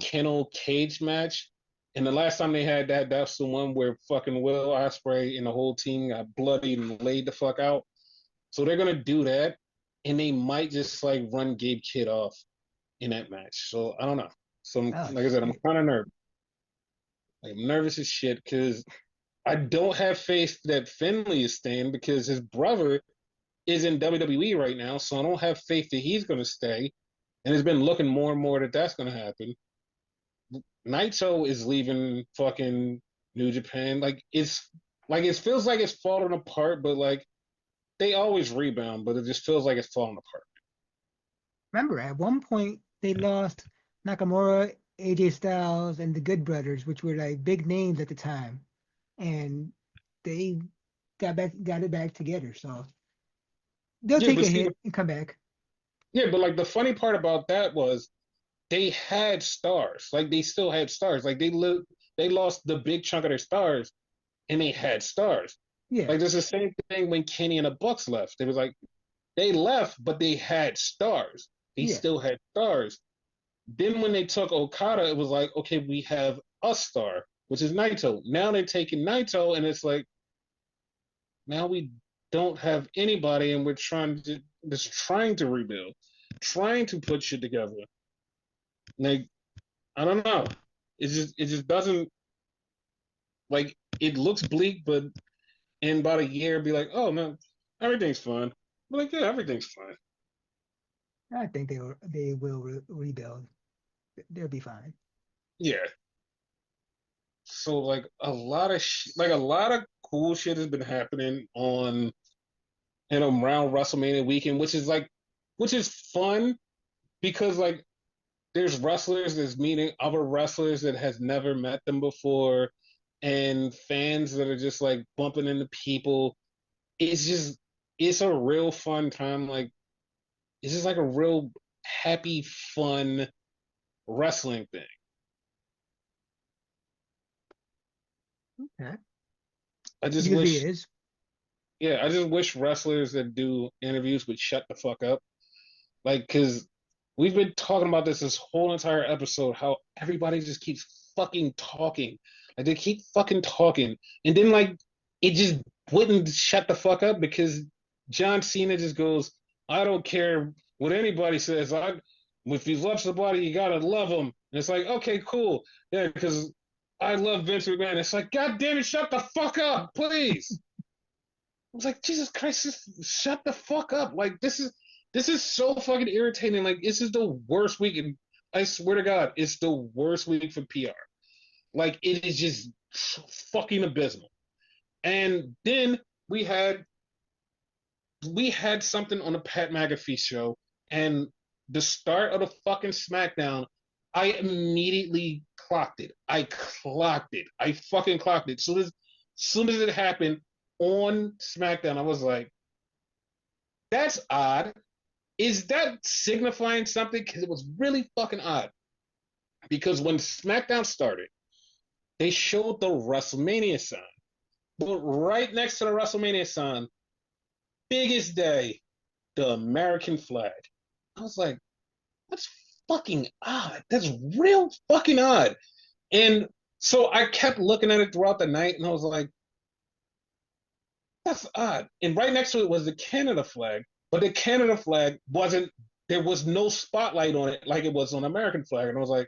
kennel cage match. And the last time they had that, that's the one where fucking Will Ospreay and the whole team got bloody and laid the fuck out. So they're gonna do that, and they might just like run Gabe Kidd off in that match. So I don't know. So Oh like I said, I'm shit. kind of nervous. Like, I'm nervous as shit because I don't have faith that Finley is staying because his brother is in WWE right now. So I don't have faith that he's gonna stay. And it's been looking more and more that that's gonna happen. Naito is leaving fucking New Japan. It feels like it's falling apart, but like they always rebound, but it just feels like it's falling apart. Remember, at one point they lost Nakamura, AJ Styles, and the Good Brothers, which were like big names at the time, and they got it back together. So they'll Yeah, take but a see, hit and come back. yeah, but like the funny part about that was they had stars. Like they still had stars. They lost the big chunk of their stars, and they had stars. Yeah, Like there's the same thing when Kenny and the Bucks left. It was like they left, but they had stars. They yeah. still had stars. Then when they took Okada, it was like, okay, we have a star, which is Naito. Now they're taking Naito, and it's like now we don't have anybody, and we're trying to rebuild, trying to put shit together. Like I don't know. It just doesn't like it looks bleak, but in about a year, be like, oh man, everything's fine. But like, yeah, everything's fine. I think they will rebuild. They'll be fine. Yeah. So like a lot of cool shit has been happening on around WrestleMania weekend, which is fun because like there's wrestlers that's meeting other wrestlers that has never met them before, and fans that are just like bumping into people. It's just it's a real fun time. Like it's just like a real happy, fun wrestling thing. Okay. I just Usually wish, is. yeah, I just wish wrestlers that do interviews would shut the fuck up. Like, cause we've been talking about this whole entire episode, how everybody just keeps fucking talking. Like they keep fucking talking, and then like it just wouldn't shut the fuck up because John Cena just goes, "I don't care what anybody says. If you love somebody, you gotta love them." And it's like, okay, cool, yeah, because I love Vince McMahon. It's like, God damn it, shut the fuck up, please. I was like, Jesus Christ, just shut the fuck up. Like this is so fucking irritating. Like this is the worst week, and I swear to God, it's the worst week for PR. Like it is just fucking abysmal. And then we had we had something on the Pat McAfee show, and the start of the fucking SmackDown, I immediately clocked it. I clocked it. I fucking clocked it. Soon as it happened on SmackDown, I was like, that's odd. Is that signifying something? Because it was really fucking odd. Because when SmackDown started, they showed the WrestleMania sign. But right next to the WrestleMania sign, biggest day, the American flag. I was like, that's fucking odd. That's real fucking odd. And so I kept looking at it throughout the night and I was like, that's odd. And right next to it was the Canada flag, but the Canada flag wasn't, there was no spotlight on it like it was on the American flag. And I was like,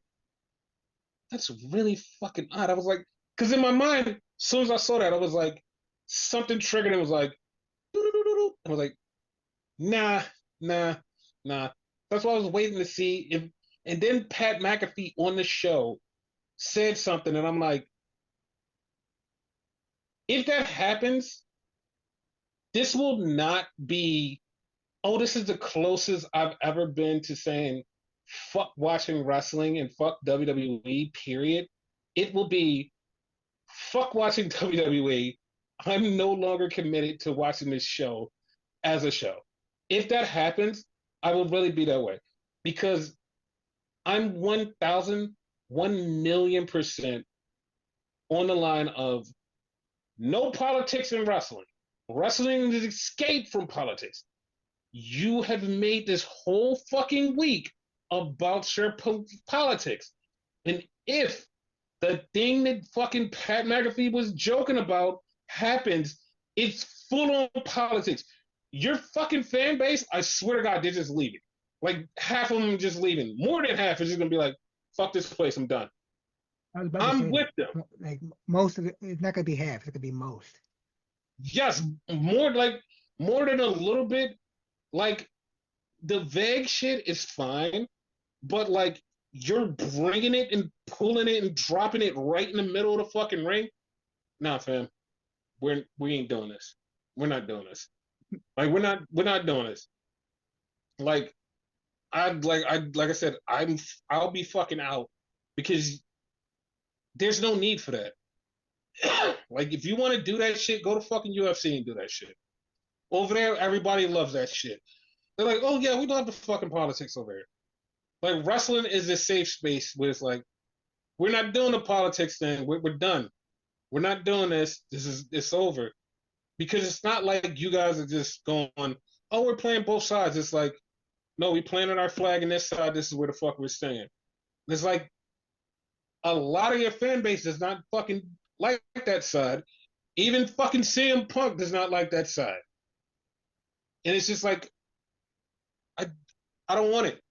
that's really fucking odd. I was like, because in my mind, as soon as I saw that, I was like, something triggered and was like, doo-doo-doo-doo. I was like, nah, nah, nah. That's what I was waiting to see if. And then Pat McAfee on the show said something, and I'm like, if that happens, this will not be. Oh, this is the closest I've ever been to saying fuck watching wrestling and fuck WWE. Period. It will be fuck watching WWE. I'm no longer committed to watching this show as a show. If that happens, I will really be that way because I'm 1,000, 1,000,000% on the line of no politics in wrestling. Wrestling is escape from politics. You have made this whole fucking week about your politics. And if the thing that fucking Pat McAfee was joking about happens, it's full on politics. Your fucking fan base, I swear to God, they're just leaving. Like half of them just leaving. More than half is just gonna be like, fuck this place, I'm done. I was about to I'm say with that. them. Like most of it, it's not gonna be half. It's gonna be most. Yes, more like more than a little bit. Like the vague shit is fine, but like you're bringing it and pulling it and dropping it right in the middle of the fucking ring. Nah, fam, we ain't doing this. We're not doing this. Like we're not doing this. Like like I said, I'll be fucking out because there's no need for that. Like if you want to do that shit, go to fucking UFC and do that shit. Over there, everybody loves that shit. They're like, oh yeah, we love the fucking politics over here. Like wrestling is a safe space where it's like, we're not doing the politics thing. We're done. We're not doing this. It's over. Because it's not like you guys are just going, oh, we're playing both sides. It's like, no, we planted our flag in this side. This is where the fuck we're staying. It's like a lot of your fan base does not fucking like that side. Even fucking CM Punk does not like that side. And it's just like, I, I don't want it.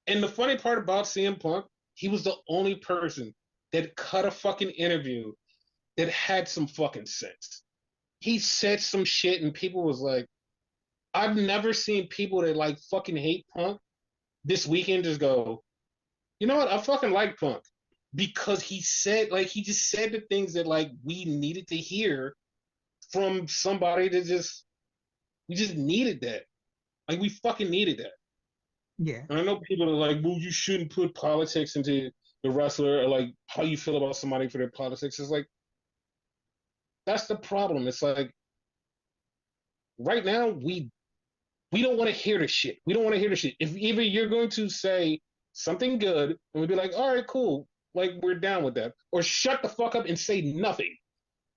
And the funny part about CM Punk, he was the only person that cut a fucking interview that had some fucking sense. He said some shit and people was like, I've never seen people that like fucking hate Punk this weekend just go, you know what? I fucking like Punk because he said like he just said the things that like we needed to hear from somebody that just we just needed that. Like we fucking needed that. Yeah. And I know people are like, well, you shouldn't put politics into the wrestler, or like how you feel about somebody for their politics. It's like, that's the problem. It's like, right now, we don't want to hear the shit. We don't want to hear the shit. If either you're going to say something good and we'd be like, all right, cool, like we're down with that, or shut the fuck up and say nothing.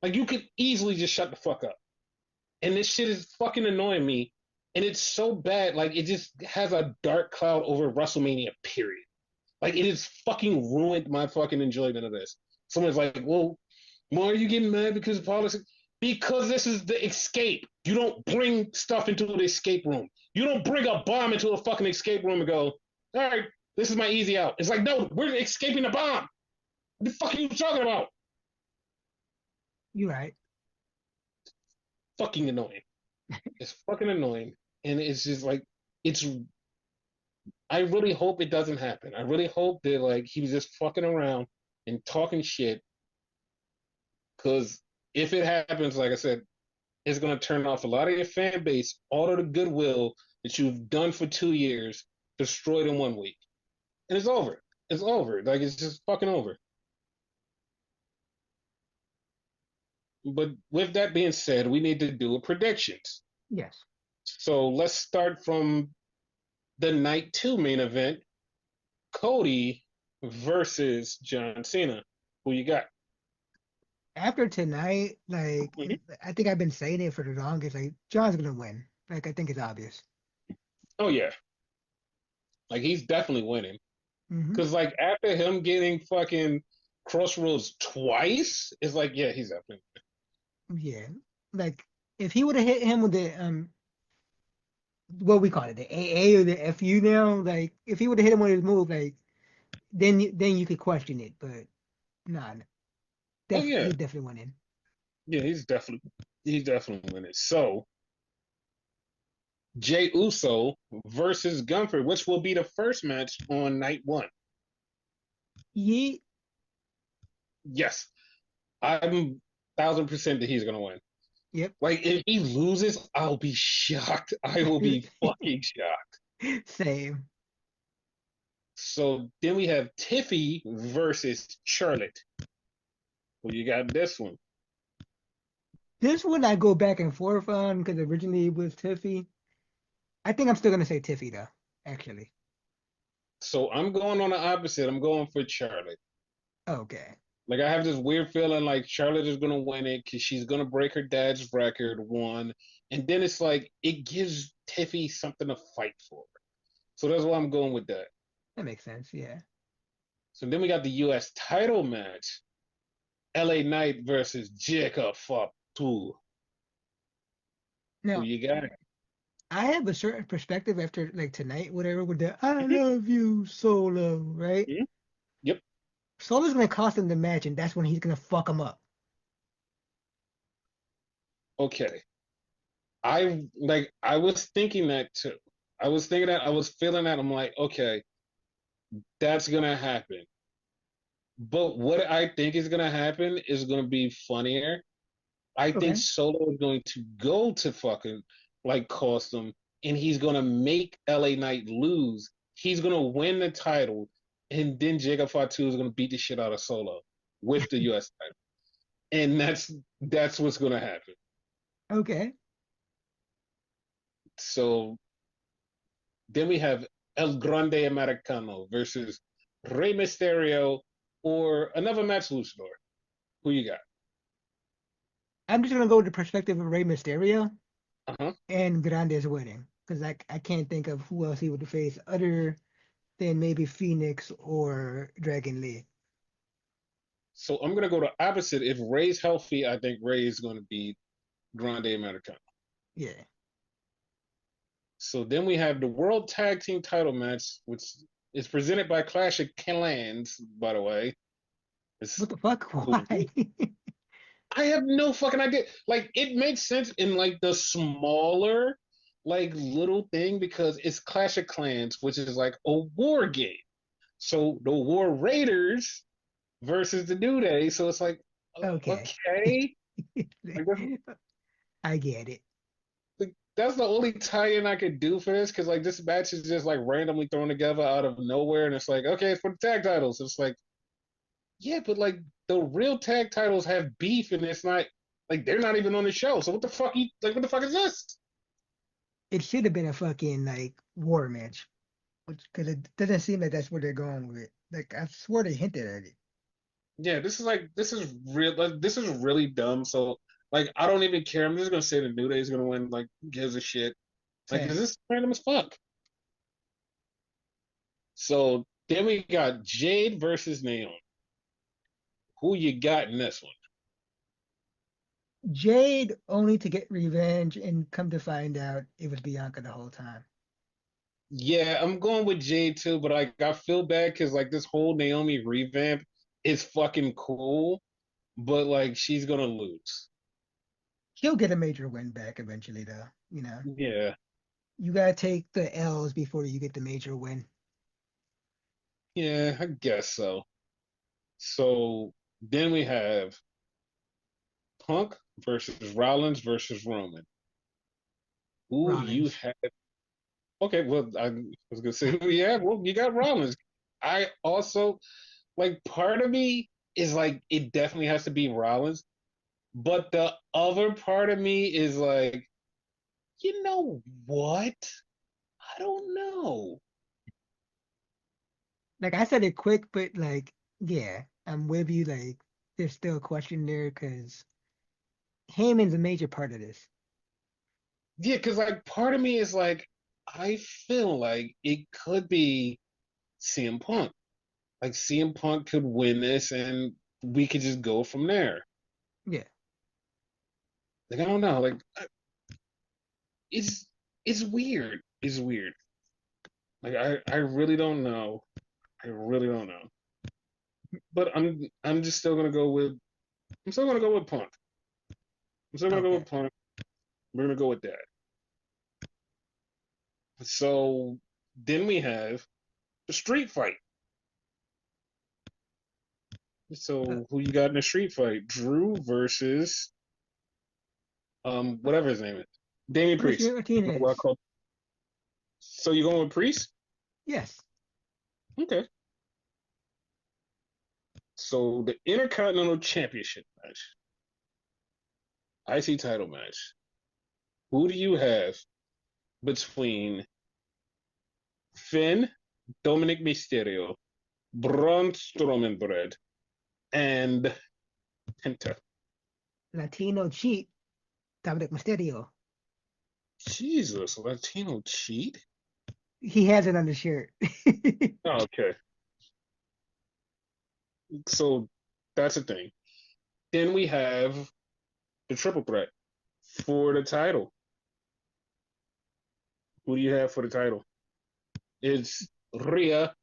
Like you could easily just shut the fuck up. And this shit is fucking annoying me. And it's so bad, like it just has a dark cloud over WrestleMania, period. Like it has fucking ruined my fucking enjoyment of this. Someone's like, well, why are you getting mad because of politics? Because this is the escape. You don't bring stuff into the escape room. You don't bring a bomb into a fucking escape room and go, all right, this is my easy out. It's like, no, we're escaping the bomb. What the fuck are you talking about? You're right. Fucking annoying. It's fucking annoying. And it's just like, it's, I really hope it doesn't happen. I really hope that like he was just fucking around and talking shit. Because if it happens, like I said, it's going to turn off a lot of your fan base, all of the goodwill that you've done for 2 years, destroyed in 1 week. And it's over. It's over. Like, it's just fucking over. But with that being said, we need to do a predictions. Yes. So let's start from the night two main event, Cody versus John Cena. Who you got? After tonight, Mm-hmm. I think I've been saying it for the longest. Like John's gonna win. Like I think it's obvious. Oh, yeah. Like, he's definitely winning. Hmm. Because, like, after him getting fucking Crossroads twice, it's like, yeah, he's definitely. Yeah. Like if he would have hit him with the what we call it, the AA or the FU now, like if he would have hit him with his move, like then you could question it. But nah, Oh, yeah. he's definitely winning. Yeah, he's definitely winning. So, Jay Uso versus Gunther, which will be the first match on night one. Ye Yes, I'm 1,000% that he's gonna win. Yep. Like, if he loses, I'll be shocked. I will be fucking shocked. Same. So then we have Tiffy versus Charlotte. Well, you got this one. This one I go back and forth on because originally it was Tiffy. I think I'm still gonna say Tiffy though, actually. So I'm going on the opposite. I'm going for Charlotte. Okay. Like, I have this weird feeling like Charlotte is gonna win it because she's gonna break her dad's record, one, and then it's like it gives Tiffy something to fight for. So that's why I'm going with that. That makes sense, yeah. So then we got the U.S. title match: LA Knight versus Jacob Fatu. Who Now, you got? I have a certain perspective after like tonight, whatever, with the I love you, Solo, right? Mm-hmm. Yep. Solo's gonna cost him the match, and that's when he's gonna fuck him up. Okay. I was thinking that too. I was thinking that, I was feeling that. I'm like, okay, that's gonna happen. But what I think is gonna happen is gonna be funnier. I think Okay. Solo is going to go to fucking like cost him, and he's gonna make LA Knight lose. He's gonna win the title, and then Jacob Fatu is gonna beat the shit out of Solo with the US title. And that's what's gonna happen. Okay. So then we have El Grande Americano versus Rey Mysterio or another match luchador. Who you got? I'm just gonna go with the perspective of Rey Mysterio Uh-huh. and Grande's winning. Because I can't think of who else he would face other than maybe Phoenix or Dragon Lee. So I'm gonna go to opposite. If Ray's healthy, I think Ray is gonna be Grande Americano. Yeah. So then we have the World Tag Team title match, which is presented by Clash of Clans, by the way. It's What the fuck? cool. Why? I have no fucking idea. Like, it makes sense in like the smaller, like little thing because it's Clash of Clans, which is like a war game. So the War Raiders versus the New Day. So it's like, Okay. okay, like, I get it. like that's the only tie-in I could do for this because like this match is just like randomly thrown together out of nowhere, and it's like, okay, it's for the tag titles. It's like, yeah, but like the real tag titles have beef, and it's not like they're not even on the show. So what the fuck you like? What the fuck is this? It should have been a fucking like war match, which because it doesn't seem like that's where they're going with it. Like I swear they hinted at it. Yeah, this is real. Like, this is really dumb. So like I don't even care. I'm just gonna say the New Day is gonna win. Like who gives a shit? Like is Same. this random as fuck? So then we got Jade versus Naomi. Who you got in this one? Jade only to get revenge and come to find out it was Bianca the whole time. Yeah, I'm going with Jade too, but I feel bad because like this whole Naomi revamp is fucking cool, but like she's gonna lose. She'll get a major win back eventually, though. Yeah, You gotta take the L's before you get the major win. yeah, I guess so. So then we have Punk versus Rollins versus Roman. Who you Rollins. have? Okay, well, I was gonna say, yeah, well, you got Rollins. I also like part of me is like it definitely has to be Rollins, but the other part of me is like, you know what? I don't know. Like I said it quick, but like, yeah, I'm with you. Like, there's still a question there because Heyman's a major part of this. Yeah, because like part of me is like, I feel like it could be CM Punk. Like CM Punk could win this, and we could just go from there. Yeah. Like I don't know. Like it's it's weird. It's weird. Like I really don't know. I really don't know. But I'm just still gonna go with I'm still gonna go with Punk. I'm still gonna go Okay. with Punk. We're gonna go with that. So then we have the street fight. Uh, So who you got in the street fight? Drew versus whatever his name is. Damian Bruce Priest. What I Martinez. call. So you going with Priest? Yes. Okay. So the Intercontinental Championship match, IC title match. Who do you have between Finn, Dominic Mysterio, Braun Strowman Bread, and Penta? Latino cheat. Dominic Mysterio. Jesus, Latino cheat? He has it on the shirt. Oh, okay. So that's the thing. Then we have the triple threat for the title. Who do you have for the title? It's Rhea,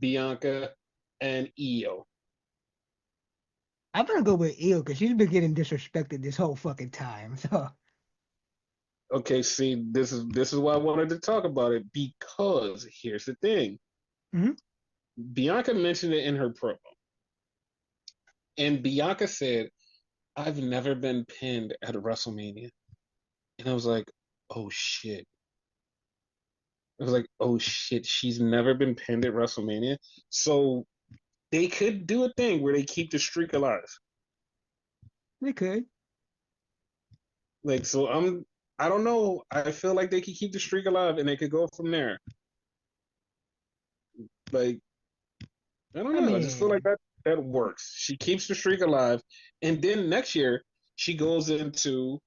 Bianca, and Io. I'm gonna go with Io because she's been getting disrespected this whole fucking time. So Okay, see, this is why I wanted to talk about it because here's the thing. mhm. Bianca mentioned it in her promo, and Bianca said, "I've never been pinned at WrestleMania," and I was like, "Oh shit." I was like, "Oh shit, she's never been pinned at WrestleMania." So they could do a thing where they keep the streak alive. They could. Like, so I don't know. I feel like they could keep the streak alive and they could go from there. Like, I don't I know. I just feel like mean, that works. She keeps the streak alive, and then next year she goes into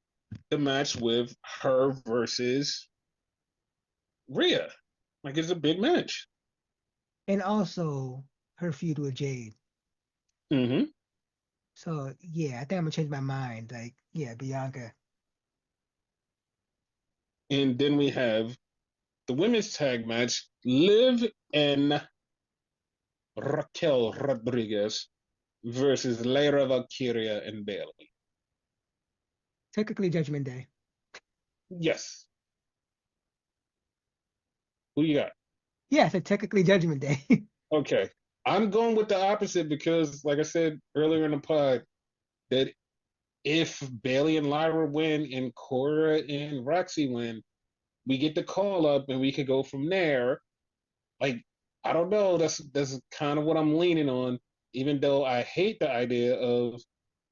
the match with her versus Rhea. Like, it's a big match. and also her feud with Jade. Hmm. So yeah, I think I'm gonna change my mind. Like, yeah, Bianca. And then we have the women's tag match: Liv and Raquel Rodriguez versus Lyra Valkyria and Bailey. Technically Judgment Day. Yes. Who you got? Yeah, so technically Judgment Day. Okay. I'm going with the opposite because, like I said earlier in the pod, that if Bailey and Lyra win and Cora and Roxy win, we get the call up and we could go from there. Like, I don't know. That's kind of what I'm leaning on, even though I hate the idea of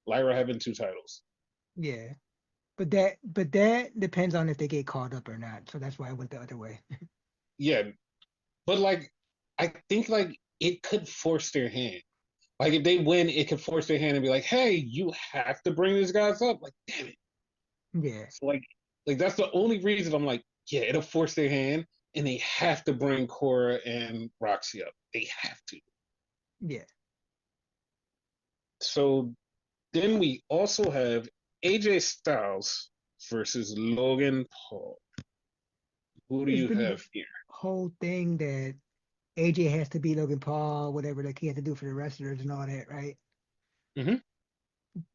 Lyra having two titles. Yeah. But that depends on if they get called up or not. So that's why I went the other way. Yeah, but like I think like it could force their hand. Like if they win, it could force their hand and be like, "Hey, you have to bring these guys up." Like, damn it. Yeah. So like that's the only reason I'm like, yeah, it'll force their hand, and they have to bring Cora and Roxy up. They have to. Yeah. So then we also have AJ Styles versus Logan Paul. Who do It's you been have the here? whole thing that AJ has to beat Logan Paul, whatever like he had to do for the wrestlers and all that, right? Hmm.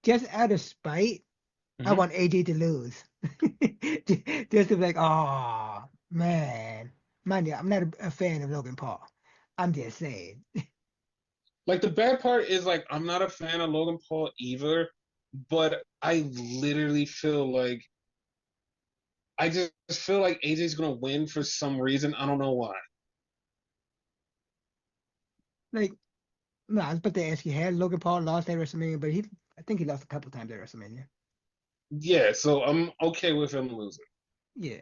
Just out of spite, I Hmm. want AJ to lose. Just to be like, oh man. Mind you, I'm not a fan of Logan Paul. I'm just saying. Like the bad part is like I'm not a fan of Logan Paul either, but I literally feel like I just feel like AJ's gonna win for some reason. I don't know why. Like, no, I was about to ask you, had Logan Paul lost at WrestleMania, but I think he lost a couple times at WrestleMania. Yeah, so I'm okay with him losing. Yeah.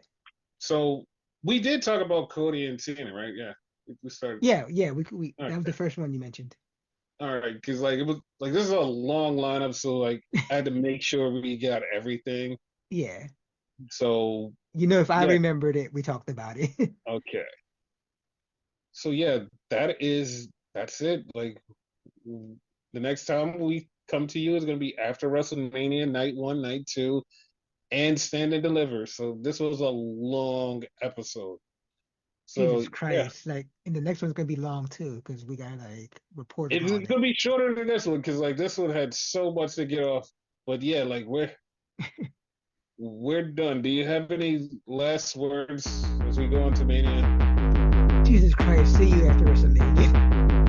So we did talk about Cody and Cena, right? Yeah, we started. Yeah, we that was the Okay, first one you mentioned. all right, because like it was like this is a long lineup, so like I had to make sure we got everything. Yeah. So If I yeah, remembered it, we talked about it. okay. So yeah, that's it. Like the next time we come to you is gonna be after WrestleMania, night one, night two, and Stand and Deliver. So this was a long episode. So Jesus yeah, Christ. Like, and the next one's gonna be long too, because we got like reporters on it's it. gonna be shorter than this one because like this one had so much to get off. But yeah, like we're done. Do you have any last words as we go into Mania? Jesus Christ, see you after WrestleMania.